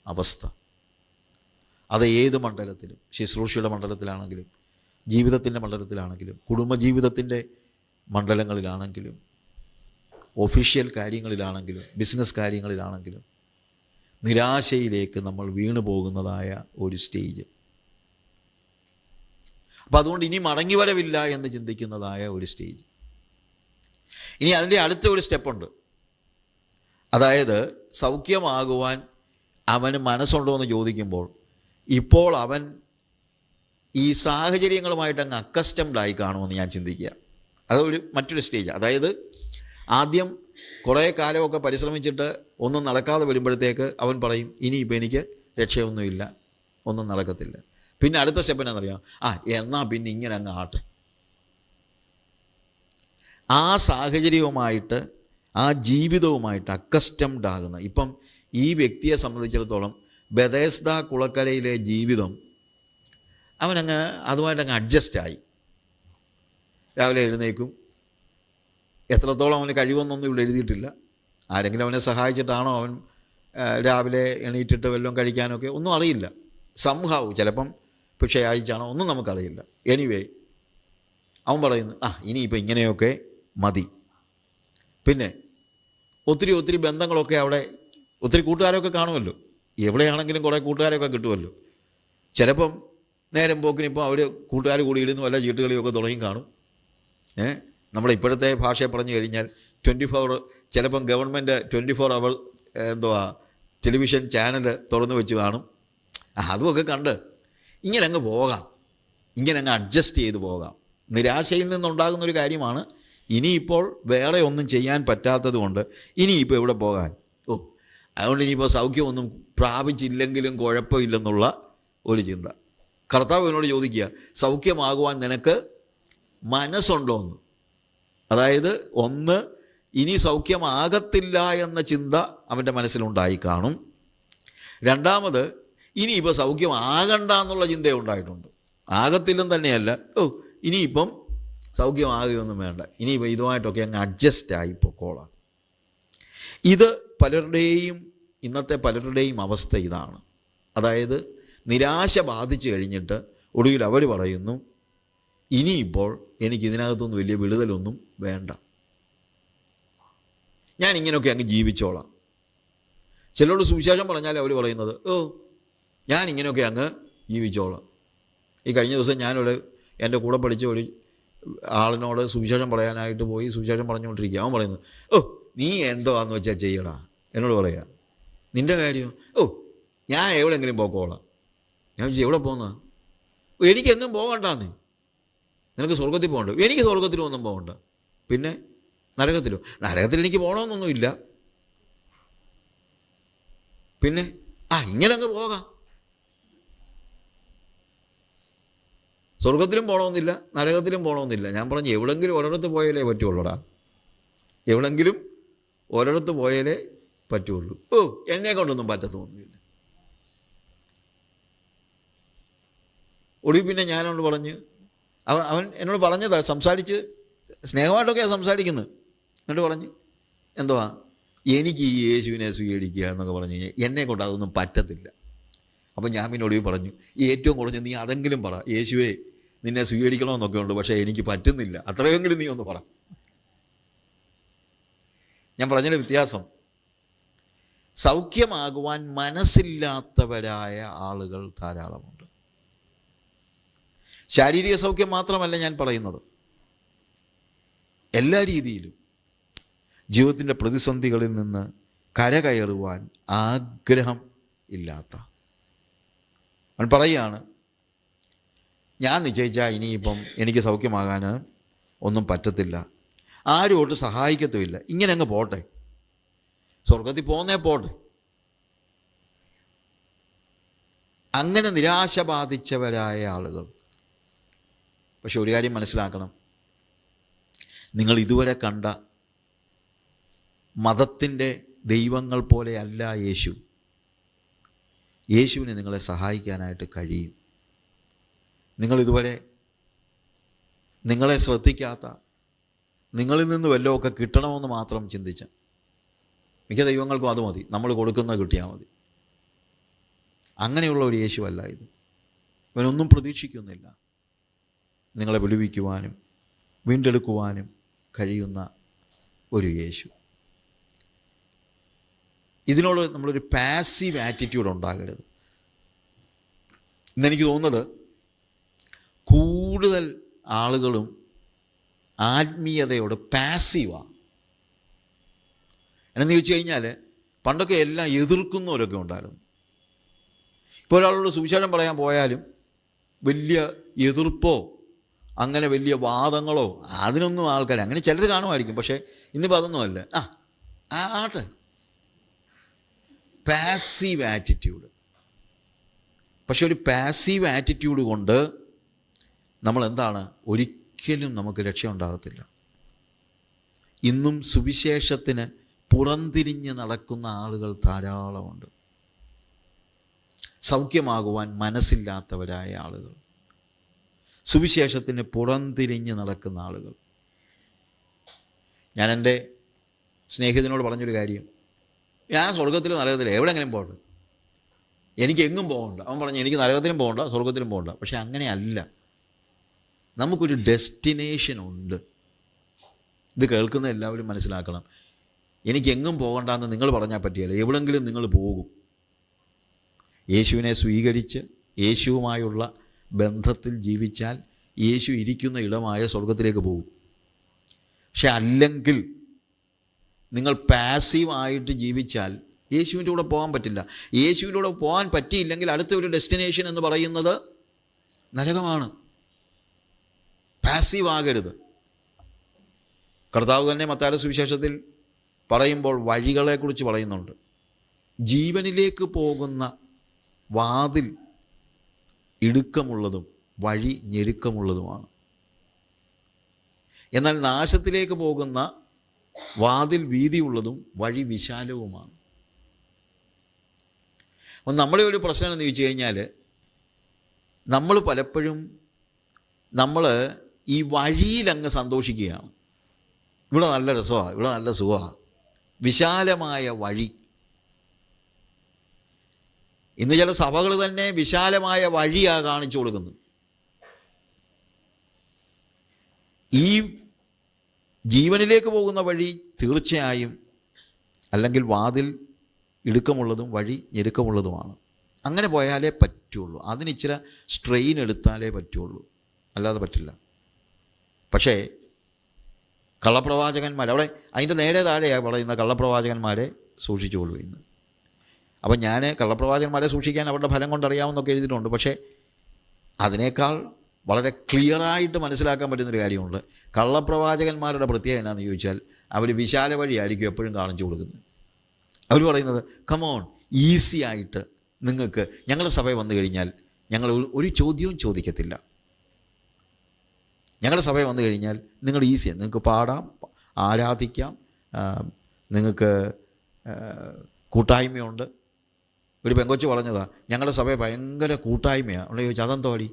S1: അവസ്ഥ അത് ഏത് മണ്ഡലത്തിലും, ശുശ്രൂഷയുടെ മണ്ഡലത്തിലാണെങ്കിലും, ജീവിതത്തിൻ്റെ മണ്ഡലത്തിലാണെങ്കിലും, കുടുംബജീവിതത്തിൻ്റെ മണ്ഡലങ്ങളിലാണെങ്കിലും, ഒഫീഷ്യൽ കാര്യങ്ങളിലാണെങ്കിലും, ബിസിനസ് കാര്യങ്ങളിലാണെങ്കിലും നിരാശയിലേക്ക് നമ്മൾ വീണു പോകുന്നതായ ഒരു സ്റ്റേജ്. അപ്പം അതുകൊണ്ട് ഇനി മടങ്ങി വരവില്ല എന്ന് ചിന്തിക്കുന്നതായ ഒരു സ്റ്റേജ്. ഇനി അതിൻ്റെ അടുത്ത ഒരു സ്റ്റെപ്പുണ്ട്. അതായത് സൗഖ്യമാകുവാൻ അവന് മനസ്സുണ്ടോ എന്ന് ചോദിക്കുമ്പോൾ ഇപ്പോൾ അവൻ ഈ സാഹചര്യങ്ങളുമായിട്ട് അങ്ങ് അക്കസ്റ്റംഡായി കാണുമെന്ന് ഞാൻ ചിന്തിക്കുക. അതൊരു മറ്റൊരു സ്റ്റേജ്. അതായത് ആദ്യം കുറേ കാലമൊക്കെ പരിശ്രമിച്ചിട്ട് ഒന്നും നടക്കാതെ വരുമ്പോഴത്തേക്ക് അവൻ പറയും ഇനിയിപ്പോൾ എനിക്ക് രക്ഷയൊന്നുമില്ല, ഒന്നും നടക്കത്തില്ല. പിന്നെ അടുത്ത സ്റ്റെപ്പ് എന്നാണെന്നറിയാം, എന്നാൽ പിന്നെ ഇങ്ങനെ അങ്ങ് ആട്ടെ. ആ സാഹചര്യവുമായിട്ട്, ആ ജീവിതവുമായിട്ട് അക്കസ്റ്റംഡ് ആകുന്ന, ഇപ്പം ഈ വ്യക്തിയെ സംബന്ധിച്ചിടത്തോളം ബെഥെസ്ദ കുളക്കരയിലെ ജീവിതം അവനങ്ങ് അതുമായിട്ടങ്ങ് അഡ്ജസ്റ്റായി. രാവിലെ എഴുന്നേക്കും, എത്രത്തോളം അവന് കഴിവൊന്നൊന്നും ഇവിടെ എഴുതിയിട്ടില്ല. ആരെങ്കിലും അവനെ സഹായിച്ചിട്ടാണോ അവൻ രാവിലെ എണീറ്റിട്ട് വല്ലതും കഴിക്കാനൊക്കെ ഒന്നും അറിയില്ല. സംഭവം ചിലപ്പം ഭിക്ഷ അയച്ചാണോ ഒന്നും നമുക്കറിയില്ല. എനിവേ അവൻ പറയുന്നു ഇനിയിപ്പോൾ ഇങ്ങനെയൊക്കെ മതി. പിന്നെ ഒത്തിരി ബന്ധങ്ങളൊക്കെ അവിടെ, ഒത്തിരി കൂട്ടുകാരൊക്കെ കാണുമല്ലോ, എവിടെയാണെങ്കിലും കുറേ കൂട്ടുകാരൊക്കെ കിട്ടുമല്ലോ. ചിലപ്പം നേരം പോക്കിനിപ്പോൾ അവർ കൂട്ടുകാർ കൂടിയിരുന്നു വല്ല ചീട്ടുകളിയൊക്കെ തുടങ്ങി കാണും. നമ്മുടെ ഇപ്പോഴത്തെ ഭാഷയെ പറഞ്ഞു കഴിഞ്ഞാൽ 24 ചിലപ്പം ഗവൺമെൻറ് 24 അവർ ടെലിവിഷൻ ചാനൽ തുറന്നു വെച്ച് കാണും. അതുമൊക്കെ കണ്ട് ഇങ്ങനെ അങ്ങ് പോകാം, ഇങ്ങനെ അങ്ങ് അഡ്ജസ്റ്റ് ചെയ്ത് പോകാം. നിരാശയിൽ നിന്നുണ്ടാകുന്നൊരു കാര്യമാണ്. ഇനിയിപ്പോൾ വേറെ ഒന്നും ചെയ്യാൻ പറ്റാത്തത് കൊണ്ട് ഇനിയിപ്പോൾ എവിടെ പോകാൻ, അതുകൊണ്ട് ഇനിയിപ്പോൾ സൗഖ്യമൊന്നും പ്രാപിച്ചില്ലെങ്കിലും കുഴപ്പമില്ലെന്നുള്ള ഒരു ചിന്ത. കർത്താവ് എന്നോട് ചോദിക്കുക, സൗഖ്യമാകുവാൻ നിനക്ക് മനസ്സുണ്ടോ എന്ന്. അതായത് ഒന്ന്, ഇനി സൗഖ്യമാകത്തില്ല എന്ന ചിന്ത അവൻ്റെ മനസ്സിലുണ്ടായി കാണും. രണ്ടാമത്, ഇനിയിപ്പോൾ സൗഖ്യമാകണ്ട എന്നുള്ള ചിന്തയുണ്ടായിട്ടുണ്ട്. ആകത്തില്ലെന്ന് തന്നെയല്ല, ഇനിയിപ്പം സൗഖ്യമാകുകയൊന്നും വേണ്ട, ഇനിയിപ്പോൾ ഇതുമായിട്ടൊക്കെ അങ്ങ് അഡ്ജസ്റ്റ് ആയി പൊക്കോളാം. ഇത് ഇന്നത്തെ പലരുടെയും അവസ്ഥ ഇതാണ്. അതായത് നിരാശ ബാധിച്ചു കഴിഞ്ഞിട്ട് ഒടുവിൽ അവർ പറയുന്നു, ഇനിയിപ്പോൾ എനിക്ക് ഇതിനകത്തൊന്നും വലിയ വിടുതലൊന്നും വേണ്ട, ഞാൻ ഇങ്ങനെയൊക്കെ അങ്ങ് ജീവിച്ചോളാം. ചിലരോട് സുവിശേഷം പറഞ്ഞാൽ അവർ പറയുന്നത്, ഞാൻ ഇങ്ങനെയൊക്കെ അങ്ങ് ജീവിച്ചോളാം. ഈ കഴിഞ്ഞ ദിവസം ഞാനൊരു എൻ്റെ കൂടെ പഠിച്ച ഒരു ആളിനോട് സുവിശേഷം പറയാനായിട്ട് പോയി സുവിശേഷം പറഞ്ഞുകൊണ്ടിരിക്കുക. അവൻ പറയുന്നത്, നീ എന്തോന്ന് വെച്ചാൽ ചെയ്യടാ. എന്നോട് പറയാ, നിൻ്റെ കാര്യം, ഞാൻ എവിടെയെങ്കിലും പോക്കോളാം. ഞാൻ ചോദിച്ചു, എവിടെ പോകുന്ന? എനിക്കെങ്ങും പോകണ്ടെന്നേ. നിനക്ക് സ്വർഗത്തിൽ പോകണ്ട? എനിക്ക് സ്വർഗത്തിലും ഒന്നും പോകണ്ട. പിന്നെ നരകത്തിൽ എനിക്ക് പോകണമെന്നൊന്നുമില്ല. പിന്നെ ഇങ്ങനെ അങ്ങ് പോകാം. സ്വർഗത്തിലും പോകണമെന്നില്ല, നരകത്തിലും പോകണമെന്നില്ല. ഞാൻ പറഞ്ഞു, എവിടെങ്കിലും ഒരിടത്ത് പോയാലേ പറ്റുള്ളൂടാ, എവിടെങ്കിലും ഒരിടത്ത് പോയാലേ പറ്റുള്ളൂ. എന്നെ കൊണ്ടൊന്നും പറ്റത്തൊന്നുമില്ല. ഒടുവിൽ പിന്നെ ഞാനോട് പറഞ്ഞ്, അവൻ എന്നോട് പറഞ്ഞതാ, സംസാരിച്ച് സ്നേഹമായിട്ടൊക്കെയാണ് സംസാരിക്കുന്നത്. എന്നിട്ട് പറഞ്ഞ്, എന്തുവാ എനിക്ക് ഈ യേശുവിനെ സ്വീകരിക്കുക എന്നൊക്കെ പറഞ്ഞു കഴിഞ്ഞാൽ എന്നെ കൊണ്ട് അതൊന്നും പറ്റത്തില്ല. അപ്പം ഞാൻ പിന്നെ ഒടുവിൽ പറഞ്ഞു, ഏറ്റവും കുറഞ്ഞ് നീ അതെങ്കിലും പറ, യേശുവേ നിന്നെ സ്വീകരിക്കണമെന്നൊക്കെ ഉണ്ട്, പക്ഷേ എനിക്ക് പറ്റുന്നില്ല, അത്രയെങ്കിലും നീ ഒന്ന് പറ. ഞാൻ പറഞ്ഞതിൻ്റെ വ്യത്യാസം, സൗഖ്യമാകുവാൻ മനസ്സില്ലാത്തവരായ ആളുകൾ ധാരാളമുണ്ട്. ശാരീരിക സൗഖ്യം മാത്രമല്ല ഞാൻ പറയുന്നത്, എല്ലാ രീതിയിലും ജീവിതത്തിൻ്റെ പ്രതിസന്ധികളിൽ നിന്ന് കരകയറുവാൻ ആഗ്രഹം ഇല്ലാത്ത. അവൻ പറയുകയാണ്, ഞാൻ നിശ്ചയിച്ചാൽ ഇനിയിപ്പം എനിക്ക് സൗഖ്യമാകാൻ ഒന്നും പറ്റത്തില്ല, ആരും ഒട്ട് സഹായിക്കത്തുമില്ല, ഇങ്ങനെ അങ്ങ് പോട്ടെ, സ്വർഗത്തിൽ പോന്നേ പോട്ടെ. അങ്ങനെ നിരാശ ബാധിച്ചവരായ ആളുകൾ. പക്ഷെ ഒരു കാര്യം മനസ്സിലാക്കണം, നിങ്ങൾ ഇതുവരെ കണ്ട മതത്തിൻ്റെ ദൈവങ്ങൾ പോലെ അല്ല യേശു. യേശുവിന് നിങ്ങളെ സഹായിക്കാനായിട്ട് കഴിയും. നിങ്ങളിതുവരെ നിങ്ങളെ ശ്രദ്ധിക്കാത്ത, നിങ്ങളിൽ നിന്ന് വല്ലതുമൊക്കെ കിട്ടണമെന്ന് മാത്രം ചിന്തിച്ച മിക്ക ദൈവങ്ങൾക്കും അത് മതി, നമ്മൾ കൊടുക്കുന്നത് കിട്ടിയാൽ മതി. അങ്ങനെയുള്ള ഒരു യേശു അല്ല ഇത്. ഇവനൊന്നും പ്രതീക്ഷിക്കുന്നില്ല. നിങ്ങളെ വിടുവിക്കുവാനും വീണ്ടെടുക്കുവാനും കഴിയുന്ന ഒരു യേശു. ഇതിനോട് നമ്മളൊരു പാസീവ് ആറ്റിറ്റ്യൂഡ് ഉണ്ടാകരുത്. ഇന്നെനിക്ക് തോന്നുന്നത് കൂടുതൽ ആളുകളും ആത്മീയതയോട് പാസീവാണ്. എന്നു ചോദിച്ചു കഴിഞ്ഞാൽ, പണ്ടൊക്കെ എല്ലാം എതിർക്കുന്നവരൊക്കെ ഉണ്ടായിരുന്നു. ഇപ്പോൾ ഒരാളോട് സുവിശേഷം പറയാൻ പോയാലും വലിയ എതിർപ്പോ അങ്ങനെ വലിയ വാദങ്ങളോ അതിനൊന്നും ആൾക്കാർ, അങ്ങനെ ചിലർ കാണുമായിരിക്കും, പക്ഷേ ഇന്നിപ്പോൾ അതൊന്നുമല്ല. ആട്ടെ, പാസീവ് ആറ്റിറ്റ്യൂഡ്. പക്ഷെ ഒരു പാസീവ് ആറ്റിറ്റ്യൂഡ് കൊണ്ട് നമ്മൾ എന്താണ്, ഒരിക്കലും നമുക്ക് രക്ഷയുണ്ടാകത്തില്ല. ഇന്നും സുവിശേഷത്തിന് പുറംതിരിഞ്ഞ് നടക്കുന്ന ആളുകൾ ധാരാളമുണ്ട്. സൗഖ്യമാകുവാൻ മനസ്സില്ലാത്തവരായ ആളുകൾ, സുവിശേഷത്തിന് പുറംതിരിഞ്ഞ് നടക്കുന്ന ആളുകൾ. ഞാൻ എൻ്റെ സ്നേഹിതനോട് പറഞ്ഞൊരു കാര്യം, ഞാൻ സ്വർഗത്തിലും നരകത്തിലും എവിടെയെങ്കിലും പോകണ്ട, എനിക്ക് എങ്ങും പോകണ്ട. അവൻ പറഞ്ഞു, എനിക്ക് നരകത്തിലും പോകണ്ട സ്വർഗത്തിലും പോകണ്ട. പക്ഷെ അങ്ങനെയല്ല, നമുക്കൊരു ഡെസ്റ്റിനേഷൻ ഉണ്ട്. ഇത് കേൾക്കുന്ന എല്ലാവരും മനസ്സിലാക്കണം. എനിക്ക് എങ്ങും പോകണ്ടെന്ന് നിങ്ങൾ പറഞ്ഞാൽ പറ്റിയല്ല, എവിടെയെങ്കിലും നിങ്ങൾ പോകും. യേശുവിനെ സ്വീകരിച്ച് യേശുവുമായുള്ള ബന്ധത്തിൽ ജീവിച്ചാൽ യേശു ഇരിക്കുന്ന ഇടമായ സ്വർഗത്തിലേക്ക് പോകും. പക്ഷെ അല്ലെങ്കിൽ നിങ്ങൾ പാസീവായിട്ട് ജീവിച്ചാൽ യേശുവിൻ്റെ കൂടെ പോകാൻ പറ്റില്ല. യേശുവിലൂടെ പോകാൻ പറ്റിയില്ലെങ്കിൽ അടുത്ത ഒരു ഡെസ്റ്റിനേഷൻ എന്ന് പറയുന്നത് നരകമാണ്. പാസീവ് ആകരുത്. കർത്താവ് തന്നെ മത്തായിയുടെ സുവിശേഷത്തിൽ പറയുമ്പോൾ വഴികളെക്കുറിച്ച് പറയുന്നുണ്ട്. ജീവനിലേക്ക് പോകുന്ന വാതിൽ ഇടുക്കമുള്ളതും വഴി ഞെരുക്കമുള്ളതുമാണ്. എന്നാൽ നാശത്തിലേക്ക് പോകുന്ന വാതിൽ വീതിയുള്ളതും വഴി വിശാലവുമാണ്. അപ്പം നമ്മുടെ ഒരു പ്രശ്നം എന്ന് ചോദിച്ചു കഴിഞ്ഞാൽ, നമ്മൾ പലപ്പോഴും ഈ വഴിയിലങ്ങ് സന്തോഷിക്കുകയാണ്. ഇവിടെ നല്ല രസമാണ്, ഇവിടെ നല്ല സുഖമാണ്, വിശാലമായ വഴി. ഇന്ന് ചില സഭകൾ തന്നെ വിശാലമായ വഴിയാണ് കാണിച്ചു കൊടുക്കുന്നത്. ഈ ജീവനിലേക്ക് പോകുന്ന വഴി തീർച്ചയായും അല്ലെങ്കിൽ വാതിൽ ഇടുക്കമുള്ളതും വഴി ഞെരുക്കമുള്ളതുമാണ്. അങ്ങനെ പോയാലേ പറ്റുള്ളൂ. അതിന് ഇച്ചിരി സ്ട്രെയിൻ എടുത്താലേ പറ്റുള്ളൂ, അല്ലാതെ പറ്റില്ല. പക്ഷേ കള്ളപ്രവാചകന്മാർ, അവിടെ അതിൻ്റെ നേരെ താഴെയാണ് പറയുന്ന കള്ളപ്രവാചകന്മാരെ സൂക്ഷിച്ചുകൊള്ളൂ ഇന്ന്. അപ്പം ഞാൻ കള്ളപ്രവാചകന്മാരെ സൂക്ഷിക്കാൻ അവരുടെ ഫലം കൊണ്ടറിയാമെന്നൊക്കെ എഴുതിയിട്ടുണ്ട്. പക്ഷേ അതിനേക്കാൾ വളരെ ക്ലിയറായിട്ട് മനസ്സിലാക്കാൻ പറ്റുന്നൊരു കാര്യമുണ്ട്. കള്ളപ്രവാചകന്മാരുടെ പ്രത്യേകത എന്നാന്ന് ചോദിച്ചാൽ അവർ വിശാല വഴിയായിരിക്കും എപ്പോഴും കാണിച്ചു കൊടുക്കുന്നത്. അവർ പറയുന്നത് കമോൺ, ഈസി ആയിട്ട് നിങ്ങൾക്ക് ഞങ്ങളുടെ സഭയിൽ വന്നു കഴിഞ്ഞാൽ ഞങ്ങൾ ഒരു ചോദ്യവും ചോദിക്കത്തില്ല. ഞങ്ങളുടെ സഭയിൽ വന്നു കഴിഞ്ഞാൽ നിങ്ങൾ ഈസിയാണ്, നിങ്ങൾക്ക് പാടാം, ആരാധിക്കാം, നിങ്ങൾക്ക് കൂട്ടായ്മയുണ്ട്. ഒരു പെങ്കൊച്ച് പറഞ്ഞതാ, ഞങ്ങളുടെ സഭയിൽ ഭയങ്കര കൂട്ടായ്മയാണ്. അവിടെ ചോദിച്ചു അതെന്തോ അടി?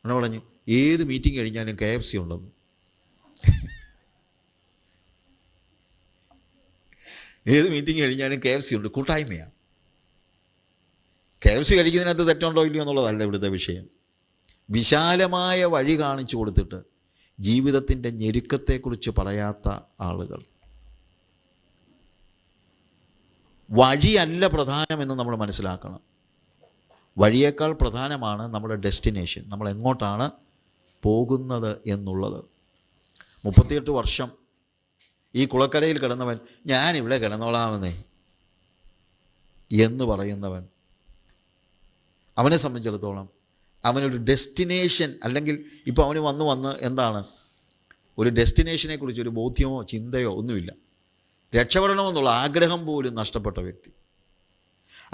S1: അവിടെ പറഞ്ഞു ഏത് മീറ്റിംഗ് കഴിഞ്ഞാലും KFC ഉണ്ടെന്ന്. ഏത് മീറ്റിംഗ് കഴിഞ്ഞാലും KFC ഉണ്ട്, കൂട്ടായ്മയാണ്. KFC കഴിക്കുന്നതിനകത്ത് തെറ്റുണ്ടോ ഇല്ലയോ എന്നുള്ളതല്ല ഇവിടുത്തെ വിഷയം. വിശാലമായ വഴി കാണിച്ചു കൊടുത്തിട്ട് ജീവിതത്തിൻ്റെ ഞെരുക്കത്തെക്കുറിച്ച് പറയാത്ത ആളുകൾ. വഴിയല്ല പ്രധാനമെന്ന് നമ്മൾ മനസ്സിലാക്കണം. വഴിയേക്കാൾ പ്രധാനമാണ് നമ്മുടെ ഡെസ്റ്റിനേഷൻ, നമ്മൾ എങ്ങോട്ടാണ് പോകുന്നത് എന്നുള്ളത്. 38 വർഷം ഈ കുളക്കരയിൽ കിടന്നവൻ ഞാനിവിടെ കിടന്നോളാമെന്നേ എന്ന് പറയുന്നവൻ, അവനെ സംബന്ധിച്ചിടത്തോളം അവനൊരു ഡെസ്റ്റിനേഷൻ, അല്ലെങ്കിൽ ഇപ്പോൾ അവന് വന്ന് എന്താണ് ഒരു ഡെസ്റ്റിനേഷനെ കുറിച്ചൊരു ബോധ്യമോ ചിന്തയോ ഒന്നുമില്ല. രക്ഷപ്പെടണമെന്നുള്ള ആഗ്രഹം പോലും നഷ്ടപ്പെട്ട വ്യക്തി.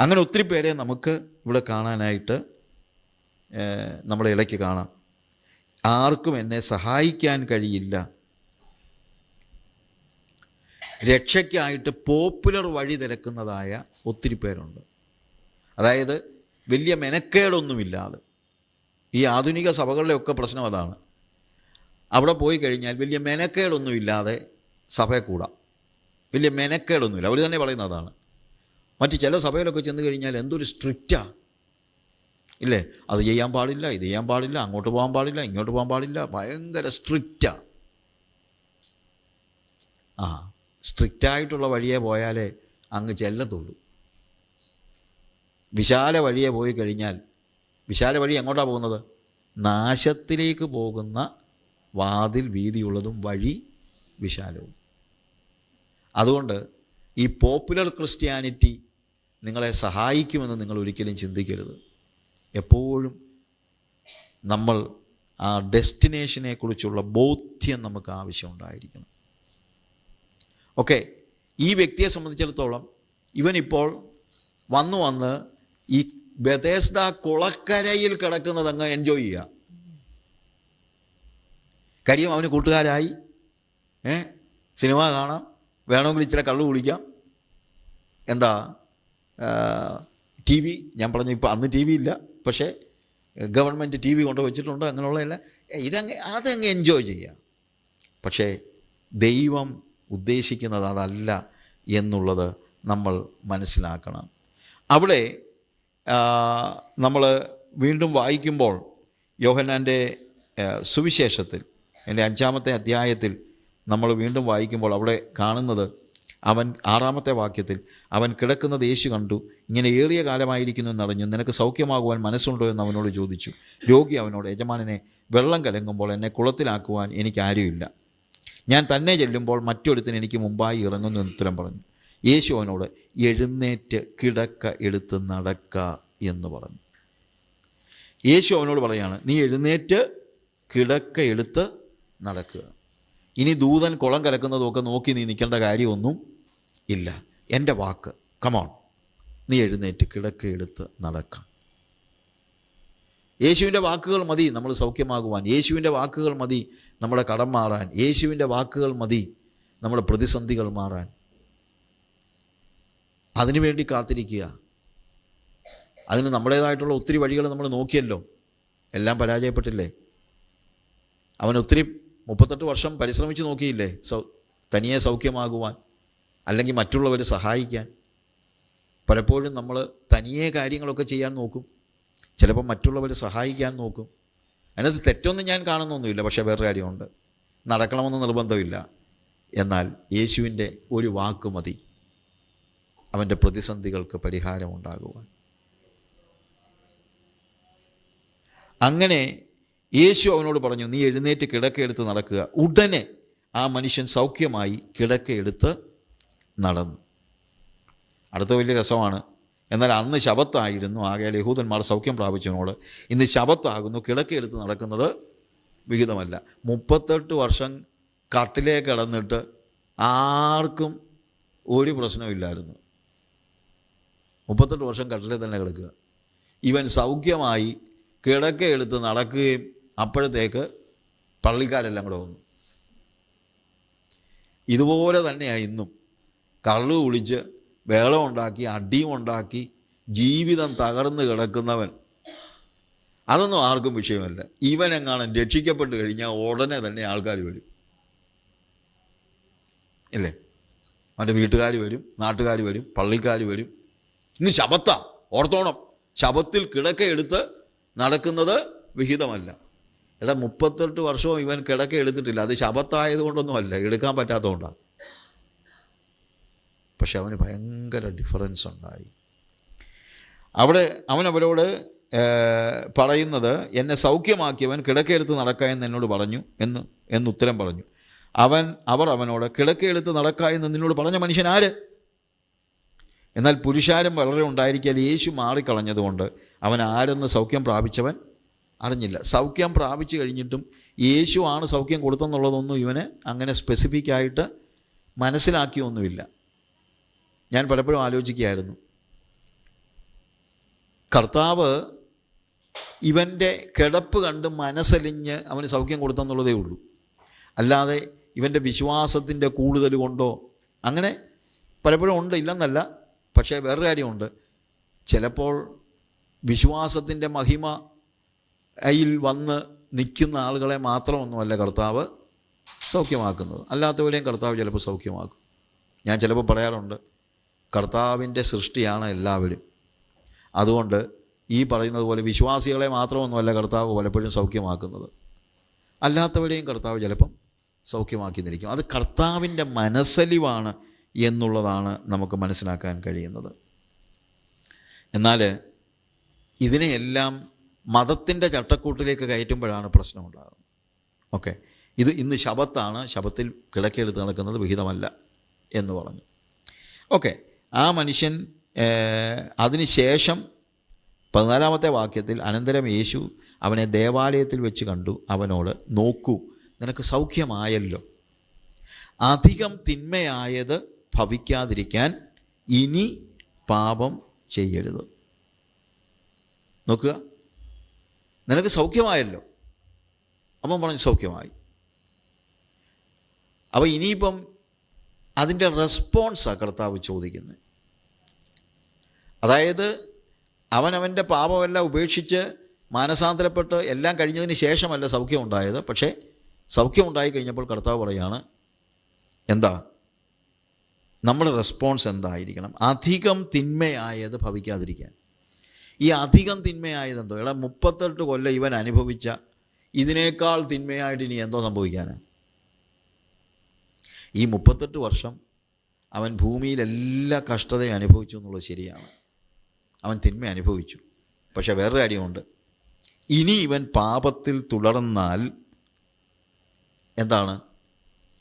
S1: അങ്ങനെ ഒത്തിരി പേരെ നമുക്ക് ഇവിടെ കാണാനായിട്ട് നമ്മുടെ ഇടയ്ക്ക് കാണാം. ആർക്കും എന്നെ സഹായിക്കാൻ കഴിയില്ല. രക്ഷയ്ക്കായിട്ട് പോപ്പുലർ വഴി തിരക്കുന്നതായ ഒത്തിരി പേരുണ്ട്. അതായത് വലിയ മെനക്കേടൊന്നുമില്ലാതെ. ഈ ആധുനിക സഭകളിലെയൊക്കെ പ്രശ്നം അതാണ്. അവിടെ പോയി കഴിഞ്ഞാൽ വലിയ മെനക്കേടൊന്നുമില്ലാതെ സഭയെ കൂടാം. വലിയ മെനക്കേടൊന്നുമില്ല, അവർ തന്നെ പറയുന്ന അതാണ്. മറ്റ് ചില സഭയിലൊക്കെ ചെന്ന് കഴിഞ്ഞാൽ എന്തൊരു സ്ട്രിക്റ്റാ ഇല്ലേ, അത് ചെയ്യാൻ പാടില്ല, ഇത് ചെയ്യാൻ പാടില്ല, അങ്ങോട്ട് പോകാൻ പാടില്ല, ഇങ്ങോട്ട് പോകാൻ പാടില്ല, ഭയങ്കര സ്ട്രിക്റ്റാ. സ്ട്രിക്റ്റായിട്ടുള്ള വഴിയെ പോയാലേ അങ്ങ് ചെല്ലത്തുള്ളൂ. വിശാല വഴിയെ പോയി കഴിഞ്ഞാൽ, വിശാല വഴി എങ്ങോട്ടാണ് പോകുന്നത്? നാശത്തിലേക്ക് പോകുന്ന വാതിൽ വീതിയുള്ളതും വഴി വിശാലവും. അതുകൊണ്ട് ഈ പോപ്പുലർ ക്രിസ്ത്യാനിറ്റി നിങ്ങളെ സഹായിക്കുമെന്ന് നിങ്ങൾ ഒരിക്കലും ചിന്തിക്കരുത്. എപ്പോഴും നമ്മൾ ആ ഡെസ്റ്റിനേഷനെ കുറിച്ചുള്ള ബോധ്യം നമുക്ക് ആവശ്യമുണ്ടായിരിക്കണം. ഓക്കെ, ഈ വ്യക്തിയെ സംബന്ധിച്ചിടത്തോളം ഇവനിപ്പോൾ വന്ന് ഈ ബെഥെസ്ദ കുളക്കരയിൽ കിടക്കുന്നതങ്ങ് എൻജോയ് ചെയ്യുക. കാര്യം അവന് കൂട്ടുകാരായി, സിനിമ കാണാം, വേണമെങ്കിൽ ഇച്ചിരി കള്ളു കുടിക്കാം, എന്താ TV, ഞാൻ പറഞ്ഞു ഇപ്പോൾ അന്ന് TV ഇല്ല, പക്ഷേ ഗവൺമെൻറ് TV കൊണ്ട് വെച്ചിട്ടുണ്ട്, അങ്ങനെയുള്ളതല്ല, അതങ്ങ് എൻജോയ് ചെയ്യാം. പക്ഷേ ദൈവം ഉദ്ദേശിക്കുന്നത് അതല്ല എന്നുള്ളത് നമ്മൾ മനസ്സിലാക്കണം. അവിടെ നമ്മൾ വീണ്ടും വായിക്കുമ്പോൾ യോഹന്നാൻ്റെ സുവിശേഷത്തിൽ എൻ്റെ 5-ാമത്തെ അധ്യായത്തിൽ നമ്മൾ വീണ്ടും വായിക്കുമ്പോൾ അവിടെ കാണുന്നത്, അവൻ 6-ാമത്തെ വാക്യത്തിൽ അവൻ കിടക്കുന്നത് യേശു കണ്ടു, ഇങ്ങനെ ഏറിയ കാലമായിരിക്കുന്നു എന്നറിഞ്ഞു, നിനക്ക് സൗഖ്യമാകുവാൻ മനസ്സുണ്ടോ എന്ന് അവനോട് ചോദിച്ചു. രോഗി അവനോട്, യജമാനനെ, വെള്ളം കലങ്ങുമ്പോൾ എന്നെ കുളത്തിലാക്കുവാൻ എനിക്ക് ആരുമില്ല, ഞാൻ തന്നെ ചെല്ലുമ്പോൾ മറ്റൊരുത്തിന് എനിക്ക് മുമ്പായി ഇറങ്ങുന്നു എന്ന് ഉത്തരം പറഞ്ഞു. യേശു അവനോട്, എഴുന്നേറ്റ് കിടക്ക എടുത്ത് നടക്ക എന്ന് പറഞ്ഞു. യേശു അവനോട് പറയാണ്, നീ എഴുന്നേറ്റ് കിടക്ക എടുത്ത് നടക്കുക. ഇനി ദൂതൻ കുളം കലക്കുന്നതൊക്കെ നോക്കി നീ നിൽക്കേണ്ട കാര്യമൊന്നും ഇല്ല. എൻ്റെ വാക്ക്, കമോൺ, നീ എഴുന്നേറ്റ് കിടക്ക എടുത്ത് നടക്കാം. യേശുവിൻ്റെ വാക്കുകൾ മതി നമ്മൾ സൗഖ്യമാകുവാൻ. യേശുവിൻ്റെ വാക്കുകൾ മതി നമ്മുടെ കടം മാറാൻ. യേശുവിൻ്റെ വാക്കുകൾ മതി നമ്മുടെ പ്രതിസന്ധികൾ മാറാൻ. അതിനുവേണ്ടി കാത്തിരിക്കുക. അതിന് നമ്മുടേതായിട്ടുള്ള ഒത്തിരി വഴികൾ നമ്മൾ നോക്കിയല്ലോ, എല്ലാം പരാജയപ്പെട്ടില്ലേ? അവൻ ഒത്തിരി 38 വർഷം പരിശ്രമിച്ച് നോക്കിയില്ലേ തനിയെ സൗഖ്യമാകുവാൻ, അല്ലെങ്കിൽ മറ്റുള്ളവരെ സഹായിക്കാൻ. പലപ്പോഴും നമ്മൾ തനിയെ കാര്യങ്ങളൊക്കെ ചെയ്യാൻ നോക്കും, ചിലപ്പോൾ മറ്റുള്ളവരെ സഹായിക്കാൻ നോക്കും. അതിനകത്ത് തെറ്റൊന്നും ഞാൻ കാണുന്നൊന്നുമില്ല. പക്ഷേ വേറൊരു കാര്യമുണ്ട്, നടക്കണമെന്ന് നിർബന്ധമില്ല. എന്നാൽ യേശുവിൻ്റെ ഒരു വാക്ക് മതി അവൻ്റെ പ്രതിസന്ധികൾക്ക് പരിഹാരമുണ്ടാകുവാൻ. അങ്ങനെ യേശു അവനോട് പറഞ്ഞു, നീ എഴുന്നേറ്റ് കിടക്കയെടുത്ത് നടക്കുക. ഉടനെ ആ മനുഷ്യൻ സൗഖ്യമായി കിടക്കയെടുത്ത് നടന്നു. അടുത്ത വലിയ രസമാണ്. എന്നാൽ അന്ന് ശബത്തായിരുന്നു. ആകയാൽ യഹൂദന്മാർ സൗഖ്യം പ്രാപിച്ചവനോട്, ഇന്ന് ശബത്താകുന്നു, കിടക്കയെടുത്ത് നടക്കുന്നത് വിഹിതമല്ല. 38 വർഷം കട്ടിലേ കിടന്നിട്ട് ആർക്കും ഒരു പ്രശ്നമില്ലായിരുന്നു. 38 വർഷം കട്ടിലേ തന്നെ കിടക്കുക. ഇവൻ സൗഖ്യമായി കിടക്കയെടുത്ത് നടക്കുകയും അപ്പോഴത്തേക്ക് പള്ളിക്കാരെല്ലാം കൂടെ വന്നു. ഇതുപോലെ തന്നെയാണ് ഇന്നും. കള്ളു കുടിച്ച് ബഹളമുണ്ടാക്കി അടിയുമുണ്ടാക്കി ജീവിതം തകർന്ന് കിടക്കുന്നവൻ, അതൊന്നും ആർക്കും വിഷയമല്ല. ഇവനെങ്ങാനും രക്ഷിക്കപ്പെട്ട് കഴിഞ്ഞാൽ ഉടനെ തന്നെ ആൾക്കാർ വരും, ഇല്ലേ? അവൻ്റെ വീട്ടുകാർ വരും, നാട്ടുകാർ വരും, പള്ളിക്കാർ വരും. ഇന്ന് ശബത്താ, ഓർത്തോണം, ശബത്തിൽ കിടക്കയെടുത്ത് നടക്കുന്നത് വിഹിതമല്ല. 38 വർഷവും ഇവൻ കിടക്ക എടുത്തിട്ടില്ല. അത് ശബത്തായത് കൊണ്ടൊന്നുമല്ല, എടുക്കാൻ പറ്റാത്തതുകൊണ്ടാണ്. പക്ഷെ അവന് ഭയങ്കര ഡിഫറൻസ് ഉണ്ടായി. അവിടെ അവനവരോട് പറയുന്നത്, എന്നെ സൗഖ്യമാക്കിയവൻ കിടക്കയെടുത്ത് നടക്ക എന്ന് എന്നോട് പറഞ്ഞു എന്നുത്തരം പറഞ്ഞു. അവർ അവനോട്, കിടക്കയെടുത്ത് നടക്ക എന്ന് നിന്നോട് പറഞ്ഞ മനുഷ്യൻ ആര്? എന്നാൽ പുരുഷാരം വളരെ ഉണ്ടായിരിക്കാൻ യേശു മാറിക്കളഞ്ഞതുകൊണ്ട് അവൻ ആരെന്ന് സൗഖ്യം പ്രാപിച്ചവൻ അറിഞ്ഞില്ല. സൗഖ്യം പ്രാപിച്ചു കഴിഞ്ഞിട്ടും യേശു ആണ് സൗഖ്യം കൊടുത്തെന്നുള്ളതൊന്നും ഇവന് അങ്ങനെ സ്പെസിഫിക്കായിട്ട് മനസ്സിലാക്കിയൊന്നുമില്ല. ഞാൻ പലപ്പോഴും ആലോചിക്കുകയായിരുന്നു, കർത്താവ് ഇവൻ്റെ കിടപ്പ് കണ്ട് മനസ്സലിഞ്ഞ് അവന് സൗഖ്യം കൊടുത്തെന്നുള്ളതേ ഉള്ളൂ. അല്ലാതെ ഇവൻ്റെ വിശ്വാസത്തിൻ്റെ കൂടുതൽ കൊണ്ടോ അങ്ങനെ പലപ്പോഴും ഉണ്ട്, ഇല്ലെന്നല്ല. പക്ഷേ വേറൊരു കാര്യമുണ്ട്, ചിലപ്പോൾ വിശ്വാസത്തിൻ്റെ മഹിമയിൽ വന്ന് നിൽക്കുന്ന ആളുകളെ മാത്രമൊന്നുമല്ല കർത്താവ് സൗഖ്യമാക്കുന്നത്, അല്ലാത്തവരെയും കർത്താവ് ചിലപ്പോൾ സൗഖ്യമാക്കും. ഞാൻ ചിലപ്പോൾ പറയാറുണ്ട്, കർത്താവിൻ്റെ സൃഷ്ടിയാണ് എല്ലാവരും. അതുകൊണ്ട് ഈ പറയുന്നത് പോലെ വിശ്വാസികളെ മാത്രമൊന്നുമല്ല കർത്താവ് പലപ്പോഴും സൗഖ്യമാക്കുന്നത്, അല്ലാത്തവരെയും കർത്താവ് ചിലപ്പം സൗഖ്യമാക്കി നിൽക്കും. അത് കർത്താവിൻ്റെ മനസ്സലിവാണ് എന്നുള്ളതാണ് നമുക്ക് മനസ്സിലാക്കാൻ കഴിയുന്നത്. എന്നാൽ ഇതിനെയെല്ലാം മതത്തിൻ്റെ ചട്ടക്കൂട്ടിലേക്ക് കയറ്റുമ്പോഴാണ് പ്രശ്നമുണ്ടാകുന്നത്. ഓക്കെ, ഇന്ന് ശബത്താണ്, ശബത്തിൽ കിടക്കയെടുത്ത് നടക്കുന്നത് വിഹിതമല്ല എന്ന് പറഞ്ഞു. ഓക്കെ, ആ മനുഷ്യൻ അതിനുശേഷം 14-ാമത്തെ വാക്യത്തിൽ, അനന്തരം യേശു അവനെ ദേവാലയത്തിൽ വെച്ച് കണ്ടു, അവനോട്, നോക്കൂ, നിനക്ക് സൗഖ്യമായല്ലോ, അധികം തിന്മയായത് ഭവിക്കാതിരിക്കാൻ ഇനി പാപം ചെയ്യരുത്. നോക്കുക, നിനക്ക് സൗഖ്യമായല്ലോ. അവൻ പറഞ്ഞു സൗഖ്യമായി. അപ്പോൾ ഇനിയിപ്പം അതിൻ്റെ റെസ്പോൺസാണ് കർത്താവ് ചോദിക്കുന്നത്. അതായത് അവൻ്റെ പാപമെല്ലാം ഉപേക്ഷിച്ച് മാനസാന്തരപ്പെട്ട് എല്ലാം കഴിഞ്ഞതിന് ശേഷമല്ല സൗഖ്യം ഉണ്ടായത്. പക്ഷേ സൗഖ്യം ഉണ്ടായി കഴിഞ്ഞപ്പോൾ കർത്താവ് പറയുകയാണ്, എന്താ നമ്മുടെ റെസ്പോൺസ് എന്തായിരിക്കണം? അധികം തിന്മയായത് ഭവിക്കാതിരിക്കാൻ. ഈ അധികം തിന്മയായത് എന്തോ? 38 കൊല്ലം ഇവൻ അനുഭവിച്ച ഇതിനേക്കാൾ തിന്മയായിട്ട് ഇനി എന്തോ സംഭവിക്കാനാണ്? ഈ 38 വർഷം അവൻ ഭൂമിയിൽ എല്ലാ കഷ്ടതയും അനുഭവിച്ചു എന്നുള്ളത് ശരിയാണ്, അവൻ തിന്മ അനുഭവിച്ചു. പക്ഷേ വേറൊരു കാര്യമുണ്ട്, ഇനി ഇവൻ പാപത്തിൽ തുടർന്നാൽ എന്താണ്?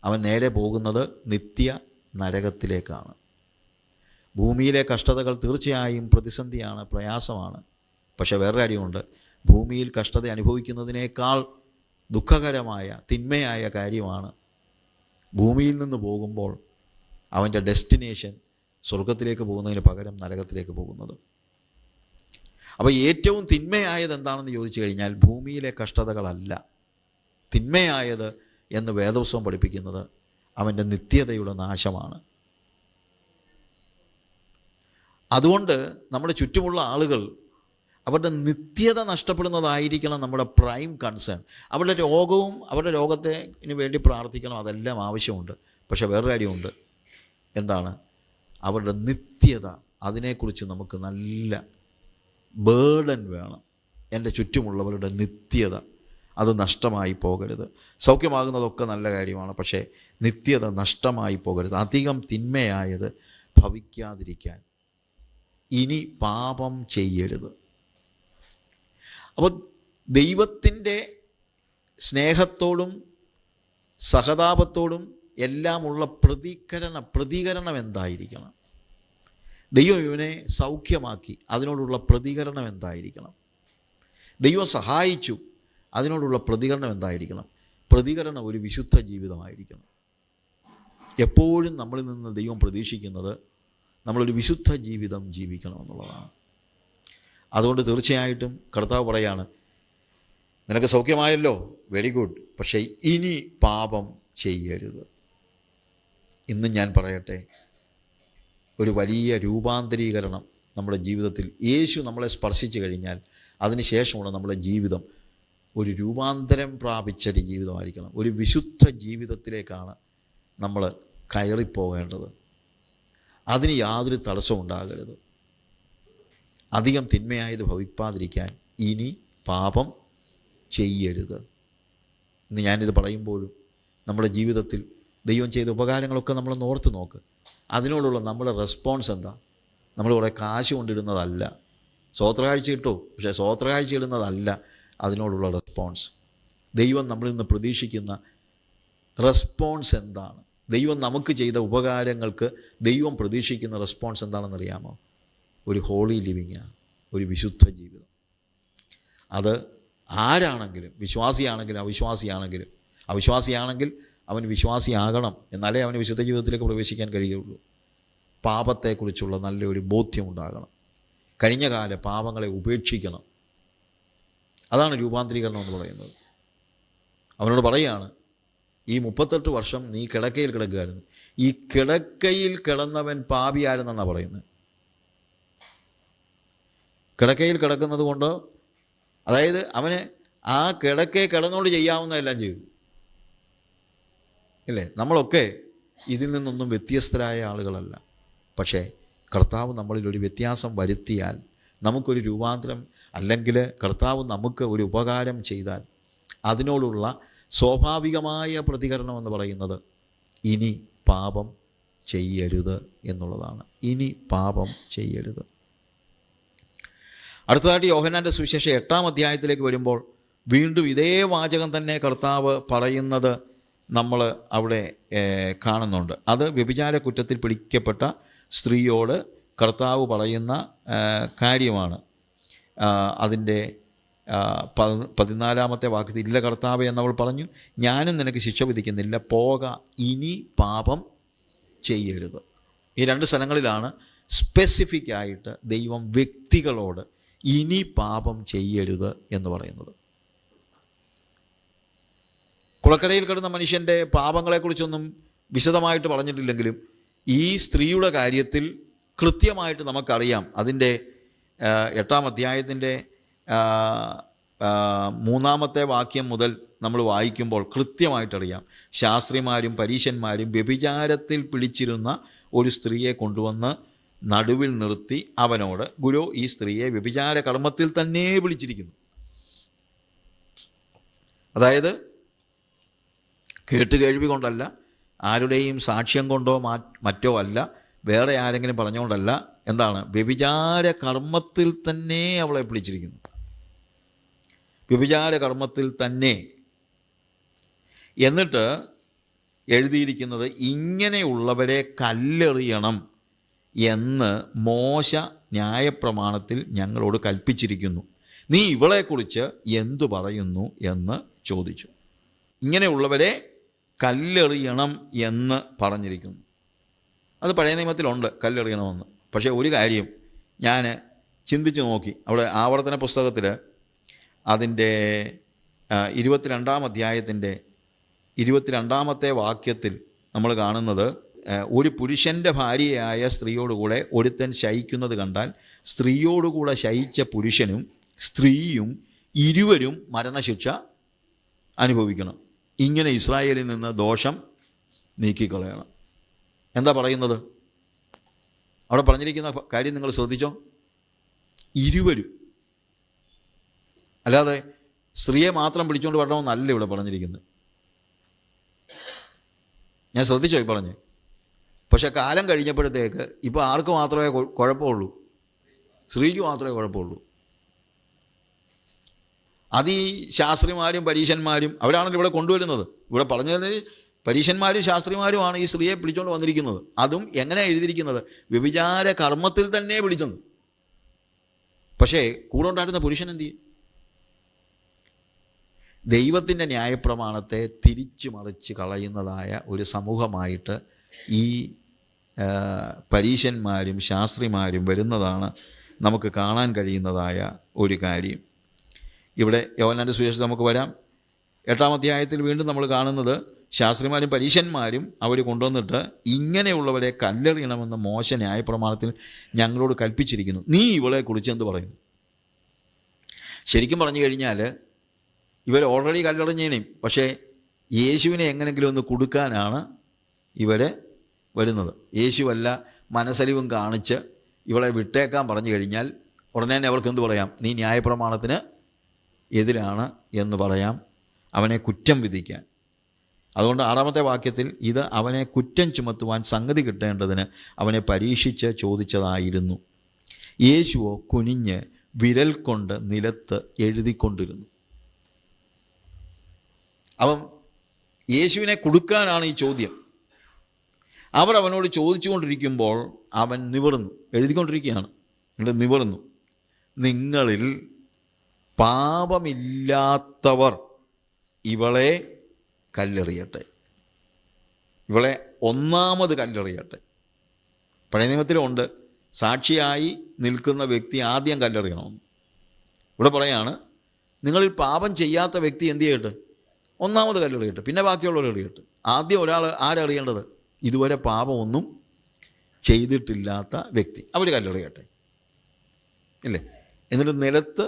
S1: അവൻ നേരെ പോകുന്നത് നിത്യ നരകത്തിലേക്കാണ്. ഭൂമിയിലെ കഷ്ടതകൾ തീർച്ചയായും പ്രതിസന്ധിയാണ്, പ്രയാസമാണ്. പക്ഷേ വേറൊരു കാര്യമുണ്ട്, ഭൂമിയിൽ കഷ്ടത അനുഭവിക്കുന്നതിനേക്കാൾ ദുഃഖകരമായ തിന്മയായ കാര്യമാണ് ഭൂമിയിൽ നിന്ന് പോകുമ്പോൾ അവൻ്റെ ഡെസ്റ്റിനേഷൻ സ്വർഗത്തിലേക്ക് പോകുന്നതിന് പകരം നരകത്തിലേക്ക് പോകുന്നത്. അപ്പോൾ ഏറ്റവും തിന്മയായത് എന്താണെന്ന് ചോദിച്ചു കഴിഞ്ഞാൽ ഭൂമിയിലെ കഷ്ടതകളല്ല. തിന്മയായത് എന്ന് വേദപുസ്തകം പഠിപ്പിക്കുന്നത് അവൻ്റെ നിത്യതയുടെ നാശമാണ്. അതുകൊണ്ട് നമ്മുടെ ചുറ്റുമുള്ള ആളുകൾ അവരുടെ നിത്യത നഷ്ടപ്പെടുന്നതായിരിക്കണം നമ്മുടെ പ്രൈം കൺസേൺ. അവരുടെ രോഗവും അവരുടെ രോഗത്തിന് വേണ്ടി പ്രാർത്ഥിക്കണം, അതെല്ലാം ആവശ്യമുണ്ട്. പക്ഷേ വേറൊരു കാര്യമുണ്ട്, എന്താണ്? അവരുടെ നിത്യത, അതിനെക്കുറിച്ച് നമുക്ക് നല്ല ബേർഡൻ വേണം. എൻ്റെ ചുറ്റുമുള്ളവരുടെ നിത്യത അത് നഷ്ടമായി പോകരുത്. സൗഖ്യമാകുന്നതൊക്കെ നല്ല കാര്യമാണ്, പക്ഷേ നിത്യത നഷ്ടമായി പോകരുത്. അധികം തിന്മയായത് ഭവിക്കാതിരിക്കാൻ ഇനി പാപം ചെയ്യരുത്. അപ്പോൾ ദൈവത്തിൻ്റെ സ്നേഹത്തോടും സഹതാപത്തോടും എല്ലാമുള്ള പ്രതികരണം എന്തായിരിക്കണം? ദൈവം ഇവനെ സൗഖ്യമാക്കി, അതിനോടുള്ള പ്രതികരണം എന്തായിരിക്കണം? ദൈവം സഹായിച്ചു, അതിനോടുള്ള പ്രതികരണം എന്തായിരിക്കണം? പ്രതികരണം ഒരു വിശുദ്ധ ജീവിതമായിരിക്കണം. എപ്പോഴും നമ്മളിൽ നിന്ന് ദൈവം പ്രതീക്ഷിക്കുന്നത് നമ്മളൊരു വിശുദ്ധ ജീവിതം ജീവിക്കണമെന്നുള്ളതാണ്. അതുകൊണ്ട് തീർച്ചയായിട്ടും കർത്താവ് പറയാണ്, നിനക്ക് സൗഖ്യമായല്ലോ, വെരി ഗുഡ്, പക്ഷേ ഇനി പാപം ചെയ്യരുത്. ഇന്ന് ഞാൻ പറയട്ടെ, ഒരു വലിയ രൂപാന്തരീകരണം നമ്മുടെ ജീവിതത്തിൽ യേശു നമ്മളെ സ്പർശിച്ചു കഴിഞ്ഞാൽ അതിനുശേഷമുള്ള നമ്മുടെ ജീവിതം ഒരു രൂപാന്തരം പ്രാപിച്ച ഒരു ജീവിതമായിരിക്കണം. ഒരു വിശുദ്ധ ജീവിതത്തിലേക്കാണ് നമ്മൾ കയറിപ്പോകേണ്ടത്. അതിന് യാതൊരു തടസ്സവും ഉണ്ടാകരുത്. അധികം തിന്മയായത് ഭവിക്കാതിരിക്കാൻ ഇനി പാപം ചെയ്യരുത്. ഇന്ന് ഞാനിത് പറയുമ്പോഴും നമ്മുടെ ജീവിതത്തിൽ ദൈവം ചെയ്ത ഉപകാരങ്ങളൊക്കെ നമ്മളൊന്ന് ഓർത്ത് നോക്ക്. അതിനോടുള്ള നമ്മുടെ റെസ്പോൺസ് എന്താ? നമ്മൾ കുറേ കാശ് കൊണ്ടിടുന്നതല്ല, സ്വോത്രകാഴ്ച കിട്ടൂ, പക്ഷേ സ്വോത്രകാഴ്ച ഇടുന്നതല്ല അതിനോടുള്ള റെസ്പോൺസ്. ദൈവം നമ്മളിൽ നിന്ന് പ്രതീക്ഷിക്കുന്ന റെസ്പോൺസ് എന്താണ്? ദൈവം നമുക്ക് ചെയ്ത ഉപകാരങ്ങൾക്ക് ദൈവം പ്രതീക്ഷിക്കുന്ന റെസ്പോൺസ് എന്താണെന്നറിയാമോ? ഒരു ഹോളി ലിവിങ്ങാണ്, ഒരു വിശുദ്ധ ജീവിതം. അത് ആരാണെങ്കിലും, വിശ്വാസിയാണെങ്കിലും അവിശ്വാസിയാണെങ്കിൽ അവൻ വിശ്വാസിയാകണം, എന്നാലേ അവന് വിശുദ്ധ ജീവിതത്തിലേക്ക് പ്രവേശിക്കാൻ കഴിയുള്ളൂ. പാപത്തെക്കുറിച്ചുള്ള നല്ലൊരു ബോധ്യമുണ്ടാകണം. കഴിഞ്ഞ കാല പാപങ്ങളെ ഉപേക്ഷിക്കണം. അതാണ് രൂപാന്തരീകരണം എന്ന് പറയുന്നത്. അവനോട് പറയുകയാണ്, ഈ 38 വർഷം നീ കിടക്കയിൽ കിടക്കുകയായിരുന്നു. ഈ കിടക്കയിൽ കിടന്നവൻ പാപിയായിരുന്നെന്നാണ് പറയുന്നത്. കിടക്കയിൽ കിടക്കുന്നത് കൊണ്ട്, അതായത് അവന് ആ കിടക്കയിൽ കിടന്നുകൊണ്ട് ചെയ്യാവുന്നതെല്ലാം ചെയ്തു, ഇല്ലേ? നമ്മളൊക്കെ ഇതിൽ നിന്നൊന്നും വ്യത്യസ്തരായ ആളുകളല്ല. പക്ഷേ കർത്താവ് നമ്മളിൽ ഒരു വ്യത്യാസം വരുത്തിയാൽ, നമുക്കൊരു രൂപാന്തരം, അല്ലെങ്കിൽ കർത്താവ് നമുക്ക് ഒരു ഉപകാരം ചെയ്താൽ അതിനോടുള്ള സ്വാഭാവികമായ പ്രതികരണം എന്ന് പറയുന്നത് ഇനി പാപം ചെയ്യരുത് എന്നുള്ളതാണ്. ഇനി പാപം ചെയ്യരുത്. അടുത്തതായിട്ട് യോഹന്നാൻ്റെ സുവിശേഷം 8-ാം അധ്യായത്തിലേക്ക് വരുമ്പോൾ വീണ്ടും ഇതേ വാചകം തന്നെ കർത്താവ് പറയുന്നത് നമ്മൾ അവിടെ കാണുന്നുണ്ട്. അത് വ്യഭിചാര കുറ്റത്തിൽ പിടിക്കപ്പെട്ട സ്ത്രീയോട് കർത്താവ് പറയുന്ന കാര്യമാണ്. അതിൻ്റെ 14-ാമത്തെ വാക്യത്തിൽ, ഇല്ല കർത്താവേ എന്നവൾ പറഞ്ഞു, ഞാനും നിനക്ക് ശിക്ഷ വിധിക്കുന്നില്ല, പോക, ഇനി പാപം ചെയ്യരുത്. ഈ 2 സ്ഥലങ്ങളിലാണ് സ്പെസിഫിക് ആയിട്ട് ദൈവം വ്യക്തികളോട് ഇനി പാപം ചെയ്യരുത് എന്ന് പറയുന്നത്. കുളക്കരയിൽ കിടന്ന മനുഷ്യൻ്റെ പാപങ്ങളെക്കുറിച്ചൊന്നും വിശദമായിട്ട് പറഞ്ഞിട്ടില്ലെങ്കിലും ഈ സ്ത്രീയുടെ കാര്യത്തിൽ കൃത്യമായിട്ട് നമുക്കറിയാം. അതിൻ്റെ 8-ാം അധ്യായത്തിൻ്റെ 3-ാമത്തെ വാക്യം മുതൽ നമ്മൾ വായിക്കുമ്പോൾ കൃത്യമായിട്ടറിയാം. ശാസ്ത്രിമാരും പരീശന്മാരും വ്യഭിചാരത്തിൽ പിടിച്ചിരുന്ന ഒരു സ്ത്രീയെ കൊണ്ടുവന്ന് നടുവിൽ നിർത്തി അവനോട്, ഗുരു, ഈ സ്ത്രീയെ വ്യഭിചാര കർമ്മത്തിൽ തന്നെ പിടിച്ചിരിക്കുന്നു. അതായത് കേട്ടുകേഴ്വി കൊണ്ടല്ല, ആരുടെയും സാക്ഷ്യം കൊണ്ടോ മറ്റോ അല്ല, വേറെ ആരെങ്കിലും പറഞ്ഞുകൊണ്ടല്ല. എന്താണ്? വ്യഭിചാര കർമ്മത്തിൽ തന്നെ അവളെ പിടിച്ചിരിക്കുന്നു. വ്യഭിചാര കർമ്മത്തിൽ തന്നെ. എന്നിട്ട് എഴുതിയിരിക്കുന്നത്, ഇങ്ങനെയുള്ളവരെ കല്ലെറിയണം എന്ന് മോശ ന്യായപ്രമാണത്തിൽ ഞങ്ങളോട് കൽപ്പിച്ചിരിക്കുന്നു. നീ ഇവളെക്കുറിച്ച് എന്തു പറയുന്നു എന്ന് ചോദിച്ചു. ഇങ്ങനെയുള്ളവരെ കല്ലെറിയണം എന്ന് പറഞ്ഞിരിക്കുന്നു. അത് പഴയ നിയമത്തിലുണ്ട്, കല്ലെറിയണമെന്ന്. പക്ഷേ ഒരു കാര്യം ഞാൻ ചിന്തിച്ച് നോക്കി. അവിടെ ആവർത്തന പുസ്തകത്തിൽ അതിൻ്റെ 22-ാം അധ്യായത്തിൻ്റെ 22-ാമത്തെ വാക്യത്തിൽ നമ്മൾ കാണുന്നത്, ഒരു പുരുഷൻ്റെ ഭാര്യയായ സ്ത്രീയോടുകൂടെ ഒരുത്തൻ ശയിക്കുന്നത് കണ്ടാൽ സ്ത്രീയോടുകൂടെ ശയിച്ച പുരുഷനും സ്ത്രീയും ഇരുവരും മരണശിക്ഷ അനുഭവിക്കണം. ഇങ്ങനെ ഇസ്രായേലിൽ നിന്ന് ദോഷം നീക്കിക്കളയണം. എന്താ പറയുന്നത്? അവിടെ പറഞ്ഞിരിക്കുന്ന കാര്യം നിങ്ങൾ ശ്രദ്ധിച്ചോ? ഇരുവരും, അല്ലാതെ സ്ത്രീയെ മാത്രം പിടിച്ചുകൊണ്ട് വരണമെന്നല്ല ഇവിടെ പറഞ്ഞിരിക്കുന്നത്. ഞാൻ ശ്രദ്ധിച്ചോ ഈ പറഞ്ഞ്? പക്ഷെ കാലം കഴിഞ്ഞപ്പോഴത്തേക്ക് ഇപ്പോൾ ആർക്ക് മാത്രമേ കുഴപ്പമുള്ളൂ? സ്ത്രീക്ക് മാത്രമേ കുഴപ്പമുള്ളൂ. അത് ഈ ശാസ്ത്രിമാരും പരീശന്മാരും അവരാണല്ലോ ഇവിടെ കൊണ്ടുവരുന്നത്. ഇവിടെ പറഞ്ഞത് പരീശന്മാരും ശാസ്ത്രിമാരുമാണ് ഈ സ്ത്രീയെ പിടിച്ചുകൊണ്ട് വന്നിരിക്കുന്നത്. അതും എങ്ങനെയാണ് എഴുതിയിരിക്കുന്നത്? വ്യഭിചാര കർമ്മത്തിൽ തന്നെ പിടിച്ചെന്ന്. പക്ഷേ കൂടെ ഉണ്ടായിരുന്ന പുരുഷൻ എന്ത് ചെയ്യും? ദൈവത്തിൻ്റെ ന്യായപ്രമാണത്തെ തിരിച്ചു മറിച്ച് കളയുന്നതായ ഒരു സമൂഹമായിട്ട് ഈ പരീശന്മാരും ശാസ്ത്രിമാരും വരുന്നതാണ് നമുക്ക് കാണാൻ കഴിയുന്നതായ ഒരു കാര്യം. ഇവിടെ യോഹന്നാൻ്റെ സുവിശേഷത്തിൽ നമുക്ക് വരാം. 8-ാം അധ്യായത്തിൽ വീണ്ടും നമ്മൾ കാണുന്നത് ശാസ്ത്രിമാരും പരീശന്മാരും അവർ കൊണ്ടുവന്നിട്ട് ഇങ്ങനെയുള്ളവരെ കല്ലെറിയണമെന്ന് മോശ ന്യായപ്രമാണത്തിൽ ഞങ്ങളോട് കൽപ്പിച്ചിരിക്കുന്നു, നീ ഇവളെ കുറിച്ച് എന്ത് പറയുന്നു? ശരിക്കും പറഞ്ഞു കഴിഞ്ഞാൽ ഇവർ ഓൾറെഡി കല്ലെറിഞ്ഞേനെയും, പക്ഷേ യേശുവിനെ എങ്ങനെങ്കിലും ഒന്ന് കൊടുക്കാനാണ് ഇവർ വരുന്നത്. യേശു വല്ല മനസ്സലിവും കാണിച്ച് ഇവളെ വിട്ടേക്കാൻ പറഞ്ഞു കഴിഞ്ഞാൽ ഉടനെ തന്നെ അവർക്ക് എന്ത് പറയാം? നീ ന്യായപ്രമാണത്തിന് എതിരാണ് എന്ന് പറയാം, അവനെ കുറ്റം വിധിക്കാൻ. അതുകൊണ്ട് 6-ാമത്തെ വാക്യത്തിൽ ഇത് അവനെ കുറ്റം ചുമത്തുവാൻ സംഗതി കിട്ടേണ്ടതിന് അവനെ പരീക്ഷിച്ച് ചോദിച്ചതായിരുന്നു. യേശുവോ കുനിഞ്ഞ് വിരൽ കൊണ്ട് നിലത്ത് എഴുതിക്കൊണ്ടിരുന്നു. അവൻ യേശുവിനെ കൊടുക്കാനാണ് ഈ ചോദ്യം. അവർ അവനോട് ചോദിച്ചുകൊണ്ടിരിക്കുമ്പോൾ അവൻ നിവർന്നു, എഴുതിക്കൊണ്ടിരിക്കുകയാണ്. എന്നിട്ട് നിവർന്നു, നിങ്ങളിൽ പാപമില്ലാത്തവർ ഇവളെ കല്ലെറിയട്ടെ. ഇവളെ ഒന്നാമത് കല്ലെറിയട്ടെ. പഴയ നിയമത്തിലുണ്ട് സാക്ഷിയായി നിൽക്കുന്ന വ്യക്തി ആദ്യം കല്ലെറിയണമെന്ന്. ഇവിടെ പറയാണ് നിങ്ങളിൽ പാപം ചെയ്യാത്ത വ്യക്തി എന്ത് ചെയ്യട്ടെ? ഒന്നാമത് കല്ലെറിയട്ടെ, പിന്നെ ബാക്കിയുള്ളവർ എറിയട്ടെ. ആദ്യം ഒരാൾ ആരെറിയേണ്ടത്? ഇതുവരെ പാപമൊന്നും ചെയ്തിട്ടില്ലാത്ത വ്യക്തി, അവർ കല്ലെറിയട്ടെ ഇല്ലേ? എന്നിട്ട് നിലത്ത്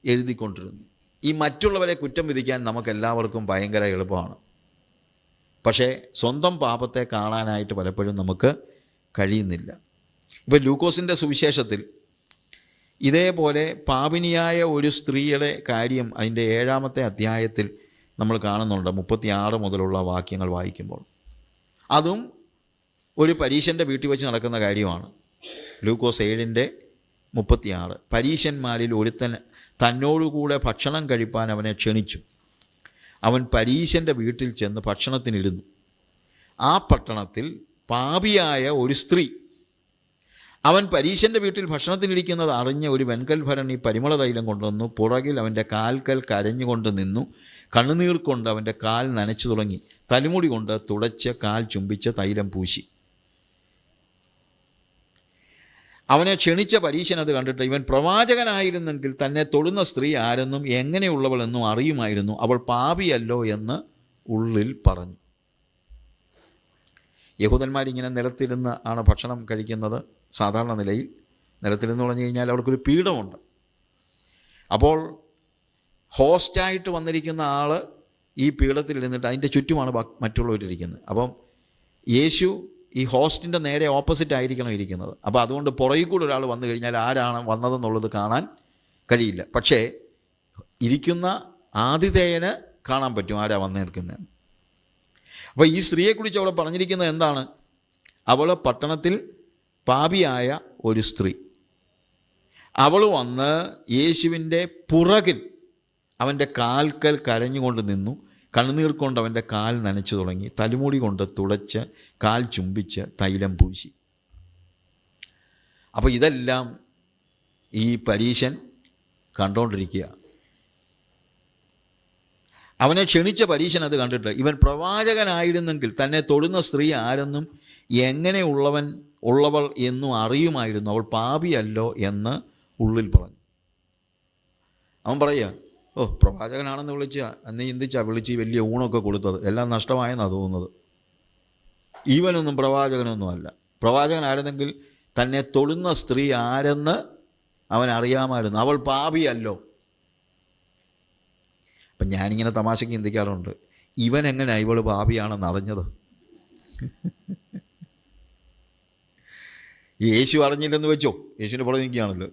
S1: എഴുതിക്കൊണ്ടിരുന്നു. ഈ മറ്റുള്ളവരെ കുറ്റം വിധിക്കാൻ നമുക്കെല്ലാവർക്കും ഭയങ്കര എളുപ്പമാണ്. പക്ഷേ സ്വന്തം പാപത്തെ കാണാനായിട്ട് പലപ്പോഴും നമുക്ക് കഴിയുന്നില്ല. ഇപ്പോൾ ലൂക്കോസിൻ്റെ സുവിശേഷത്തിൽ ഇതേപോലെ പാപിനിയായ ഒരു സ്ത്രീയുടെ കാര്യം അതിൻ്റെ 7-ാമത്തെ അധ്യായത്തിൽ നമ്മൾ കാണുന്നുണ്ട്. 36 മുതലുള്ള വാക്യങ്ങൾ വായിക്കുമ്പോൾ അതും ഒരു പരീശൻ്റെ വീട്ടിൽ വെച്ച് നടക്കുന്ന കാര്യമാണ്. ലൂക്കോസ് 7:36. പരീശന്മാരിൽ ഒരുത്തൻ തന്നോടുകൂടെ ഭക്ഷണം കഴിപ്പാൻ അവനെ ക്ഷണിച്ചു. അവൻ പരീശൻ്റെ വീട്ടിൽ ചെന്ന് ഭക്ഷണത്തിനിരുന്നു. ആ പട്ടണത്തിൽ പാപിയായ ഒരു സ്ത്രീ അവൻ പരീശൻ്റെ വീട്ടിൽ ഭക്ഷണത്തിനിരിക്കുന്നത് അറിഞ്ഞ് ഒരു വെൺകൽ ഭരണി പരിമള തൈലം കൊണ്ടുവന്നു. പുറകിൽ അവൻ്റെ കാൽക്കൽ കരഞ്ഞുകൊണ്ട് നിന്നു. കണ്ണുനീർ കൊണ്ട് അവൻ്റെ കാൽ നനച്ചു തുടങ്ങി. തലമുടി കൊണ്ട് തുടച്ച് കാൽ ചുംബിച്ച് തൈലം പൂശി. അവനെ ക്ഷണിച്ച പരീശൻ അത് കണ്ടിട്ട് ഇവൻ പ്രവാചകനായിരുന്നെങ്കിൽ തന്നെ തൊടുന്ന സ്ത്രീ ആരെന്നും എങ്ങനെയുള്ളവളെന്നും അറിയുമായിരുന്നു, അവൾ പാപിയല്ലോ എന്ന് ഉള്ളിൽ പറഞ്ഞു. യഹൂദന്മാരിങ്ങനെ നിലത്തിരുന്ന് ആണ് ഭക്ഷണം കഴിക്കുന്നത്. സാധാരണ നിലയിൽ നിലത്തിരുന്ന് പറഞ്ഞു കഴിഞ്ഞാൽ അവർക്കൊരു പീഠമുണ്ട്. അപ്പോൾ ഹോസ്റ്റായിട്ട് വന്നിരിക്കുന്ന ആൾ ഈ പീഠത്തിലിരുന്നിട്ട് അതിൻ്റെ ചുറ്റുമാണ് മറ്റുള്ളവരിരിക്കുന്നത്. അപ്പം യേശു ഈ ഹോസ്റ്റിൻ്റെ നേരെ ഓപ്പോസിറ്റ് ആയിരിക്കണം ഇരിക്കുന്നത്. അപ്പോൾ അതുകൊണ്ട് പുറകിൽ കൂടെ ഒരാൾ വന്നു കഴിഞ്ഞാൽ ആരാണ് വന്നതെന്നുള്ളത് കാണാൻ കഴിയില്ല. പക്ഷേ ഇരിക്കുന്ന ആതിഥേയന് കാണാൻ പറ്റും ആരാ വന്ന് നിൽക്കുന്നത്. അപ്പോൾ ഈ സ്ത്രീയെക്കുറിച്ച് അവിടെ പറഞ്ഞിരിക്കുന്നത് എന്താണ്? അവൾ പട്ടണത്തിൽ പാപിയായ ഒരു സ്ത്രീ. അവൾ വന്ന് യേശുവിൻ്റെ പുറകിൽ അവൻ്റെ കാൽക്കൽ കരഞ്ഞുകൊണ്ട് നിന്നു. കണ്ണുനീർ കൊണ്ട് അവൻ്റെ കാൽ നനച്ചു തുടങ്ങി. തലമുടി കൊണ്ട് തുടച്ച് കാൽ ചുംബിച്ച് തൈലം പൂശി. അപ്പോൾ ഇതെല്ലാം ഈ പരീശൻ കണ്ടുകൊണ്ടിരിക്കുക. അവനെ ക്ഷണിച്ച പരീശൻ അത് കണ്ടിട്ട് ഇവൻ പ്രവാചകനായിരുന്നെങ്കിൽ തന്നെ തൊടുന്ന സ്ത്രീ ആരെന്നും ഉള്ളവൾ എന്നും അറിയുമായിരുന്നു, അവൾ പാപിയല്ലോ എന്ന് ഉള്ളിൽ പറഞ്ഞു. അവൻ പറയുക, ഓ പ്രവാചകനാണെന്ന് അന്ന് ചിന്തിച്ചാൽ വിളിച്ച് വലിയ ഊണൊക്കെ കൊടുത്തത് എല്ലാം നഷ്ടമായെന്നാണ് തോന്നുന്നത്. ഇവനൊന്നും പ്രവാചകനൊന്നും അല്ല. പ്രവാചകനായിരുന്നെങ്കിൽ തന്നെ തൊടുന്ന സ്ത്രീ ആരെന്ന് അവൻ അറിയാമായിരുന്നു, അവൾ പാപിയല്ലോ അപ്പം ഞാനിങ്ങനെ തമാശയ്ക്ക് ചിന്തിക്കാറുണ്ട്, ഇവൻ എങ്ങനെയാണ് ഇവൾ പാപിയാണെന്ന് അറിഞ്ഞത്? യേശു അറിഞ്ഞില്ലെന്ന് വെച്ചോ, യേശുവിൻ്റെ പുറകെ നിൽക്കുകയാണല്ലോ.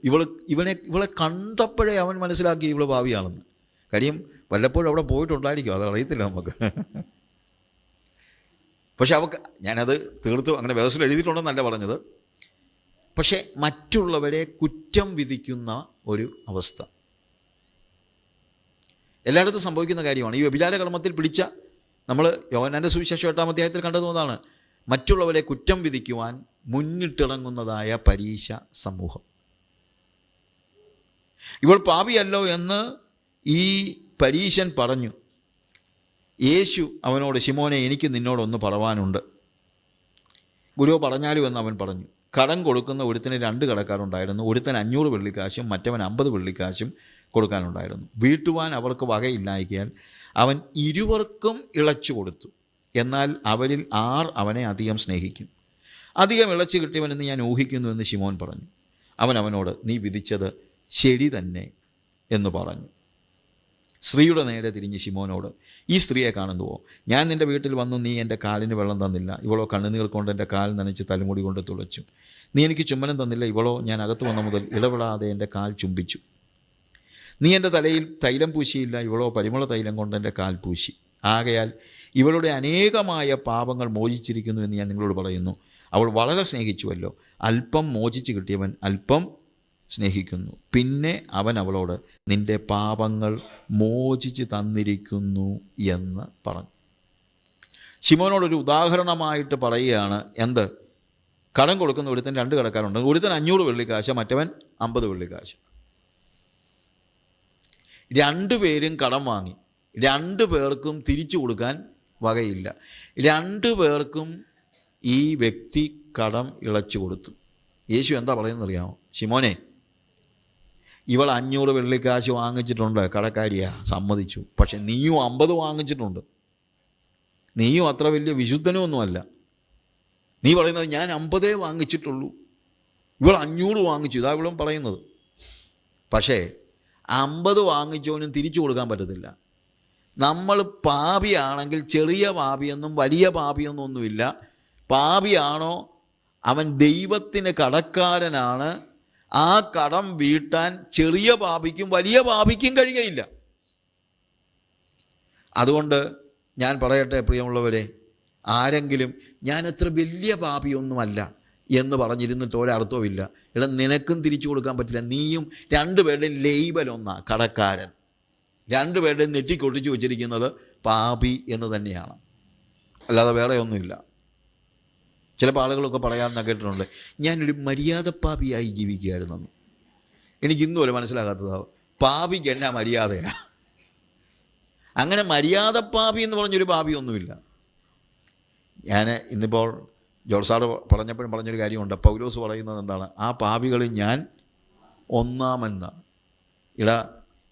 S1: ഇവളെ കണ്ടപ്പോഴേ അവൻ മനസ്സിലാക്കി ഇവൾ പാപിയാണെന്ന്. കാര്യം വല്ലപ്പോഴും അവിടെ പോയിട്ടുണ്ടായിരിക്കും, അതറിയത്തില്ല നമുക്ക്. പക്ഷെ അവൾക്ക്, ഞാനത് തീർത്തും അങ്ങനെ വേദത്തിൽ എഴുതിയിട്ടുണ്ടെന്നല്ല പറഞ്ഞത്, പക്ഷേ മറ്റുള്ളവരെ കുറ്റം വിധിക്കുന്ന ഒരു അവസ്ഥ എല്ലായിടത്തും സംഭവിക്കുന്ന കാര്യമാണ്. ഈ വ്യഭിചാര കർമ്മത്തിൽ പിടിച്ച നമ്മൾ യോഹന്നാൻ്റെ സുവിശേഷം 8-ാം അധ്യായത്തിൽ കണ്ടതുകൊണ്ടാണ് മറ്റുള്ളവരെ കുറ്റം വിധിക്കുവാൻ മുന്നിട്ടിറങ്ങുന്നതായ പരീശ സമൂഹം. ഇവൾ പാപിയല്ലോ എന്ന് ഈ പരീശൻ പറഞ്ഞു. യേശു അവനോട്, ശിമോനെ, എനിക്ക് നിന്നോടൊന്ന് പറവാനുണ്ട്. ഗുരു പറഞ്ഞാലും എന്ന് അവൻ പറഞ്ഞു. കടം കൊടുക്കുന്ന ഒരുത്തിന് 2 കടക്കാരുണ്ടായിരുന്നു. ഒരുത്തൻ 500 വെള്ളിക്കാശും മറ്റവൻ 50 വെള്ളിക്കാശും കൊടുക്കാനുണ്ടായിരുന്നു. വീട്ടുവാൻ അവർക്ക് വകയില്ലായ്കയാൽ അവൻ ഇരുവർക്കും ഇളച്ചു കൊടുത്തു. എന്നാൽ അവരിൽ ആർ അവനെ അധികം സ്നേഹിക്കും? അധികം ഇളച്ചു കിട്ടിയവനെന്ന് ഞാൻ ഊഹിക്കുന്നു എന്ന് ശിമോൻ പറഞ്ഞു. അവനോട്, നീ വിധിച്ചത് ശരി തന്നെ എന്ന് പറഞ്ഞു. സ്ത്രീയുടെ നേരെ തിരിഞ്ഞ് ശിമോനോട്, ഈ സ്ത്രീയെ കാണുന്നുവോ? ഞാൻ നിൻ്റെ വീട്ടിൽ വന്നു, നീ എൻ്റെ കാലിന് വെള്ളം തന്നില്ല. ഇവളോ കണ്ണുനീർ കൊണ്ട് എൻ്റെ കാൽ നനച്ച് തലമുടി കൊണ്ട് തുളച്ചു. നീ എനിക്ക് ചുമ്മനം തന്നില്ല. ഇവളോ ഞാൻ അകത്ത് വന്ന മുതൽ ഇടപെടാതെ എൻ്റെ കാൽ ചുംബിച്ചു. നീ എൻ്റെ തലയിൽ തൈലം പൂശിയില്ല. ഇവളോ പരിമള തൈലം കൊണ്ട് എൻ്റെ കാൽ പൂശി. ആകയാൽ ഇവളുടെ അനേകമായ പാപങ്ങൾ മോചിച്ചിരിക്കുന്നു എന്ന് ഞാൻ നിങ്ങളോട് പറയുന്നു. അവൾ വളരെ സ്നേഹിച്ചുവല്ലോ. അല്പം മോചിച്ച് കിട്ടിയവൻ അല്പം സ്നേഹിക്കുന്നു. പിന്നെ അവൻ അവളോട്, നിൻ്റെ പാപങ്ങൾ മോചിച്ച് തന്നിരിക്കുന്നു എന്ന് പറഞ്ഞു. ശിമോനോടൊരു ഉദാഹരണമായിട്ട് പറയുകയാണ്. എന്ത്? കടം കൊടുക്കുന്ന ഒരുത്തൻ 2 കടക്കാരുണ്ട്. ഒരുത്തൻ 500 വെള്ളിക്കാശ്, മറ്റവൻ 50 വെള്ളിക്കാശ്. 2 പേരും കടം വാങ്ങി. 2 പേർക്കും തിരിച്ചു കൊടുക്കാൻ വകയില്ല. 2 പേർക്കും ഈ വ്യക്തി കടം ഇളച്ചു കൊടുത്തു. യേശു എന്താ പറയുന്നതെന്നറിയാമോ? ശിമോനെ, ഇവൾ 500 വെള്ളിക്കാശ് വാങ്ങിച്ചിട്ടുണ്ട്, കടക്കാരിയാ, സമ്മതിച്ചു. പക്ഷെ നീയും 50 വാങ്ങിച്ചിട്ടുണ്ട്. നീയും അത്ര വലിയ വിശുദ്ധനൊന്നുമല്ല. നീ പറയുന്നത് ഞാൻ 50 വാങ്ങിച്ചിട്ടുള്ളൂ, ഇവൾ 500 വാങ്ങിച്ചു. ഇതാ ഇവളും പറയുന്നത്. പക്ഷേ 50 വാങ്ങിച്ചവനും തിരിച്ചു കൊടുക്കാൻ പറ്റത്തില്ല. നമ്മൾ പാപിയാണെങ്കിൽ ചെറിയ പാപിയൊന്നും വലിയ പാപിയൊന്നും ഒന്നുമില്ല. പാപിയാണോ അവൻ ദൈവത്തിന് കടക്കാരനാണ്. ആ കടം വീട്ടാൻ ചെറിയ പാപിക്കും വലിയ പാപിക്കും കഴിയയില്ല. അതുകൊണ്ട് ഞാൻ പറയട്ടെ പ്രിയമുള്ളവരെ, ആരെങ്കിലും ഞാൻ അത്ര വലിയ പാപിയൊന്നുമല്ല എന്ന് പറഞ്ഞിരുന്നിട്ട് ഒരർത്ഥവുമില്ല. എടാ, നിനക്കും തിരിച്ചു കൊടുക്കാൻ പറ്റില്ല. നീയും 2 പേരുടെയും ലേബൽ ഒന്നാ, കടക്കാരൻ. 2 പേരുടെയും നെറ്റിക്കൊട്ടിച്ചു വച്ചിരിക്കുന്നത് പാപി എന്ന് തന്നെയാണ്, അല്ലാതെ വേറെ ഒന്നുമില്ല. ചില ആളുകളൊക്കെ പറയാമെന്ന് കേട്ടിട്ടുണ്ട്, ഞാനൊരു മര്യാദ പാപിയായി ജീവിക്കുകയായിരുന്നു. എനിക്കിന്നും ഒരു മനസ്സിലാകാത്തതാവും, പാപിക്ക് എന്നാ മര്യാദയാണ്? അങ്ങനെ മര്യാദ പാപി എന്ന് പറഞ്ഞൊരു പാപിയൊന്നുമില്ല. ഞാൻ ഇന്നിപ്പോൾ ജോർജ് സാറ് പറഞ്ഞപ്പോഴും പറഞ്ഞൊരു കാര്യമുണ്ട്. പൗലോസ് പറയുന്നത് എന്താണ്? ആ പാപികളിൽ ഞാൻ ഒന്നാമെന്നാണ്.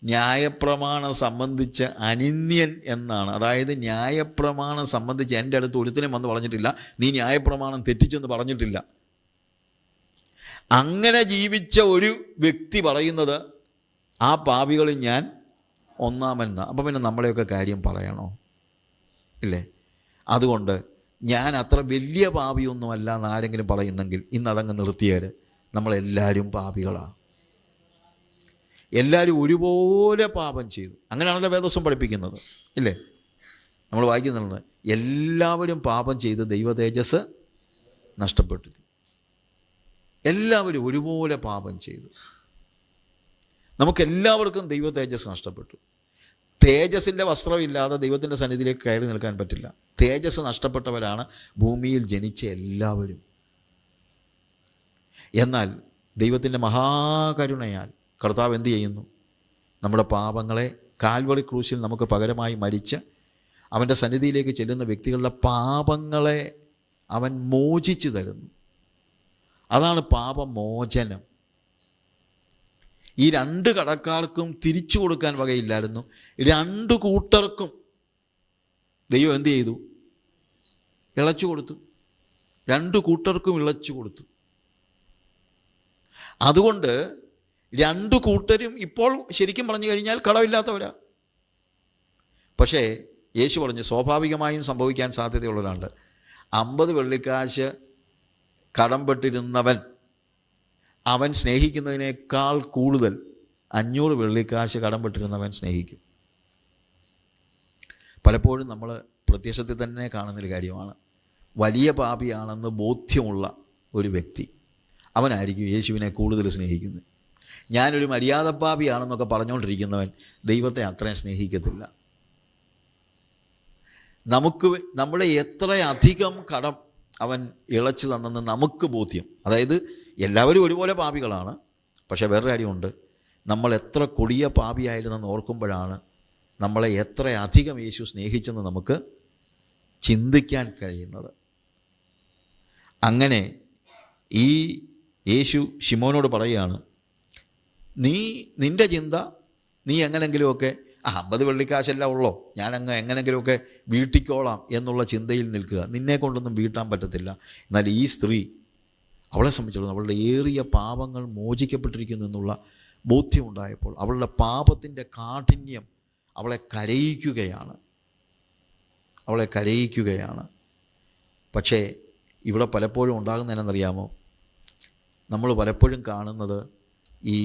S1: ന്യായപ്രമാണം സംബന്ധിച്ച് അനിന്യൻ എന്നാണ്. അതായത് ന്യായപ്രമാണം സംബന്ധിച്ച് എൻ്റെ അടുത്ത് ഒരുത്തനും വന്ന് പറഞ്ഞിട്ടില്ല, നീ ന്യായപ്രമാണം തെറ്റിച്ചെന്ന് പറഞ്ഞിട്ടില്ല. അങ്ങനെ ജീവിച്ച ഒരു വ്യക്തി പറയുന്നത് ആ പാപികളിൽ ഞാൻ ഒന്നാമെന്നാണ്. അപ്പം പിന്നെ നമ്മളെയൊക്കെ കാര്യം പറയണോ? ഇല്ലേ? അതുകൊണ്ട് ഞാൻ അത്ര വലിയ പാപിയൊന്നുമല്ല എന്ന് ആരെങ്കിലും പറയുന്നെങ്കിൽ ഇന്നതങ്ങ് നിർത്തിയാൽ നമ്മളെല്ലാവരും പാപികളാണ്. എല്ലാവരും ഒരുപോലെ പാപം ചെയ്തു. അങ്ങനെയാണല്ലോ വേദോസം പഠിപ്പിക്കുന്നത്, ഇല്ലേ? നമ്മൾ വായിക്കുന്നുണ്ട്, എല്ലാവരും പാപം ചെയ്ത് ദൈവ തേജസ് നഷ്ടപ്പെട്ടു. എല്ലാവരും ഒരുപോലെ പാപം ചെയ്തു. നമുക്കെല്ലാവർക്കും ദൈവ തേജസ് നഷ്ടപ്പെട്ടു. തേജസ്സിൻ്റെ വസ്ത്രമില്ലാതെ ദൈവത്തിൻ്റെ സന്നിധിയിലേക്ക് കയറി നിൽക്കാൻ പറ്റില്ല. തേജസ് നഷ്ടപ്പെട്ടവരാണ് ഭൂമിയിൽ ജനിച്ച എല്ലാവരും. എന്നാൽ ദൈവത്തിൻ്റെ മഹാകരുണയാൽ കർത്താവ് എന്ത് ചെയ്യുന്നു? നമ്മുടെ പാപങ്ങളെ കാൽവറി ക്രൂശിൽ നമുക്ക് പകരമായി മരിച്ച് അവൻ്റെ സന്നിധിയിലേക്ക് ചെല്ലുന്ന വ്യക്തികളുടെ പാപങ്ങളെ അവൻ മോചിച്ചു തരുന്നു. അതാണ് പാപമോചനം. ഈ 2 കടക്കാർക്കും തിരിച്ചു കൊടുക്കാൻ വകയില്ലായിരുന്നു. 2 കൂട്ടർക്കും ദൈവം എന്ത് ചെയ്തു? ഇളച്ചു കൊടുത്തു. 2 കൂട്ടർക്കും ഇളച്ചു കൊടുത്തു. അതുകൊണ്ട് 2 കൂട്ടരും ഇപ്പോൾ ശരിക്കും പറഞ്ഞു കഴിഞ്ഞാൽ കടമില്ലാത്തവരാ. പക്ഷേ യേശു പറഞ്ഞു സ്വാഭാവികമായും സംഭവിക്കാൻ സാധ്യതയുള്ളവരുണ്ട്. 50 വെള്ളിക്കാശ് കടംപെട്ടിരുന്നവൻ അവൻ സ്നേഹിക്കുന്നതിനേക്കാൾ കൂടുതൽ 500 വെള്ളിക്കാശ് കടംപെട്ടിരുന്നവൻ സ്നേഹിക്കും. പലപ്പോഴും നമ്മൾ പ്രത്യക്ഷത്തിൽ തന്നെ കാണുന്നൊരു കാര്യമാണ്. വലിയ പാപിയാണെന്ന് ബോധ്യമുള്ള ഒരു വ്യക്തി അവനായിരിക്കും യേശുവിനെ കൂടുതൽ സ്നേഹിക്കുന്നത്. ഞാനൊരു മര്യാദപ്പാപിയാണെന്നൊക്കെ പറഞ്ഞുകൊണ്ടിരിക്കുന്നവൻ ദൈവത്തെ അത്രയും സ്നേഹിക്കത്തില്ല. നമ്മളെ എത്രയധികം കടം അവൻ ഇളച്ചു തന്നെന്ന് നമുക്ക് ബോധ്യം. അതായത് എല്ലാവരും ഒരുപോലെ പാപികളാണ്. പക്ഷേ വേറൊരു കാര്യമുണ്ട്, നമ്മൾ എത്ര കൊടിയ പാപിയായിരുന്നെന്ന് ഓർക്കുമ്പോഴാണ് നമ്മളെ എത്രയധികം യേശു സ്നേഹിച്ചെന്ന് നമുക്ക് ചിന്തിക്കാൻ കഴിയുന്നത്. അങ്ങനെ ഈ യേശു ശിമോനോട് പറയുകയാണ്, നിൻ്റെ ചിന്ത നീ എങ്ങനെങ്കിലുമൊക്കെ 50 വെള്ളിക്കാശെല്ലാം ഉള്ളോ, ഞാനങ്ങ് എങ്ങനെങ്കിലുമൊക്കെ വീട്ടിക്കോളാം എന്നുള്ള ചിന്തയിൽ നിൽക്കുക. നിന്നെ കൊണ്ടൊന്നും വീട്ടാൻ പറ്റത്തില്ല. എന്നാൽ ഈ സ്ത്രീ, അവളെ സംബന്ധിച്ചിടത്തോളം അവളുടെ ഏറിയ പാപങ്ങൾ മോചിക്കപ്പെട്ടിരിക്കുന്നു എന്നുള്ള ബോധ്യമുണ്ടായപ്പോൾ അവളുടെ പാപത്തിൻ്റെ കാഠിന്യം അവളെ കരയിക്കുകയാണ്. പക്ഷേ ഇവിടെ പലപ്പോഴും ഉണ്ടാകുന്നതെന്നറിയാമോ? നമ്മൾ പലപ്പോഴും കാണുന്നത് ഈ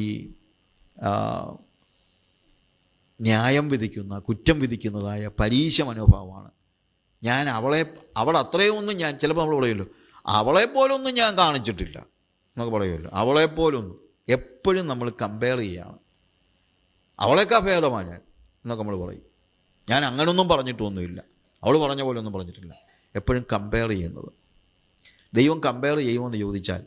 S1: ന്യായം വിധിക്കുന്ന, കുറ്റം വിധിക്കുന്നതായ പരീശ മനോഭാവമാണ്. അവൾ അത്രയൊന്നും ഞാൻ, ചിലപ്പോൾ നമ്മൾ പറയുമല്ലോ അവളെപ്പോലൊന്നും ഞാൻ കാണിച്ചിട്ടില്ല എന്നൊക്കെ പറയുമല്ലോ. അവളെപ്പോലൊന്നും എപ്പോഴും നമ്മൾ കമ്പയർ ചെയ്യുകയാണ്. അവളേക്കാ ഭേദമാണ് ഞാൻ എന്നൊക്കെ നമ്മൾ പറയും. ഞാൻ അങ്ങനൊന്നും പറഞ്ഞിട്ടൊന്നുമില്ല, അവൾ പറഞ്ഞ പോലെ ഒന്നും പറഞ്ഞിട്ടില്ല. എപ്പോഴും കമ്പയർ ചെയ്യുന്നത്. ദൈവം കമ്പയർ ചെയ്യുമെന്ന് ചോദിച്ചാൽ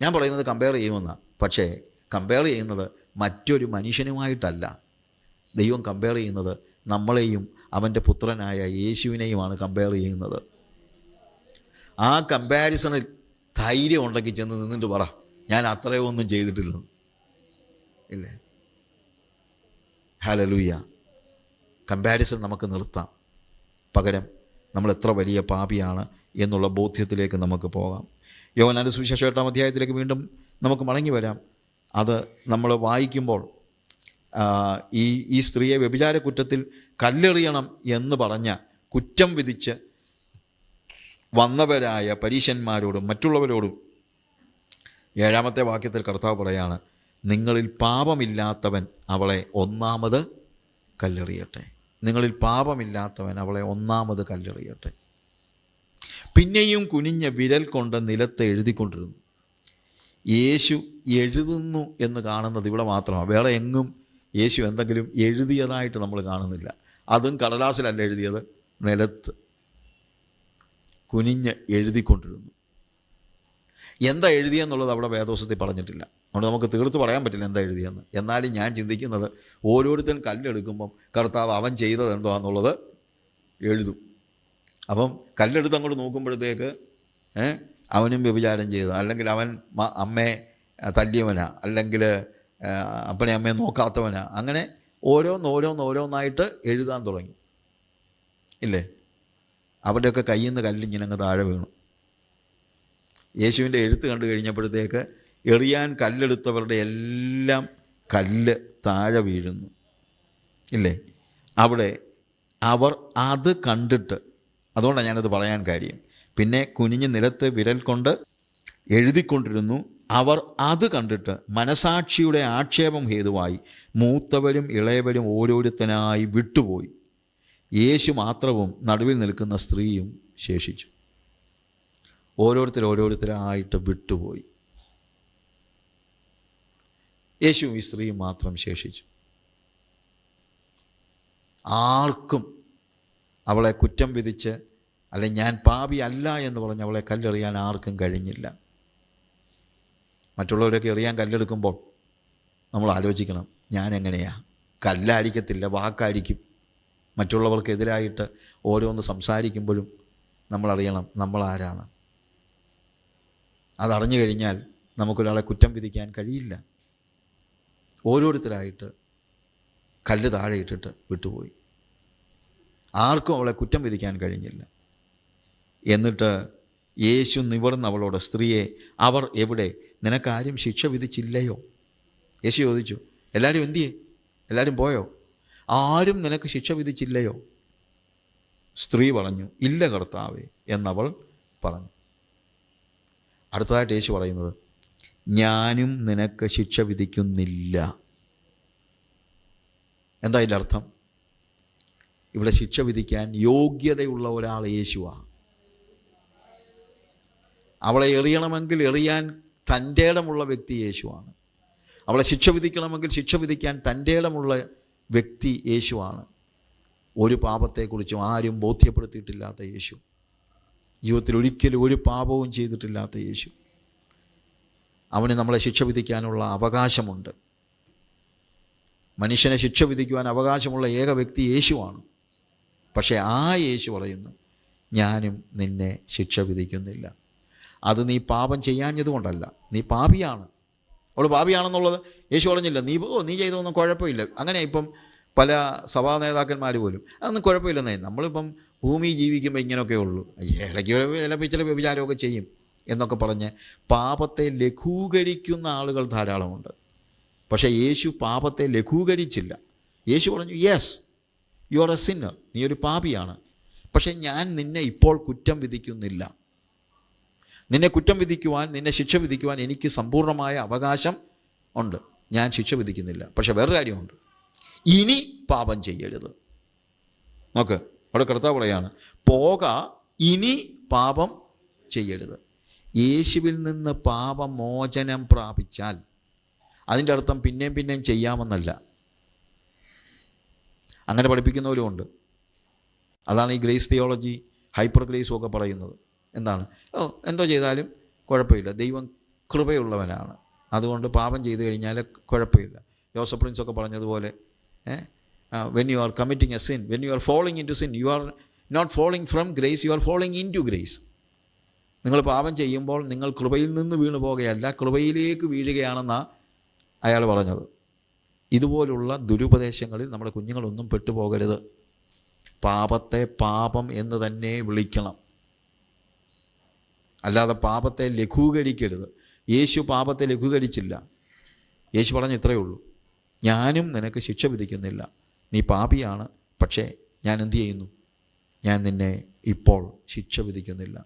S1: ഞാൻ പറയുന്നത് കമ്പയർ ചെയ്യുമെന്നാണ്. പക്ഷേ കമ്പയർ ചെയ്യുന്നത് മറ്റൊരു മനുഷ്യനുമായിട്ടല്ല. ദൈവം കമ്പയർ ചെയ്യുന്നത് നമ്മളെയും അവൻ്റെ പുത്രനായ യേശുവിനെയുമാണ് കമ്പയർ ചെയ്യുന്നത്. ആ കമ്പാരിസണിൽ ധൈര്യം ഉണ്ടെങ്കിൽ ചെന്ന് നിന്നിട്ട് പറ, ഞാൻ അത്രയൊന്നും ചെയ്തിട്ടില്ലെന്ന്. ഇല്ലേ? ഹല്ലേലൂയ. കമ്പാരിസൺ നമുക്ക് നിർത്താം. പകരം നമ്മൾ എത്ര വലിയ പാപിയാണ് എന്നുള്ള ബോധ്യത്തിലേക്ക് നമുക്ക് പോകാം. യോഹന്നാന്റെ സുവിശേഷം 8-ാം അധ്യായത്തിലേക്ക് വീണ്ടും നമുക്ക് മടങ്ങി വരാം. അത് നമ്മൾ വായിക്കുമ്പോൾ ഈ സ്ത്രീയെ വ്യഭിചാര കുറ്റത്തിൽ കല്ലെറിയണം എന്ന് പറഞ്ഞ കുറ്റം വിധിച്ച് വന്നവരായ പരീശന്മാരോടും മറ്റുള്ളവരോടും 7-ാമത്തെ വാക്യത്തിൽ കർത്താവ് പറയാണ്, നിങ്ങളിൽ പാപമില്ലാത്തവൻ അവളെ ഒന്നാമത് കല്ലെറിയട്ടെ. നിങ്ങളിൽ പാപമില്ലാത്തവൻ അവളെ ഒന്നാമത് കല്ലെറിയട്ടെ. പിന്നെയും കുനിഞ്ഞ വിരൽ കൊണ്ട് നിലത്ത് എഴുതിക്കൊണ്ടിരുന്നു. യേശു എഴുതുന്നു എന്ന് കാണുന്നത് ഇവിടെ മാത്രമാണ്. വേറെ എങ്ങും യേശു എന്തെങ്കിലും എഴുതിയതായിട്ട് നമ്മൾ കാണുന്നില്ല. അതും കടലാസിലല്ല എഴുതിയത്, നിലത്ത് കുനിഞ്ഞ് എഴുതിക്കൊണ്ടിരുന്നു. എന്താ എഴുതിയെന്നുള്ളത് അവിടെ വേദോസത്തിൽ പറഞ്ഞിട്ടില്ല. അതുകൊണ്ട് നമുക്ക് തീർത്ത് പറയാൻ പറ്റില്ല എന്താ എഴുതിയെന്ന്. എന്നാലും ഞാൻ ചിന്തിക്കുന്നത് ഓരോരുത്തരും കല്ലെടുക്കുമ്പം കർത്താവ് അവൻ ചെയ്തത് എന്താണെന്നുള്ളത് എഴുതും. അപ്പം കല്ലെടുത്ത് അങ്ങോട്ട് നോക്കുമ്പോഴത്തേക്ക് അവനും വ്യഭിചാരം ചെയ്ത, അല്ലെങ്കിൽ അവൻ അമ്മയെ തല്ലിയവനാ, അല്ലെങ്കിൽ അപ്പനെ അമ്മയെ നോക്കാത്തവനാ, അങ്ങനെ ഓരോന്നായിട്ട് എഴുതാൻ തുടങ്ങി. ഇല്ലേ? അവരുടെയൊക്കെ കയ്യിൽ നിന്ന് കല്ലിങ്ങനെ അങ്ങ് താഴെ വീണു. യേശുവിൻ്റെ എഴുത്ത് കണ്ടു കഴിഞ്ഞപ്പോഴത്തേക്ക് എറിയാൻ കല്ലെടുത്തവരുടെ എല്ലാം കല്ല് താഴെ വീഴുന്നു. ഇല്ലേ? അവിടെ അവർ അത് കണ്ടിട്ട്, അതുകൊണ്ടാണ് ഞാനത് പറയാൻ കാര്യം. പിന്നെ കുനിഞ്ഞ് നിലത്ത് വിരൽ കൊണ്ട് എഴുതിക്കൊണ്ടിരുന്നു. അവർ അത് കണ്ടിട്ട് മനസാക്ഷിയുടെ ആക്ഷേപം ഹേതുവായി മൂത്തവരും ഇളയവരും ഓരോരുത്തനായി വിട്ടുപോയി. യേശു മാത്രവും നടുവിൽ നിൽക്കുന്ന സ്ത്രീയും ശേഷിച്ചു. ഓരോരുത്തരായിട്ട് വിട്ടുപോയി. യേശുവും ഈ സ്ത്രീയും മാത്രം ശേഷിച്ചു. ആർക്കും അവളെ കുറ്റം വിധിച്ച്, അല്ലെ ഞാൻ പാപി അല്ല എന്ന് പറഞ്ഞ് അവളെ കല്ലെറിയാൻ ആർക്കും കഴിഞ്ഞില്ല. മറ്റുള്ളവരൊക്കെ എറിയാൻ കല്ലെടുക്കുമ്പോൾ നമ്മൾ ആലോചിക്കണം, ഞാൻ എങ്ങനെയാ? കല്ലായിരിക്കത്തില്ല, വാക്കായിരിക്കും. മറ്റുള്ളവർക്കെതിരായിട്ട് ഓരോന്ന് സംസാരിക്കുമ്പോഴും നമ്മളറിയണം നമ്മളാരാണ്. അതറിഞ്ഞു കഴിഞ്ഞാൽ നമുക്കൊരാളെ കുറ്റം വിധിക്കാൻ കഴിയില്ല. ഓരോരുത്തരായിട്ട് കല്ല് താഴെ ഇട്ടിട്ട് വിട്ടുപോയി. ആർക്കും അവളെ കുറ്റം വിധിക്കാൻ കഴിഞ്ഞില്ല. എന്നിട്ട് യേശു നിവർന്ന് അവളോട്, സ്ത്രീയെ, അവർ എവിടെ? നിനക്കാരും ശിക്ഷ വിധിച്ചില്ലയോ? യേശു ചോദിച്ചു. എല്ലാവരും എന്തിയേ? എല്ലാവരും പോയോ? ആരും നിനക്ക് ശിക്ഷ വിധിച്ചില്ലയോ? സ്ത്രീ പറഞ്ഞു, ഇല്ല കർത്താവേ എന്നവൾ പറഞ്ഞു. അടുത്തതായിട്ട് യേശു പറയുന്നത്, ഞാനും നിനക്ക് ശിക്ഷ വിധിക്കുന്നില്ല. എന്താ ഇതിൻ്റെ അർത്ഥം? ഇവിടെ ശിക്ഷ വിധിക്കാൻ യോഗ്യതയുള്ള ഒരാൾ യേശുവാണ്. അവളെ എറിയണമെങ്കിൽ എറിയാൻ തൻ്റെ ഇടമുള്ള വ്യക്തി യേശുവാണ്. അവളെ ശിക്ഷ വിധിക്കണമെങ്കിൽ ശിക്ഷ വിധിക്കാൻ തൻ്റെ ഇടമുള്ള വ്യക്തി യേശുവാണ്. ഒരു പാപത്തെക്കുറിച്ചും ആരും ബോധ്യപ്പെടുത്തിയിട്ടില്ലാത്ത യേശു, ജീവിതത്തിൽ ഒരിക്കലും ഒരു പാപവും ചെയ്തിട്ടില്ലാത്ത യേശു, അവന് നമ്മളെ ശിക്ഷ വിധിക്കാനുള്ള അവകാശമുണ്ട്. മനുഷ്യനെ ശിക്ഷ വിധിക്കുവാൻ അവകാശമുള്ള ഏക വ്യക്തി യേശുവാണ്. പക്ഷേ ആ യേശു പറയുന്നു, ഞാനും നിന്നെ ശിക്ഷ വിധിക്കുന്നില്ല. അത് നീ പാപം ചെയ്യാഞ്ഞതുകൊണ്ടല്ല, നീ പാപിയാണ്. അവൾ പാപിയാണെന്നുള്ളത് യേശു പറഞ്ഞില്ല. നീ ചെയ്തൊന്നും കുഴപ്പമില്ല. അങ്ങനെ ഇപ്പം പല സഭാ നേതാക്കന്മാർ പോലും അതൊന്നും കുഴപ്പമില്ലെന്നേ, നമ്മളിപ്പം ഭൂമി ജീവിക്കുമ്പോൾ ഇങ്ങനെയൊക്കെ ഉള്ളൂ, ഇടയ്ക്ക് ചില വ്യഭിചാരമൊക്കെ ചെയ്യും എന്നൊക്കെ പറഞ്ഞ് പാപത്തെ ലഘൂകരിക്കുന്ന ആളുകൾ ധാരാളമുണ്ട്. പക്ഷേ യേശു പാപത്തെ ലഘൂകരിച്ചില്ല. യേശു പറഞ്ഞു, yes you are A Sinner, നീ ഒരു പാപിയാണ്, പക്ഷേ ഞാൻ നിന്നെ ഇപ്പോൾ കുറ്റം വിധിക്കുന്നില്ല. നിന്നെ കുറ്റം വിധിക്കുവാൻ, നിന്നെ ശിക്ഷ വിധിക്കുവാൻ എനിക്ക് സമ്പൂർണ്ണമായ അവകാശം ഉണ്ട്. ഞാൻ ശിക്ഷ വിധിക്കുന്നില്ല. പക്ഷേ വേറൊരു കാര്യമുണ്ട്, ഇനി പാപം ചെയ്യരുത്. നോക്ക്, അവിടെ കർത്താവ് പറയാണ്, പോക, ഇനി പാപം ചെയ്യരുത്. യേശുവിൽ നിന്ന് പാപമോചനം പ്രാപിച്ചാൽ അതിൻ്റെ അർത്ഥം പിന്നെയും ചെയ്യാമെന്നല്ല. അങ്ങനെ പഠിപ്പിക്കുന്നവരുമുണ്ട്. അതാണ് ഈ ഗ്രേസ് തിയോളജി, ഹൈപ്പർ ഗ്രേസും ഒക്കെ പറയുന്നത്. എന്താണ്? എന്തോ ചെയ്താലും കുഴപ്പമില്ല, ദൈവം കൃപയുള്ളവനാണ്, അതുകൊണ്ട് പാപം ചെയ്തു കഴിഞ്ഞാൽ കുഴപ്പമില്ല. ജോസഫ് പ്രിൻസ് ഒക്കെ പറഞ്ഞതുപോലെ, when you are committing a sin, when you are falling into sin, you are not falling from grace, you are falling into grace. നിങ്ങൾ പാപം ചെയ്യുമ്പോൾ നിങ്ങൾ കൃപയിൽ നിന്ന് വീണു പോകുകയല്ല, കൃപയിലേക്ക് വീഴുകയാണെന്നാണ് അയാൾ പറഞ്ഞത്. ഇതുപോലുള്ള ദുരുപദേശങ്ങളിൽ നമ്മുടെ കുഞ്ഞുങ്ങളൊന്നും പെട്ടുപോകരുത്. പാപത്തെ പാപം എന്ന് തന്നെ വിളിക്കണം, അല്ലാതെ പാപത്തെ ലഘൂകരിക്കരുത്. യേശു പാപത്തെ ലഘൂകരിച്ചില്ല. യേശു പറഞ്ഞ ഇത്രയേ ഉള്ളൂ, ഞാനും നിനക്ക് ശിക്ഷ വിധിക്കുന്നില്ല, നീ പാപിയാണ്, പക്ഷേ ഞാൻ എന്തു ചെയ്യുന്നു? ഞാൻ നിന്നെ ഇപ്പോൾ ശിക്ഷ വിധിക്കുന്നില്ല.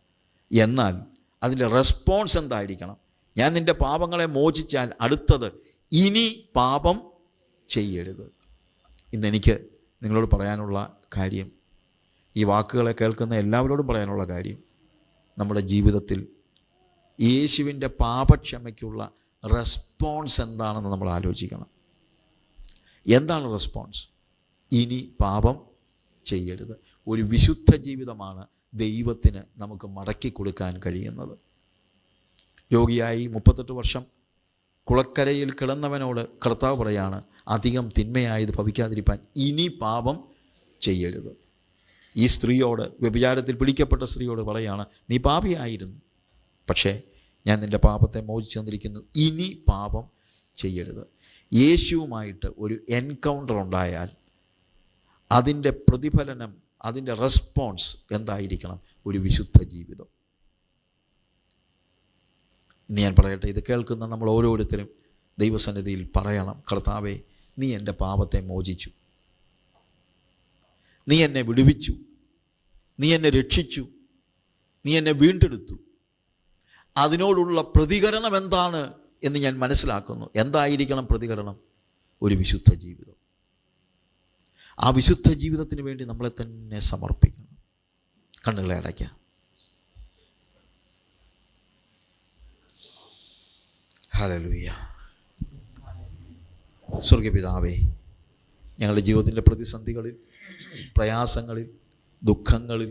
S1: എന്നാൽ അതിൻ്റെ റെസ്പോൺസ് എന്തായിരിക്കണം? ഞാൻ നിൻ്റെ പാപങ്ങളെ മോചിച്ചാൽ അടുത്തത്, ഇനി പാപം ചെയ്യരുത്. ഇന്നെനിക്ക് നിങ്ങളോട് പറയാനുള്ള കാര്യം, ഈ വാക്കുകളെ കേൾക്കുന്ന എല്ലാവരോടും പറയാനുള്ള കാര്യം, നമ്മുടെ ജീവിതത്തിൽ യേശുവിൻ്റെ പാപക്ഷമയ്ക്കുള്ള റെസ്പോൺസ് എന്താണെന്ന് നമ്മൾ ആലോചിക്കണം. എന്താണ് റെസ്പോൺസ്? ഇനി പാപം ചെയ്യരുത്. ഒരു വിശുദ്ധ ജീവിതമാണ് ദൈവത്തിന് നമുക്ക് മടക്കി കൊടുക്കാൻ കഴിയുന്നത്. രോഗിയായി 38 വർഷം കുളക്കരയിൽ കിടന്നവനോട് കർത്താവ് പറയാണ്, അധികം തിന്മയായത് ഭവിക്കാതിരിക്കാൻ ഇനി പാപം ചെയ്യരുത്. ഈ സ്ത്രീയോട്, വ്യഭിചാരത്തിൽ പിടിക്കപ്പെട്ട സ്ത്രീയോട് പറയാണ്, നീ പാപിയായിരുന്നു, പക്ഷേ ഞാൻ നിൻ്റെ പാപത്തെ മോചിച്ചു തന്നിരിക്കുന്നു, ഇനി പാപം ചെയ്യരുത്. യേശുവുമായിട്ട് ഒരു എൻകൗണ്ടർ ഉണ്ടായാൽ അതിൻ്റെ പ്രതിഫലനം, അതിൻ്റെ റെസ്പോൺസ് എന്തായിരിക്കണം? ഒരു വിശുദ്ധ ജീവിതം. ഇന്ന് ഞാൻ പറയട്ടെ, ഇത് കേൾക്കുന്ന നമ്മൾ ഓരോരുത്തരും ദൈവസന്നിധിയിൽ പറയണം, കർത്താവേ, നീ എൻ്റെ പാപത്തെ മോചിച്ചു, നീ എന്നെ വിടുവിച്ചു, നീ എന്നെ രക്ഷിച്ചു, നീ എന്നെ വീണ്ടെടുത്തു. അതിനോടുള്ള പ്രതികരണം എന്താണ് എന്ന് ഞാൻ മനസ്സിലാക്കുന്നു. എന്തായിരിക്കണം പ്രതികരണം? ഒരു വിശുദ്ധ ജീവിതം. ആ വിശുദ്ധ ജീവിതത്തിന് വേണ്ടി നമ്മളെ തന്നെ സമർപ്പിക്കണം. കണ്ണുകളെ അടയ്ക്കാം. ഹല്ലേലൂയ. സ്വർഗ്ഗപിതാവേ, ഞങ്ങളുടെ ജീവിതത്തിൻ്റെ പ്രതിസന്ധികളിൽ, പ്രയാസങ്ങളിൽ, ദുഃഖങ്ങളിൽ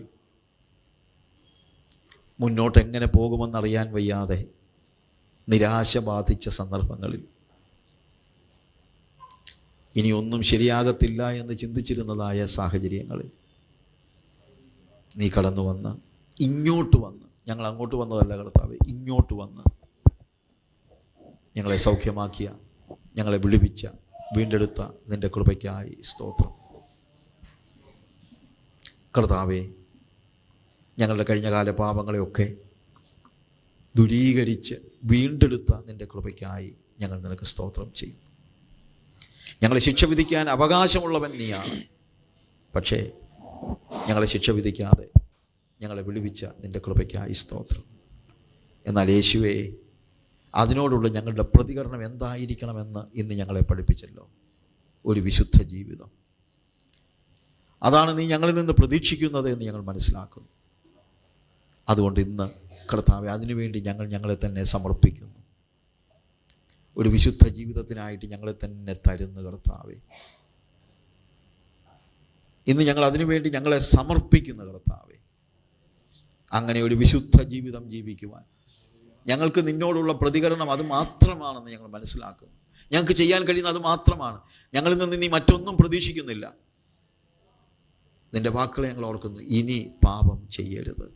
S1: മുന്നോട്ട് എങ്ങനെ പോകുമെന്നറിയാൻ വയ്യാതെ നിരാശ ബാധിച്ച സന്ദർഭങ്ങളിൽ, ഇനി ഒന്നും ശരിയാകത്തില്ല എന്ന് ചിന്തിച്ചിരുന്നതായ സാഹചര്യങ്ങളിൽ നീ കടന്നു വന്ന്, ഇങ്ങോട്ട് വന്ന്, ഞങ്ങൾ അങ്ങോട്ട് വന്നതല്ല കർത്താവേ, ഇങ്ങോട്ട് വന്ന് ഞങ്ങളെ സൗഖ്യമാക്കിയ, ഞങ്ങളെ വിടുവിച്ച, വീണ്ടെടുത്ത നിൻ്റെ കൃപയ്ക്കായി സ്തോത്രം. കർത്താവേ, ഞങ്ങളുടെ കഴിഞ്ഞകാല പാപങ്ങളെയൊക്കെ ദൂരീകരിച്ച് വീണ്ടെടുത്ത നിൻ്റെ കൃപയ്ക്കായി ഞങ്ങൾ നിനക്ക് സ്തോത്രം ചെയ്യും. ഞങ്ങളെ ശിക്ഷ വിധിക്കാൻ അവകാശമുള്ളവൻ നീയാണ്. പക്ഷേ ഞങ്ങളെ ശിക്ഷ വിധിക്കാതെ ഞങ്ങളെ വിടുവിച്ച നിൻ്റെ കൃപയ്ക്കായി സ്തോത്രം. എന്നാൽ യേശുവേ, അതിനോടുള്ള ഞങ്ങളുടെ പ്രതികരണം എന്തായിരിക്കണമെന്ന് ഇന്ന് ഞങ്ങളെ പഠിപ്പിച്ചല്ലോ. ഒരു വിശുദ്ധ ജീവിതം, അതാണ് നീ ഞങ്ങളിൽ നിന്ന് പ്രതീക്ഷിക്കുന്നത് എന്ന് ഞങ്ങൾ മനസ്സിലാക്കുന്നു. അതുകൊണ്ട് ഇന്ന് കർത്താവേ, അതിനുവേണ്ടി ഞങ്ങൾ ഞങ്ങളെ തന്നെ സമർപ്പിക്കുന്നു. ഒരു വിശുദ്ധ ജീവിതത്തിനായിട്ട് ഞങ്ങളെ തന്നെ തരുന്നു കർത്താവേ. ഇന്ന് ഞങ്ങൾ അതിനുവേണ്ടി ഞങ്ങളെ സമർപ്പിക്കുന്നു കർത്താവേ. അങ്ങനെ ഒരു വിശുദ്ധ ജീവിതം ജീവിക്കുവാൻ ഞങ്ങൾക്ക് നിന്നോടുള്ള പ്രതികരണം അത് മാത്രമാണെന്ന് ഞങ്ങൾ മനസ്സിലാക്കുന്നു. ഞങ്ങൾക്ക് ചെയ്യാൻ കഴിയുന്ന അത് മാത്രമാണ്. ഞങ്ങളിൽ നിന്ന് നീ മറ്റൊന്നും പ്രതീക്ഷിക്കുന്നില്ല. നിൻ്റെ വാക്കുകളെ ഞങ്ങൾ ഓർക്കുന്നു. ഇനി പാപം ചെയ്യരുത്.